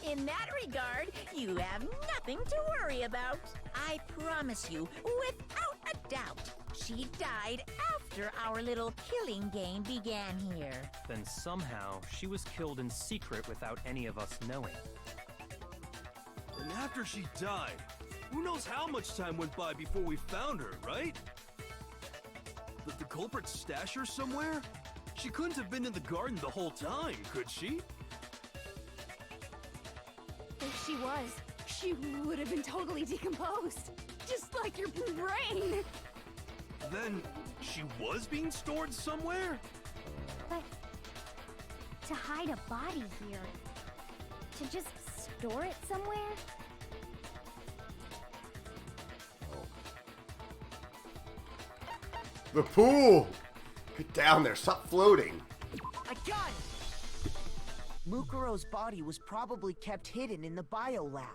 In that regard, you have nothing to worry about. I promise you, without a doubt, she died after our little killing game began here. Then somehow she was killed in secret without any of us knowing. And after she died, who knows how much time went by before we found her, right? Did the culprit stash her somewhere? She couldn't have been in the garden the whole time, could she? If she was, she would have been totally decomposed. Just like your brain. Then she was being stored somewhere? But to hide a body here, to just store it somewhere? The pool! Get down there, stop floating. I got it! Mukuro's body was probably kept hidden in the biolab.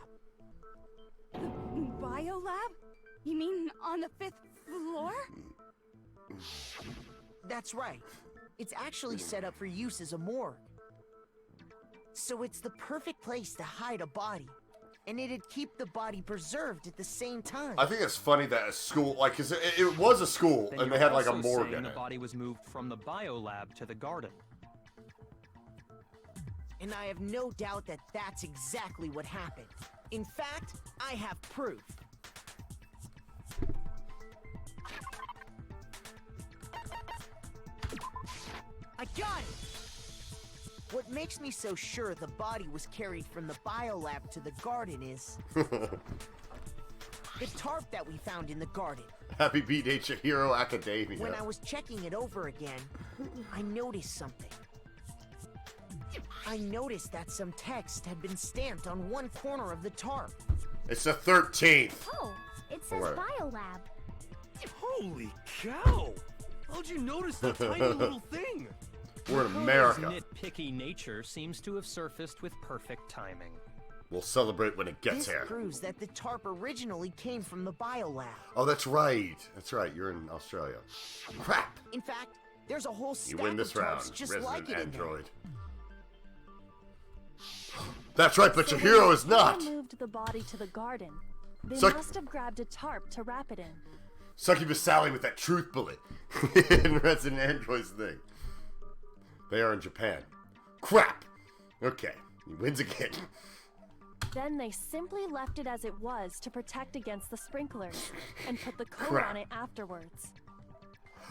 Biolab? You mean on the 5th floor? That's right. It's actually set up for use as a morgue. So it's the perfect place to hide a body. and it'd keep the body preserved at the same time. I think it's funny that a school, like, 'cause it was a school, Then and they you're had like a also morgue saying in the it. body was moved from the biolab to the garden. And I have no doubt that that's exactly what happened. In fact, I have proof. I got it! What makes me so sure the body was carried from the biolab to the garden is the tarp that we found in the garden. Happy B-Day Chihiro Academia. When I was checking it over again, I noticed something. I noticed that some text had been stamped on one corner of the tarp. It's the 13th. Oh, it says Where? biolab. Holy cow! How'd you notice that tiny little thing? We're in Makoto's America. nitpicky nature seems to have surfaced with perfect timing. We'll celebrate when it gets This here. proves that the tarp originally came from the biolab. Oh, that's right. That's right. You're in Australia. Crap. In fact, there's a whole You stack win this of tarps round, just Resident like it in there. Android. That's right, but So Chihiro when is not. they moved the body to the garden, they So- must have grabbed a tarp to wrap it in. Succubus Sally with that truth bullet in Resident Android's thing. They are in Japan. Crap. Okay, he wins again. Then they simply left it as it was to protect against the sprinklers, and put the coat Crap. on it afterwards.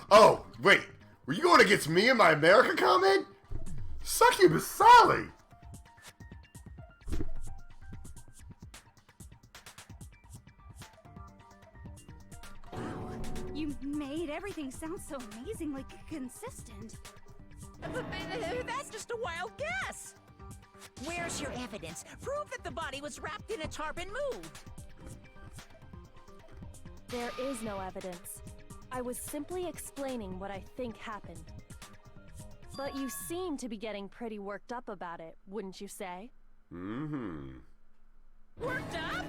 Oh, wait. Were you going against me in my America comment? Succubus Sally. You made everything sound so amazingly consistent. That's just a wild guess. Where's your evidence? Prove that the body was wrapped in a tarp and moved. There is no evidence. I was simply explaining what I think happened. But you seem to be getting pretty worked up about it, wouldn't you say? Mm-hmm. Worked up?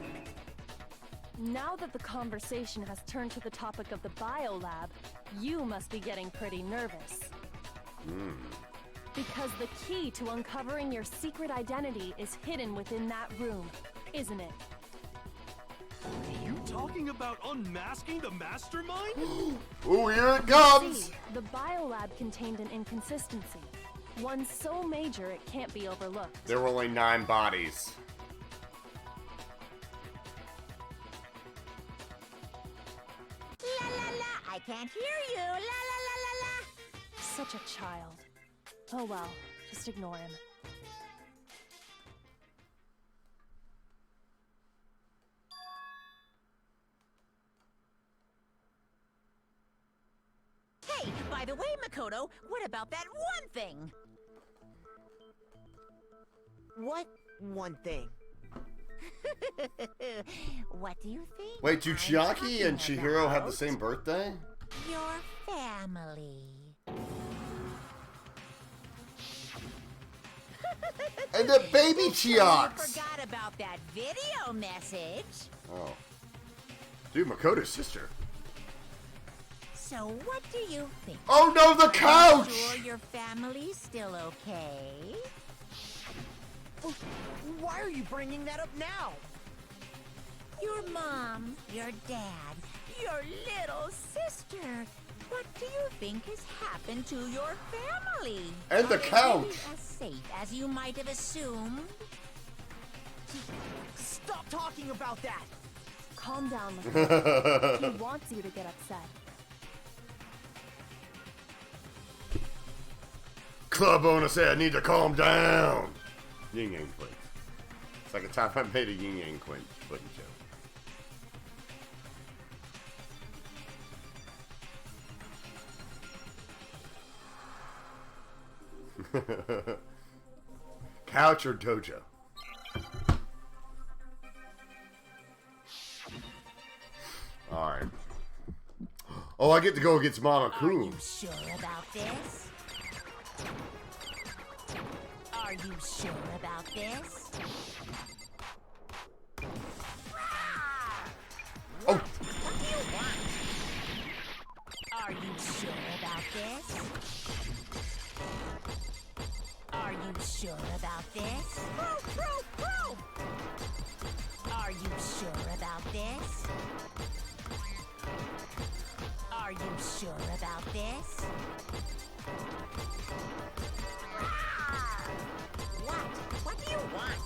Now that the conversation has turned to the topic of the biolab, you must be getting pretty nervous. Because the key to uncovering your secret identity is hidden within that room, isn't it? Are you talking about unmasking the mastermind? Oh, here it comes! See, the biolab contained an inconsistency. One so major it can't be overlooked. There were only 9 bodies. La la la, I can't hear you. La la la la la. Such a child. Oh well, just ignore him. Hey, by the way, Makoto, what about that one thing? What one thing? What do you think? Wait, do I'm Chiaki and talking Chihiro have the about? same birthday? Your family. And the baby You Chiaks! forgot about that video message. Oh. Dude, Makoto's sister. So what do you think? Oh no, the couch! Sure your family's still okay? Why are you bringing that up now? Your mom, your dad, your little sister. What do you think has happened to your family? And the Are they couch. really as safe as you might have assumed? Stop talking about that! Calm down, Makoto. He wants you to get upset. Club owner said I need to calm down. Yin Yang Quint. It's like a time I made a Yin Yang Quint footing joke. Couch or dojo? Alright. Oh, I get to go against Mama Are Coon. you sure about this? Are you sure about this? Oh! What do you want? Are you sure about this? Are you sure about this? Proof, proof, proof! sure about this? What do you want?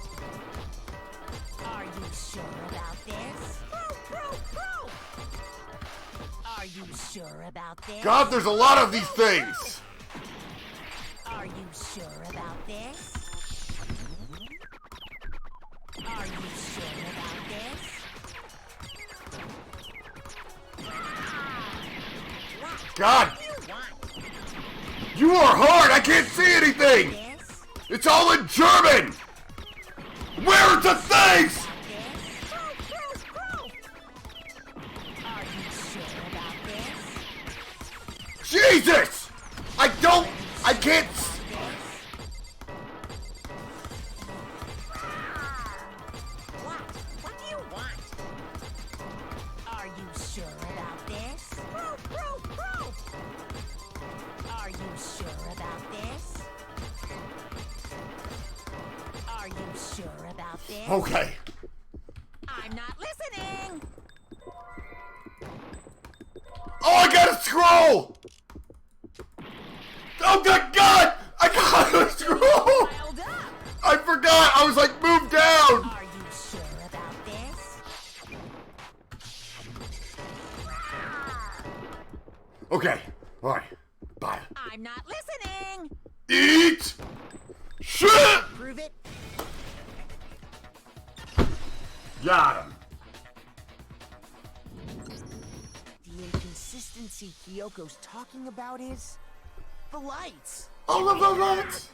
Are you sure about this? Bro! Are you sure about this? God, there's a lot of these things! Are you sure about this? Are you sure about this? God! You are hard! I can't see anything! It's all in German! Where are the things? Jesus! I can't... What do you want? Are you sure about this? Bro! Are you sure about this? Are you sure about this? Okay. I'm not listening! Oh, I gotta scroll! Oh, good God! I gotta scroll! I forgot! I was like, move down! Are you sure about this? Okay. Alright. Bye. I'm not listening! Eat! Shit! Prove it. Got him. The inconsistency Kyoko's talking about is the lights. All of the lights!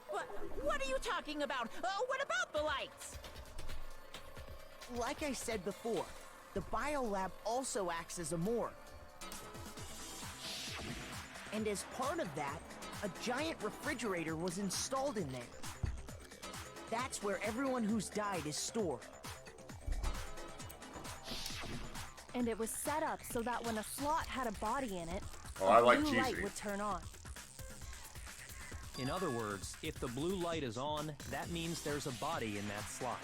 What are you talking about? What about the lights? Like I said before, the biolab also acts as a morgue. And as part of that, a giant refrigerator was installed in there. That's where everyone who's died is stored. And it was set up so that when a slot had a body in it, I a like blue cheesy. light would turn on. In other words, if the blue light is on, that means there's a body in that slot.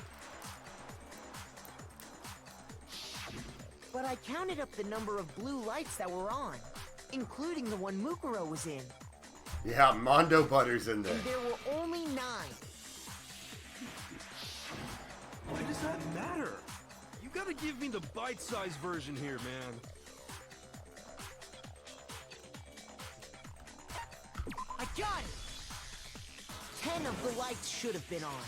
But I counted up the number of blue lights that were on, including the one Mukuro was in. Yeah, Mondo Butter's in there. And there were only 9. Why does that matter? You gotta give me the bite-sized version here, man. I got it! 10 of the lights should have been on.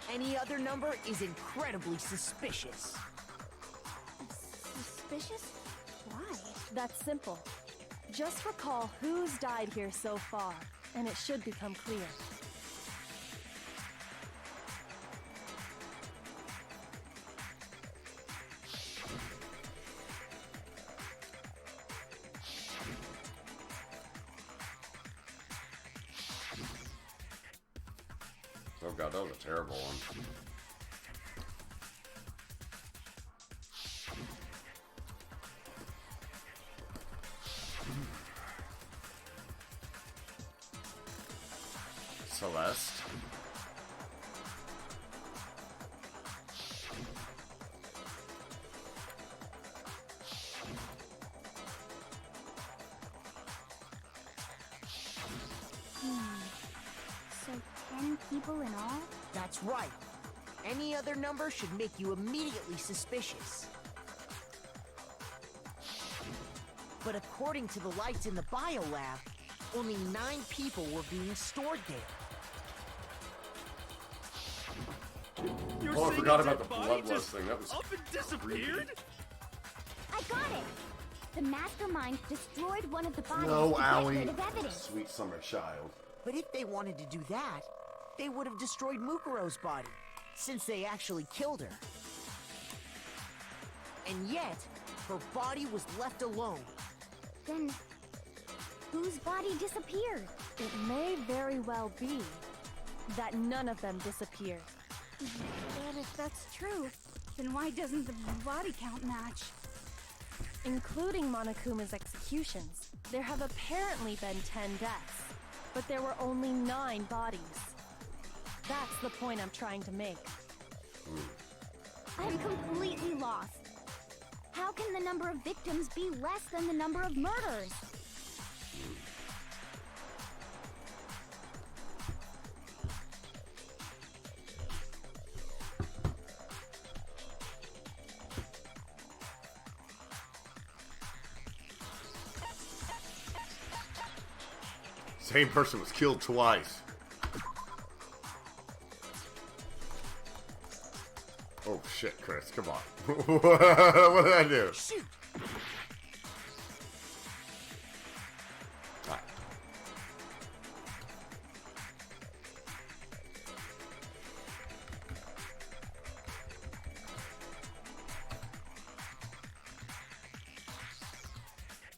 Any other number is incredibly suspicious. Suspicious? Why? That's simple. Just recall who's died here so far, and it should become clear. Oh God, that was a terrible one. Celeste. So 10 people in all? That's right. Any other number should make you immediately suspicious. But according to the lights in the biolab, only 9 people were being stored there. Oh, I forgot about the bloodlust thing. That was up and disappeared? I got it! The mastermind destroyed one of the bodies no, to get Allie. rid of evidence. Sweet summer child. But if they wanted to do that, they would have destroyed Mukuro's body, since they actually killed her. And yet, her body was left alone. Then, whose body disappeared? It may very well be that none of them disappeared. But if that's true, then why doesn't the body count match? Including Monokuma's executions, there have apparently been 10 deaths, but there were only 9 bodies. That's the point I'm trying to make. I'm completely lost. How can the number of victims be less than the number of murders? Same person was killed twice. Oh shit, Chris, come on. What did I do? Shoot! Ah.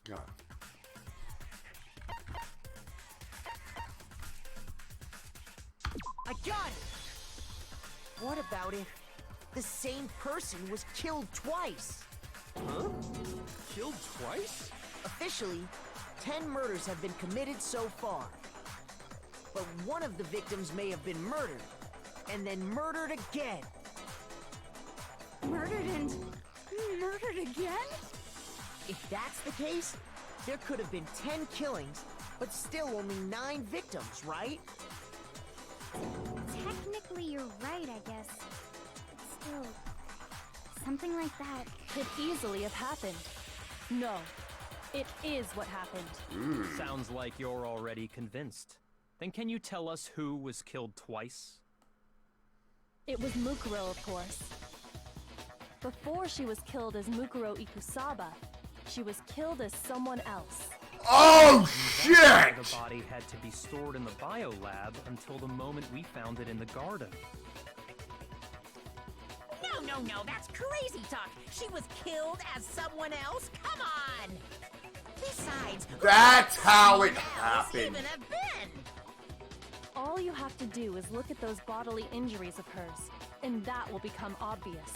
God. I got it! What about if the same person was killed twice? Huh? Killed twice? Officially, 10 murders have been committed so far. But one of the victims may have been murdered, and then murdered again. Murdered and murdered again? If that's the case, there could have been 10 killings, but still only 9 victims, right? Technically, you're right, I guess. But still, something like that Could easily have happened. No, it is what happened. Sounds like you're already convinced. Then can you tell us who was killed twice? It was Mukuro, of course. Before she was killed as Mukuro Ikusaba, she was killed as someone else. Oh That's why shit! the body had to be stored in the biolab until the moment we found it in the garden. No, that's crazy talk. She was killed as someone else? Come on! Besides, That's how it else happened. even have been? All you have to do is look at those bodily injuries of hers, and that will become obvious.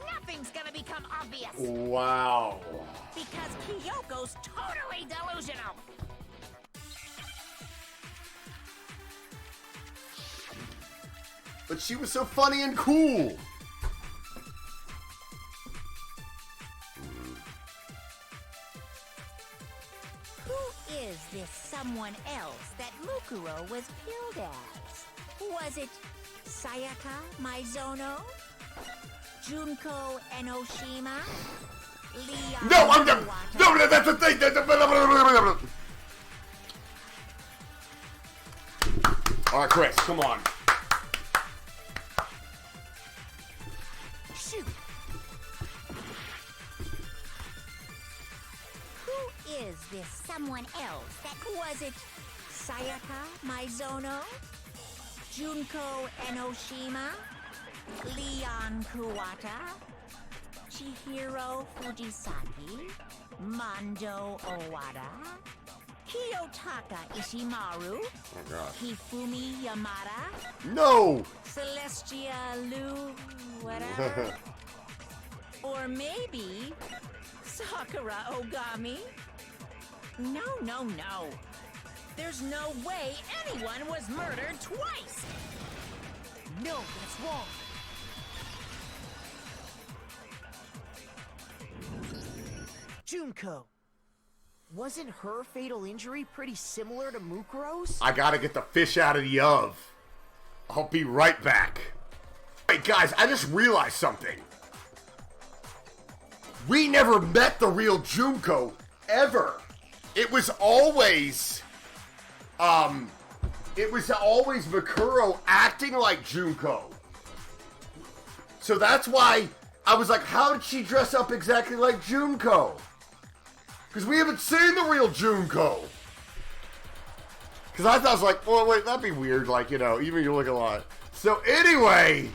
Nothing's gonna become obvious. Wow. Because Kyoko's totally delusional. But she was so funny and cool. Who is this someone else that Mukuro was killed as? Was it Sayaka Maizono? Junko Enoshima? Leon No, I'm done. Iwata? No, that's the thing. All right, Chris, come on. Shoot! Who is this someone else that was it Sayaka Maizono? Junko Enoshima? Leon Kuwata? Chihiro Fujisaki? Mando Owada? Kiyotaka Ishimaru? Oh, God. Hifumi Yamada? No! Celestia Lu... whatever? Or maybe... Sakura Ogami? No. There's no way anyone was murdered twice! No, that's wrong. Junko. Wasn't her fatal injury pretty similar to Mukuro's? I gotta get the fish out of the oven. I'll be right back. Wait, guys, I just realized something. We never met the real Junko, ever. It was always, Mukuro acting like Junko. So that's why I was like, how did she dress up exactly like Junko? Because we haven't seen the real Junko. Because I thought, I was like, well, wait, that'd be weird. Like, you know, even you look a lot. So anyway,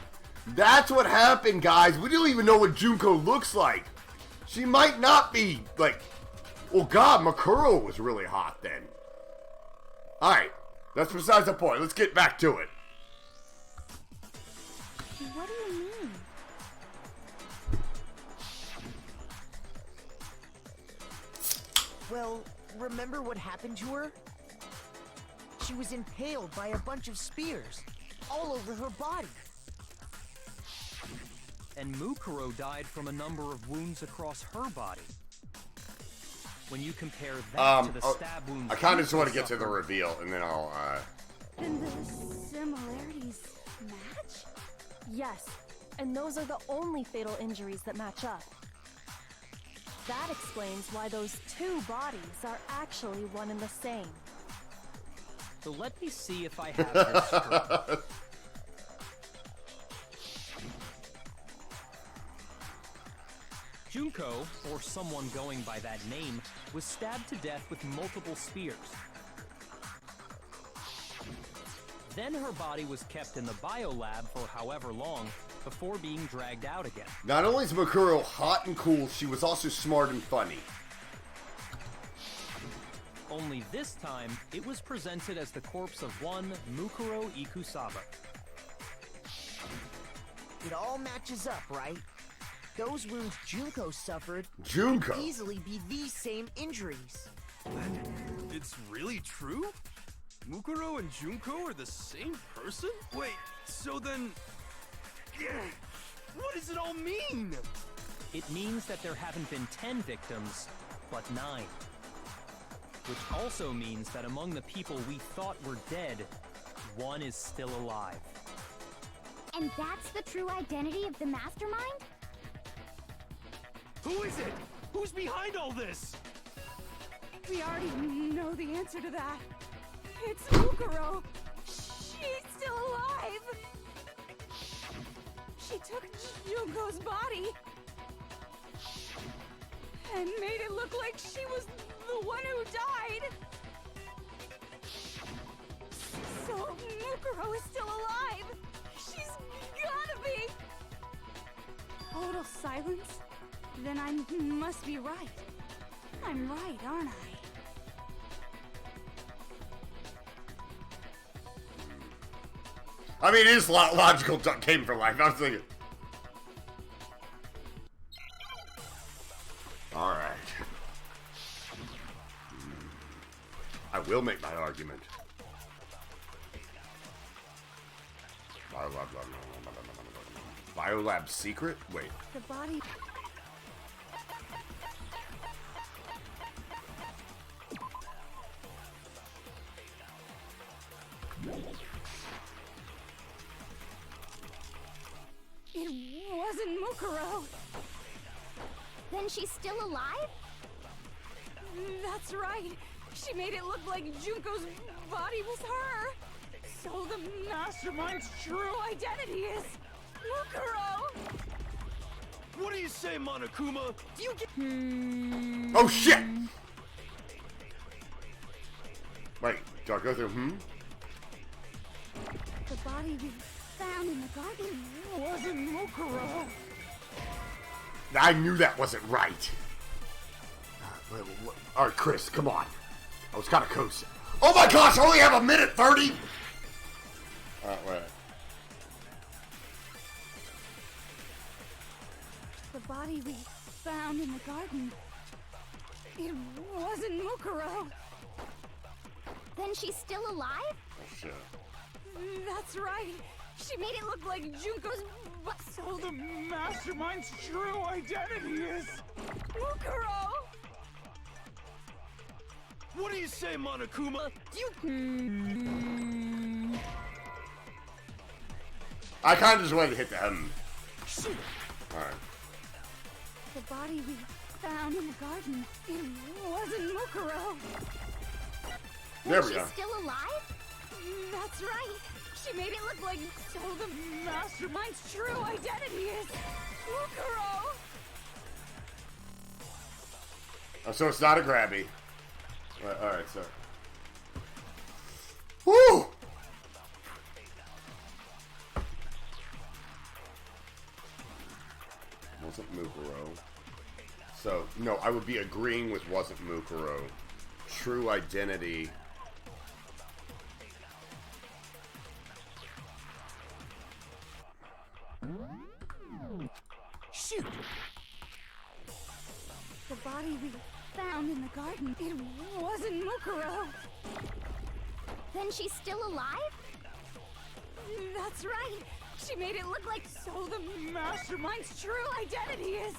that's what happened, guys. We don't even know what Junko looks like. She might not be, like, well, God, Mukuro was really hot then. All right, that's besides the point. Let's get back to it. What do you mean? Well, remember what happened to her? She was impaled by a bunch of spears all over her body. and Mukuro died from a number of wounds across her body. When you compare that to the stab wounds, I kind of just want to get to the reveal, and then I'll. Then the similarities match? Yes, and those are the only fatal injuries that match up. That explains why those two bodies are actually one and the same. So let me see if I have this straight. Junko, or someone going by that name, was stabbed to death with multiple spears. Then her body was kept in the biolab for however long, before being dragged out again. Not only is Mukuro hot and cool, she was also smart and funny. Only this time, it was presented as the corpse of one Mukuro Ikusaba. It all matches up, right? Those wounds Junko suffered Junko could easily be these same injuries. Then it's really true? Mukuro and Junko are the same person? Wait, so then... What does it all mean? It means that there haven't been 10 victims, but 9. Which also means that among the people we thought were dead, one is still alive. And that's the true identity of the mastermind? Who is it? Who's behind all this? We already know the answer to that. It's Mukuro. She's still alive. She took Junko's body and made it look like she was the one who died. So Mukuro is still alive. She's gotta be. Total silence? Then I must be right. I'm right, aren't I? I mean, it is logical. Came for life. I was thinking. All right. I will make my argument. Biolab secret? Wait. The body. It wasn't Mukuro. Then she's still alive? That's right. She made it look like Junko's body was her. So the mastermind's true identity is Mukuro. What do you say, Monokuma? Do you get... Oh, shit! Wait, do I go through, The body we found in the garden wasn't Mukuro. I knew that wasn't right. Alright, Chris, come on. I was kind of coasting. Oh my gosh, I only have a minute 30! Wait. The body we found in the garden, it wasn't Mukuro. Then she's still alive? Oh, shit. That's right. She made it look like Junko's... So the mastermind's true identity is Mukuro. What do you say, Monokuma? I kind of just wanted to hit the Alright. The body we found in the garden, it wasn't Mukuro. There we go. She's still alive? That's right. She made it look like... So the mastermind's true identity is Mukuro. Oh, so it's not a grabby. Alright, so... Woo! Wasn't Mukuro. So, no, I would be agreeing with wasn't Mukuro. True identity... Shoot! The body we found in the garden, it wasn't Mukuro. Then she's still alive? That's right. She made it look like so the mastermind's true identity is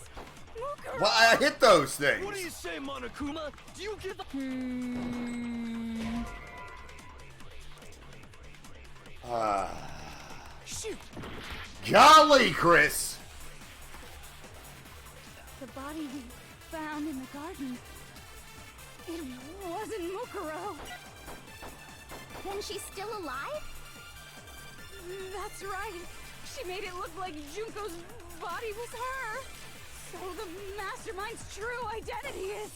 Mukuro. Well, I hit those things. What do you say, Monokuma? Do you give a... Shoot! Golly, Chris! The body we found in the garden, it wasn't Mukuro. Then she's still alive? That's right. She made it look like Junko's body was her. So the mastermind's true identity is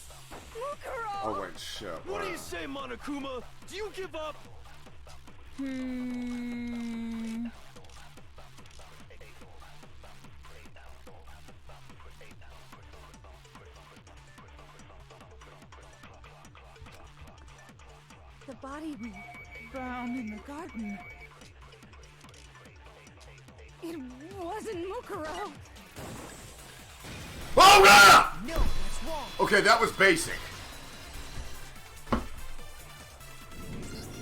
Mukuro. Oh, wait, shit. What do you say, Monokuma? Do you give up? The body we found in the garden, it wasn't Mukuro. Oh, yeah! No, that's wrong. Okay, that was basic.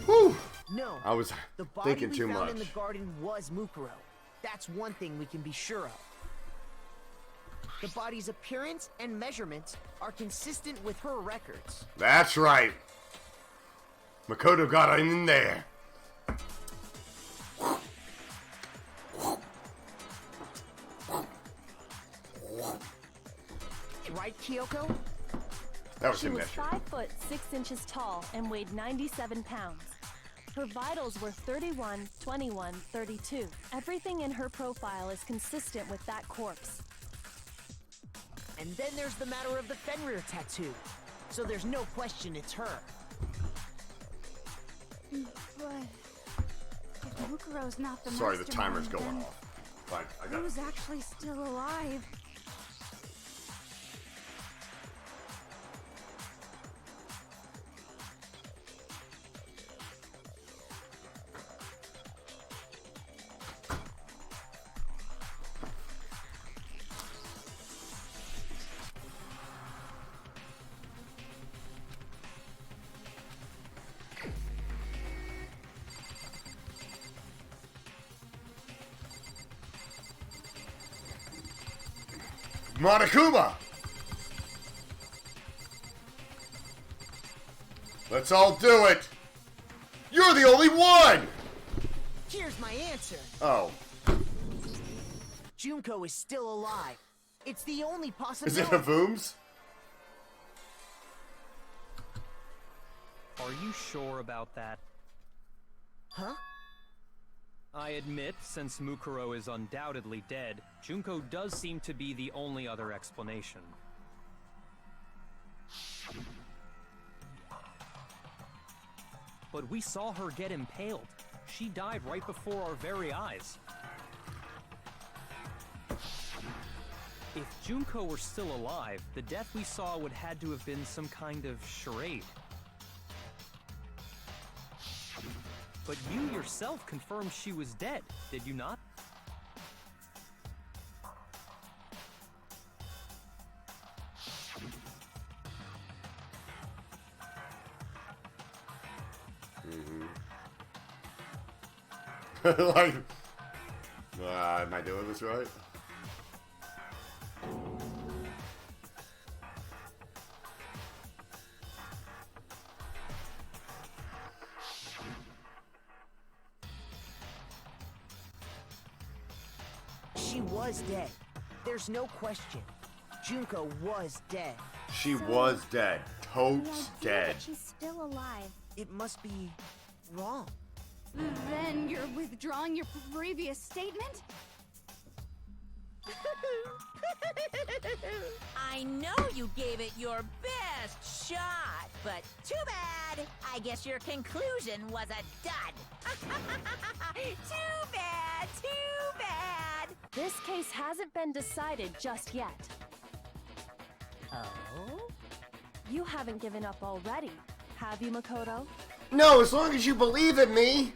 Whew. No. I was the body thinking we too found much. in the garden was Mukuro. That's one thing we can be sure of. The body's appearance and measurements are consistent with her records. That's right. Makoto got in there. Right, Kyoko? That was She him was measuring. 5 foot 6 inches tall and weighed 97 pounds. Her vitals were 31, 21, 32. Everything in her profile is consistent with that corpse. And then there's the matter of the Fenrir tattoo. So there's no question it's her. But if Mukuro's not the Sorry, the timer's mastermind, going then off. Fine, I got it. who's actually still alive? Monokuma! Let's all do it! You're the only one! Here's my answer. Oh. Junko is still alive. It's the only Is possibility. it a Vooms? Are you sure about that? Huh? I admit, since Mukuro is undoubtedly dead, Junko does seem to be the only other explanation. But we saw her get impaled. She died right before our very eyes. If Junko were still alive, the death we saw would had to have been some kind of charade. But you yourself confirmed she was dead, did you not? Like, am I doing this right? She was dead. There's no question. Junko was dead. She was dead. Totes The idea dead. that she's still alive. It must be wrong. Then you're withdrawing your previous statement? I know you gave it your best shot, but too bad. I guess your conclusion was a dud. Too bad, too bad. This case hasn't been decided just yet. Oh? You haven't given up already, have you, Makoto? No, as long as you believe in me.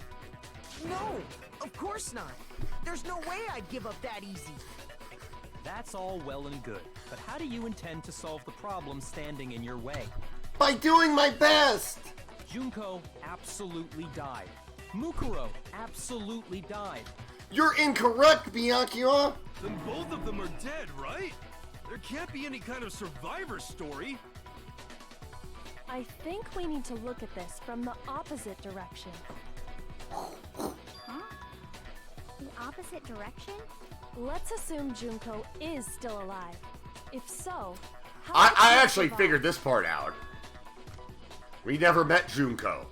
No, of course not. There's no way I'd give up that easy. That's all well and good, but how do you intend to solve the problem standing in your way? By doing my best. Junko absolutely died. Mukuro absolutely died. You're incorrect, Bianchio. Then both of them are dead, right? There can't be any kind of survivor story. I think we need to look at this from the opposite direction. Huh? The opposite direction? Let's assume Junko is still alive. If so, how I did she actually survive? figured this part out. We never met Junko.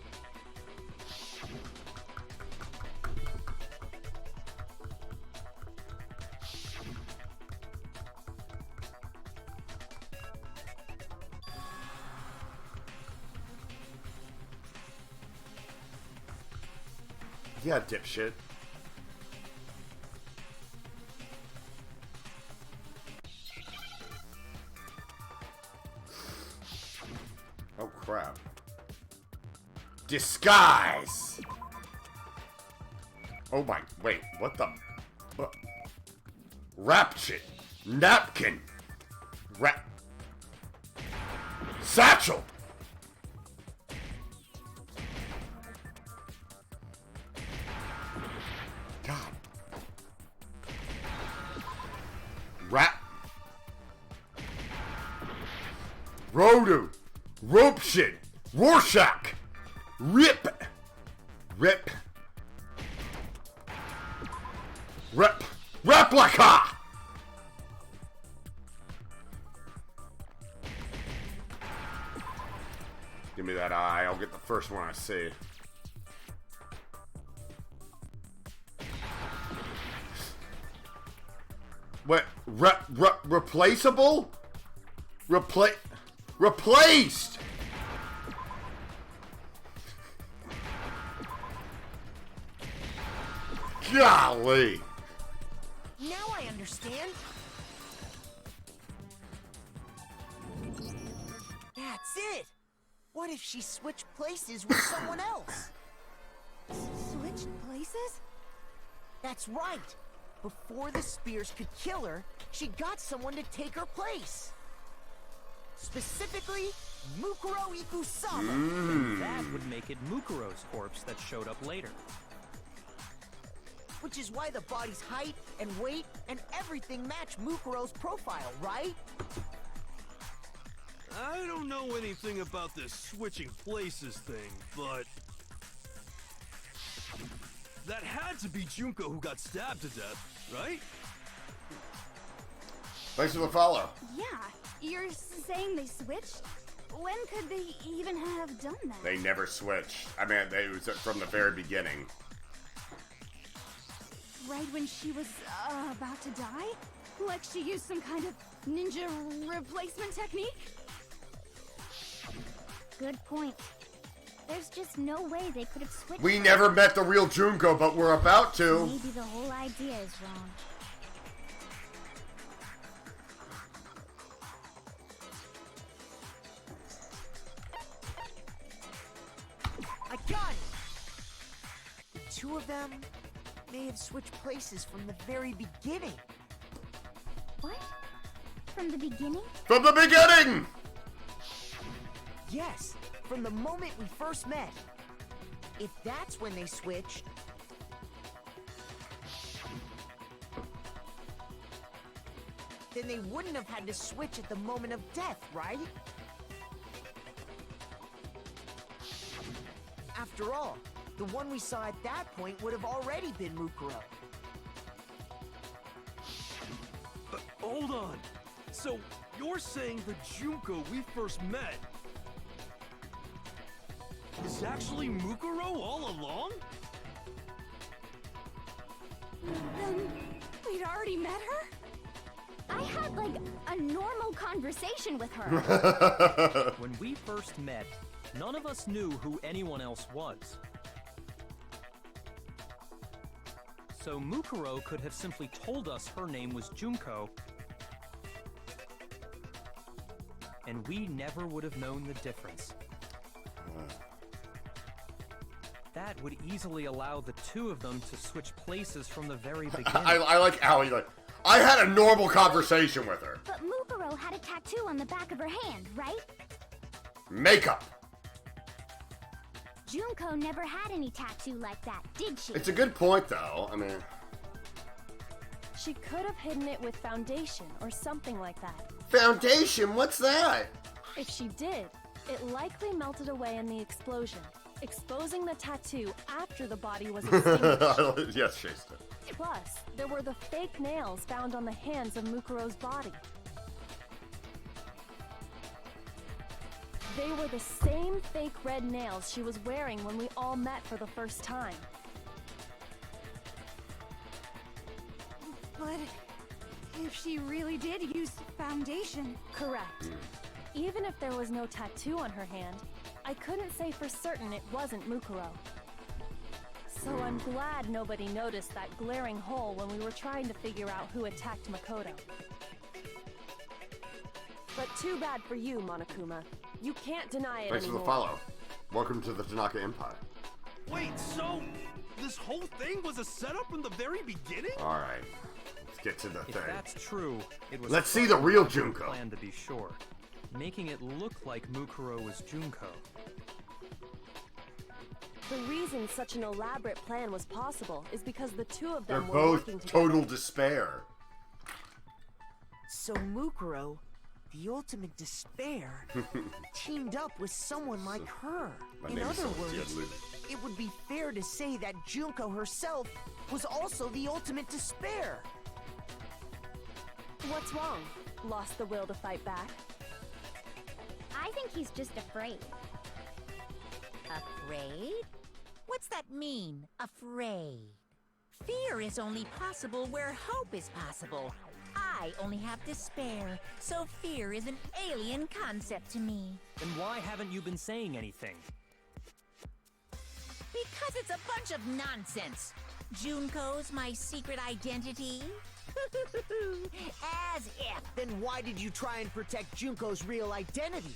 Yeah, dipshit. Oh, crap. Disguise! Oh my, wait, what the? Rapchet. Napkin. Satchel! God. Rodu. Rope shit. Rorschach. Rip. Replica! Give me that eye. I'll get the first one I see. What? Replaceable? Replaced! Golly! Now I understand. That's it. What if she switched places with someone else? Switched places? That's right. Before the spears could kill her, she got someone to take her place. Specifically, Mukuro Ikusama. And that would make it Mukuro's corpse that showed up later. Which is why the body's height and weight and everything match Mukuro's profile, right? I don't know anything about this switching places thing, but that had to be Junko who got stabbed to death, right? Thanks for the follow. Yeah, you're saying they switched? When could they even have done that? They never switched. I mean, it was from the very beginning. Right when she was about to die? Like she used some kind of ninja replacement technique? Good point. There's just no way they could have switched. We never met the real Junko, but we're about to. Maybe the whole idea is wrong. I got it! The two of them may have switched places from the very beginning. What? From the beginning? From the beginning! Yes, from the moment we first met. If that's when they switched, then they wouldn't have had to switch at the moment of death, right? After all, the one we saw at that point would have already been Mukuro. Hold on. So, you're saying the Junko we first met is actually Mukuro all along? Then we'd already met her? I had, like, a normal conversation with her. When we first met, none of us knew who anyone else was. So Mukuro could have simply told us her name was Junko, and we never would have known the difference. That would easily allow the two of them to switch places from the very beginning. I like Allie, like, I had a normal conversation with her. But Mukuro had a tattoo on the back of her hand, right? Makeup. Junko never had any tattoo like that, did she? It's a good point, though. I mean, She could have hidden it with foundation or something like that. Foundation? What's that? If she did, it likely melted away in the explosion, exposing the tattoo after the body was extinguished. Yes, Shasta. Plus, there were the fake nails found on the hands of Mukuro's body. They were the same fake red nails she was wearing when we all met for the first time. But if she really did use foundation... Correct. Even if there was no tattoo on her hand, I couldn't say for certain it wasn't Mukuro. So I'm glad nobody noticed that glaring hole when we were trying to figure out who attacked Makoto. But too bad for you, Monokuma. You can't deny it Thanks anymore. for the follow. Welcome to the Tanaka Empire. Wait, so this whole thing was a setup from the very beginning? Alright. Let's get to the thing. If that's true, it was Let's see the real Junko. plan to be sure, making it look like Mukuro was Junko. The reason such an elaborate plan was possible is because the two of They're them were both working together. total despair. So Mukuro, the ultimate despair, teamed up with someone like her. My In name is other Celestia words, Lulu. it would be fair to say that Junko herself was also the ultimate despair. What's wrong? Lost the will to fight back? I think he's just afraid. Afraid? What's that mean, afraid? Fear is only possible where hope is possible. I only have despair, so fear is an alien concept to me. Then why haven't you been saying anything? Because it's a bunch of nonsense. Junko's my secret identity? As if. Then why did you try and protect Junko's real identity?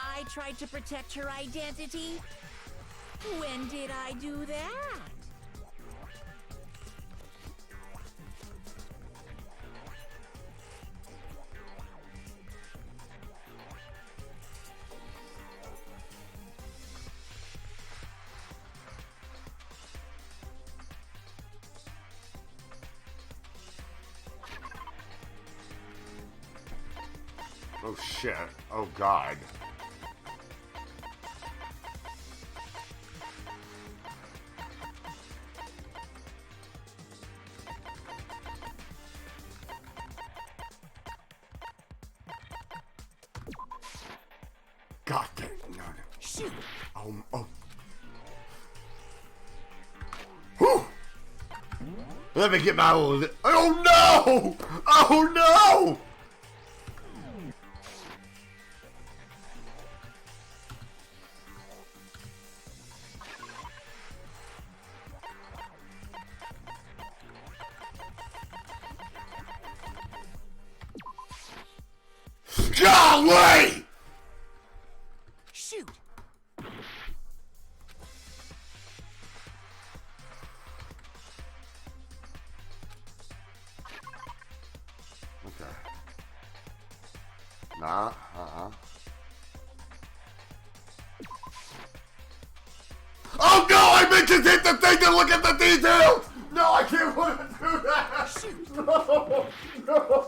I tried to protect her identity? When did I do that? Oh shit. Oh god. God damn it. No, no. Shoot! Oh. Whew! Let me get my old... Oh no! Oh no! Golly! Shoot! Okay. Nah, Oh no! I meant to hit the thing to look at the details! No, I can't want to do that! Shoot! No!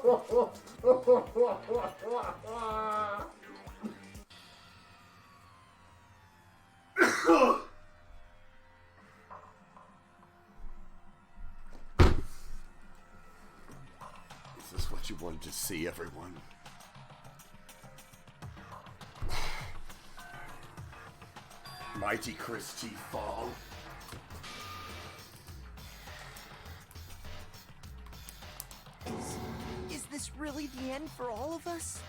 Is this what you wanted to see, everyone? Mighty Chris T. Fall. Is this really the end for all of us?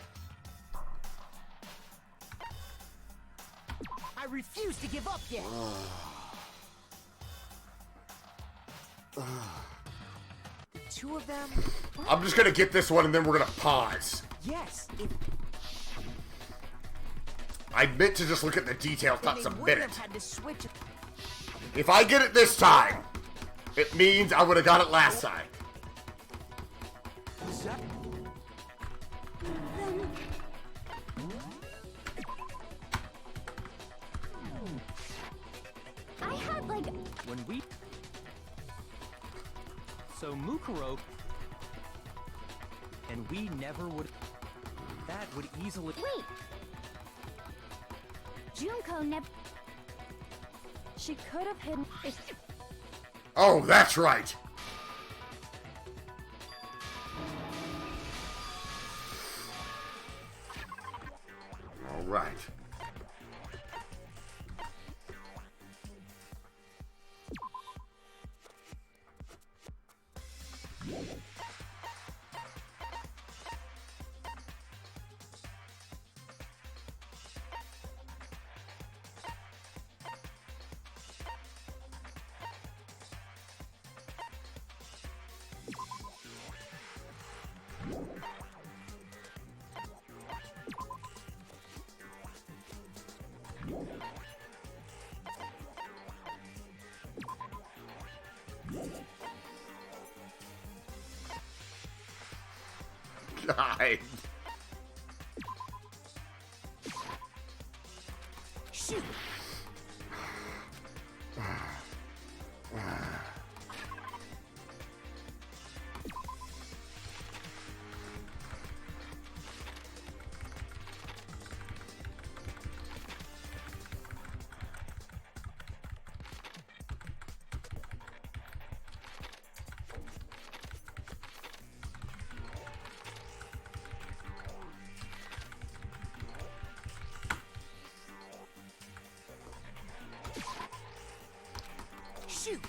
I refuse to give up yet. The two of them? I'm just gonna get this one and then we're gonna pause. Yes, I meant to just look at the details, then not they submit wouldn't it. have had to switch. If I get it this time, it means I would have got it last time. I had like... When we... So Mukuro... And we never would... That would easily... Wait! Junko never... She could have hidden... Oh, that's right. All right. God. Shoot! Shoot!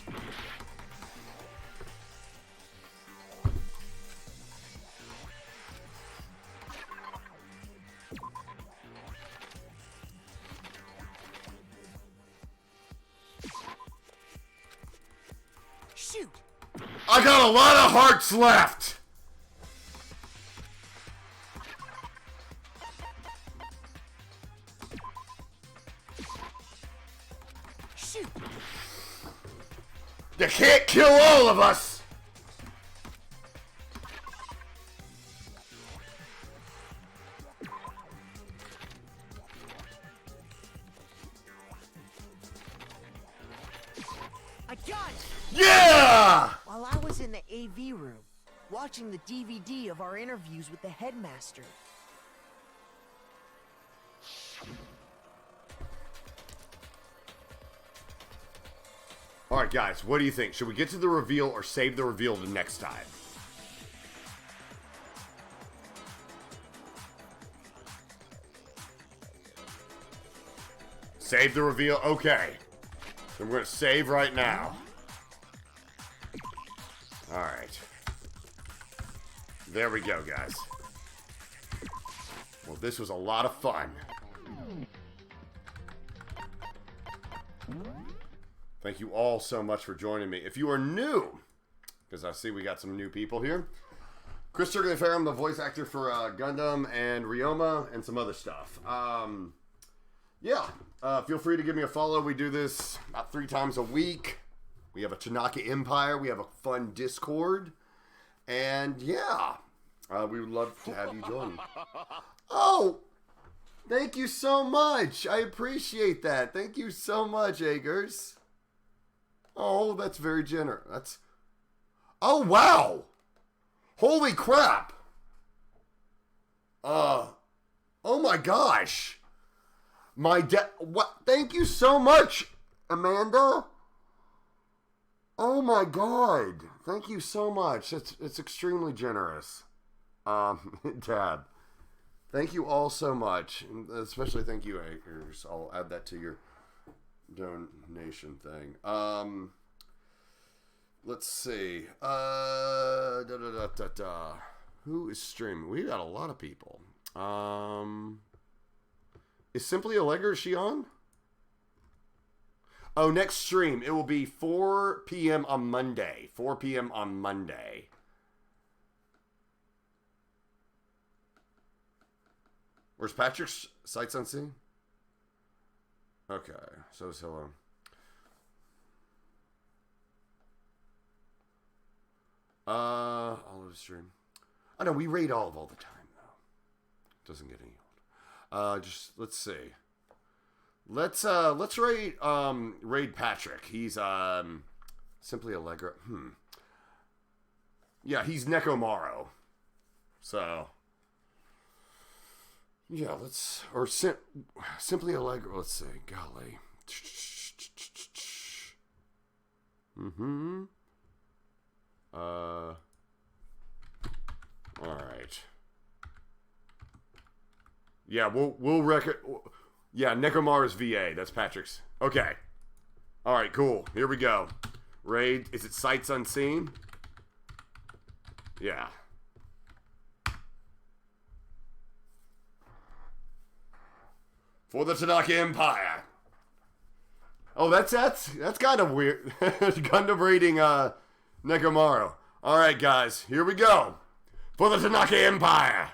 Shoot! I got a lot of hearts left. Shoot! You can't kill all of us. I got it! Yeah! While I was in the AV room, watching the DVD of our interviews with the headmaster. All right, guys, what do you think? Should we get to the reveal or save the reveal to next time? Save the reveal? Okay. So we're going to save right now. All right. There we go, guys. Well, this was a lot of fun. Thank you all so much for joining me. If you are new, because I see we got some new people here. Chris Tergliafera, I'm the voice actor for Gundam and Ryoma and some other stuff. Feel free to give me a follow. We do this about 3 times a week. We have a Tanaka Empire. We have a fun Discord. And yeah, we would love to have you join. Oh, thank you so much. I appreciate that. Thank you so much, Agers. Oh, that's very generous. Oh, wow. Holy crap. Oh my gosh. What? Thank you so much, Amanda. Oh my God. Thank you so much. It's extremely generous. Dad. Thank you all so much. Especially thank you, Agers. I'll add that to your donation thing. Let's see. Who is streaming? We got a lot of people. Is Simply Allegra, is she on? Oh, next stream. It will be 4 p.m. on Monday. 4 p.m. on Monday. Where's Patrick's Sights Unseen? Okay, so is hello. All of the stream. I know we raid all the time though. Doesn't get any old. Just let's see. Let's raid Patrick. He's Simply Allegra. Yeah, he's Nekomaru. So, yeah, let's, or simply Allegro, let's see, golly. All right. Yeah, we'll record. Yeah, Nekomaru's VA. That's Patrick's. Okay. All right, cool. Here we go. Raid. Is it Sights Unseen? Yeah. For the Tanaka Empire. Oh, that's kind of weird. Gundam raiding Nekomaru. All right, guys. Here we go. For the Tanaka Empire.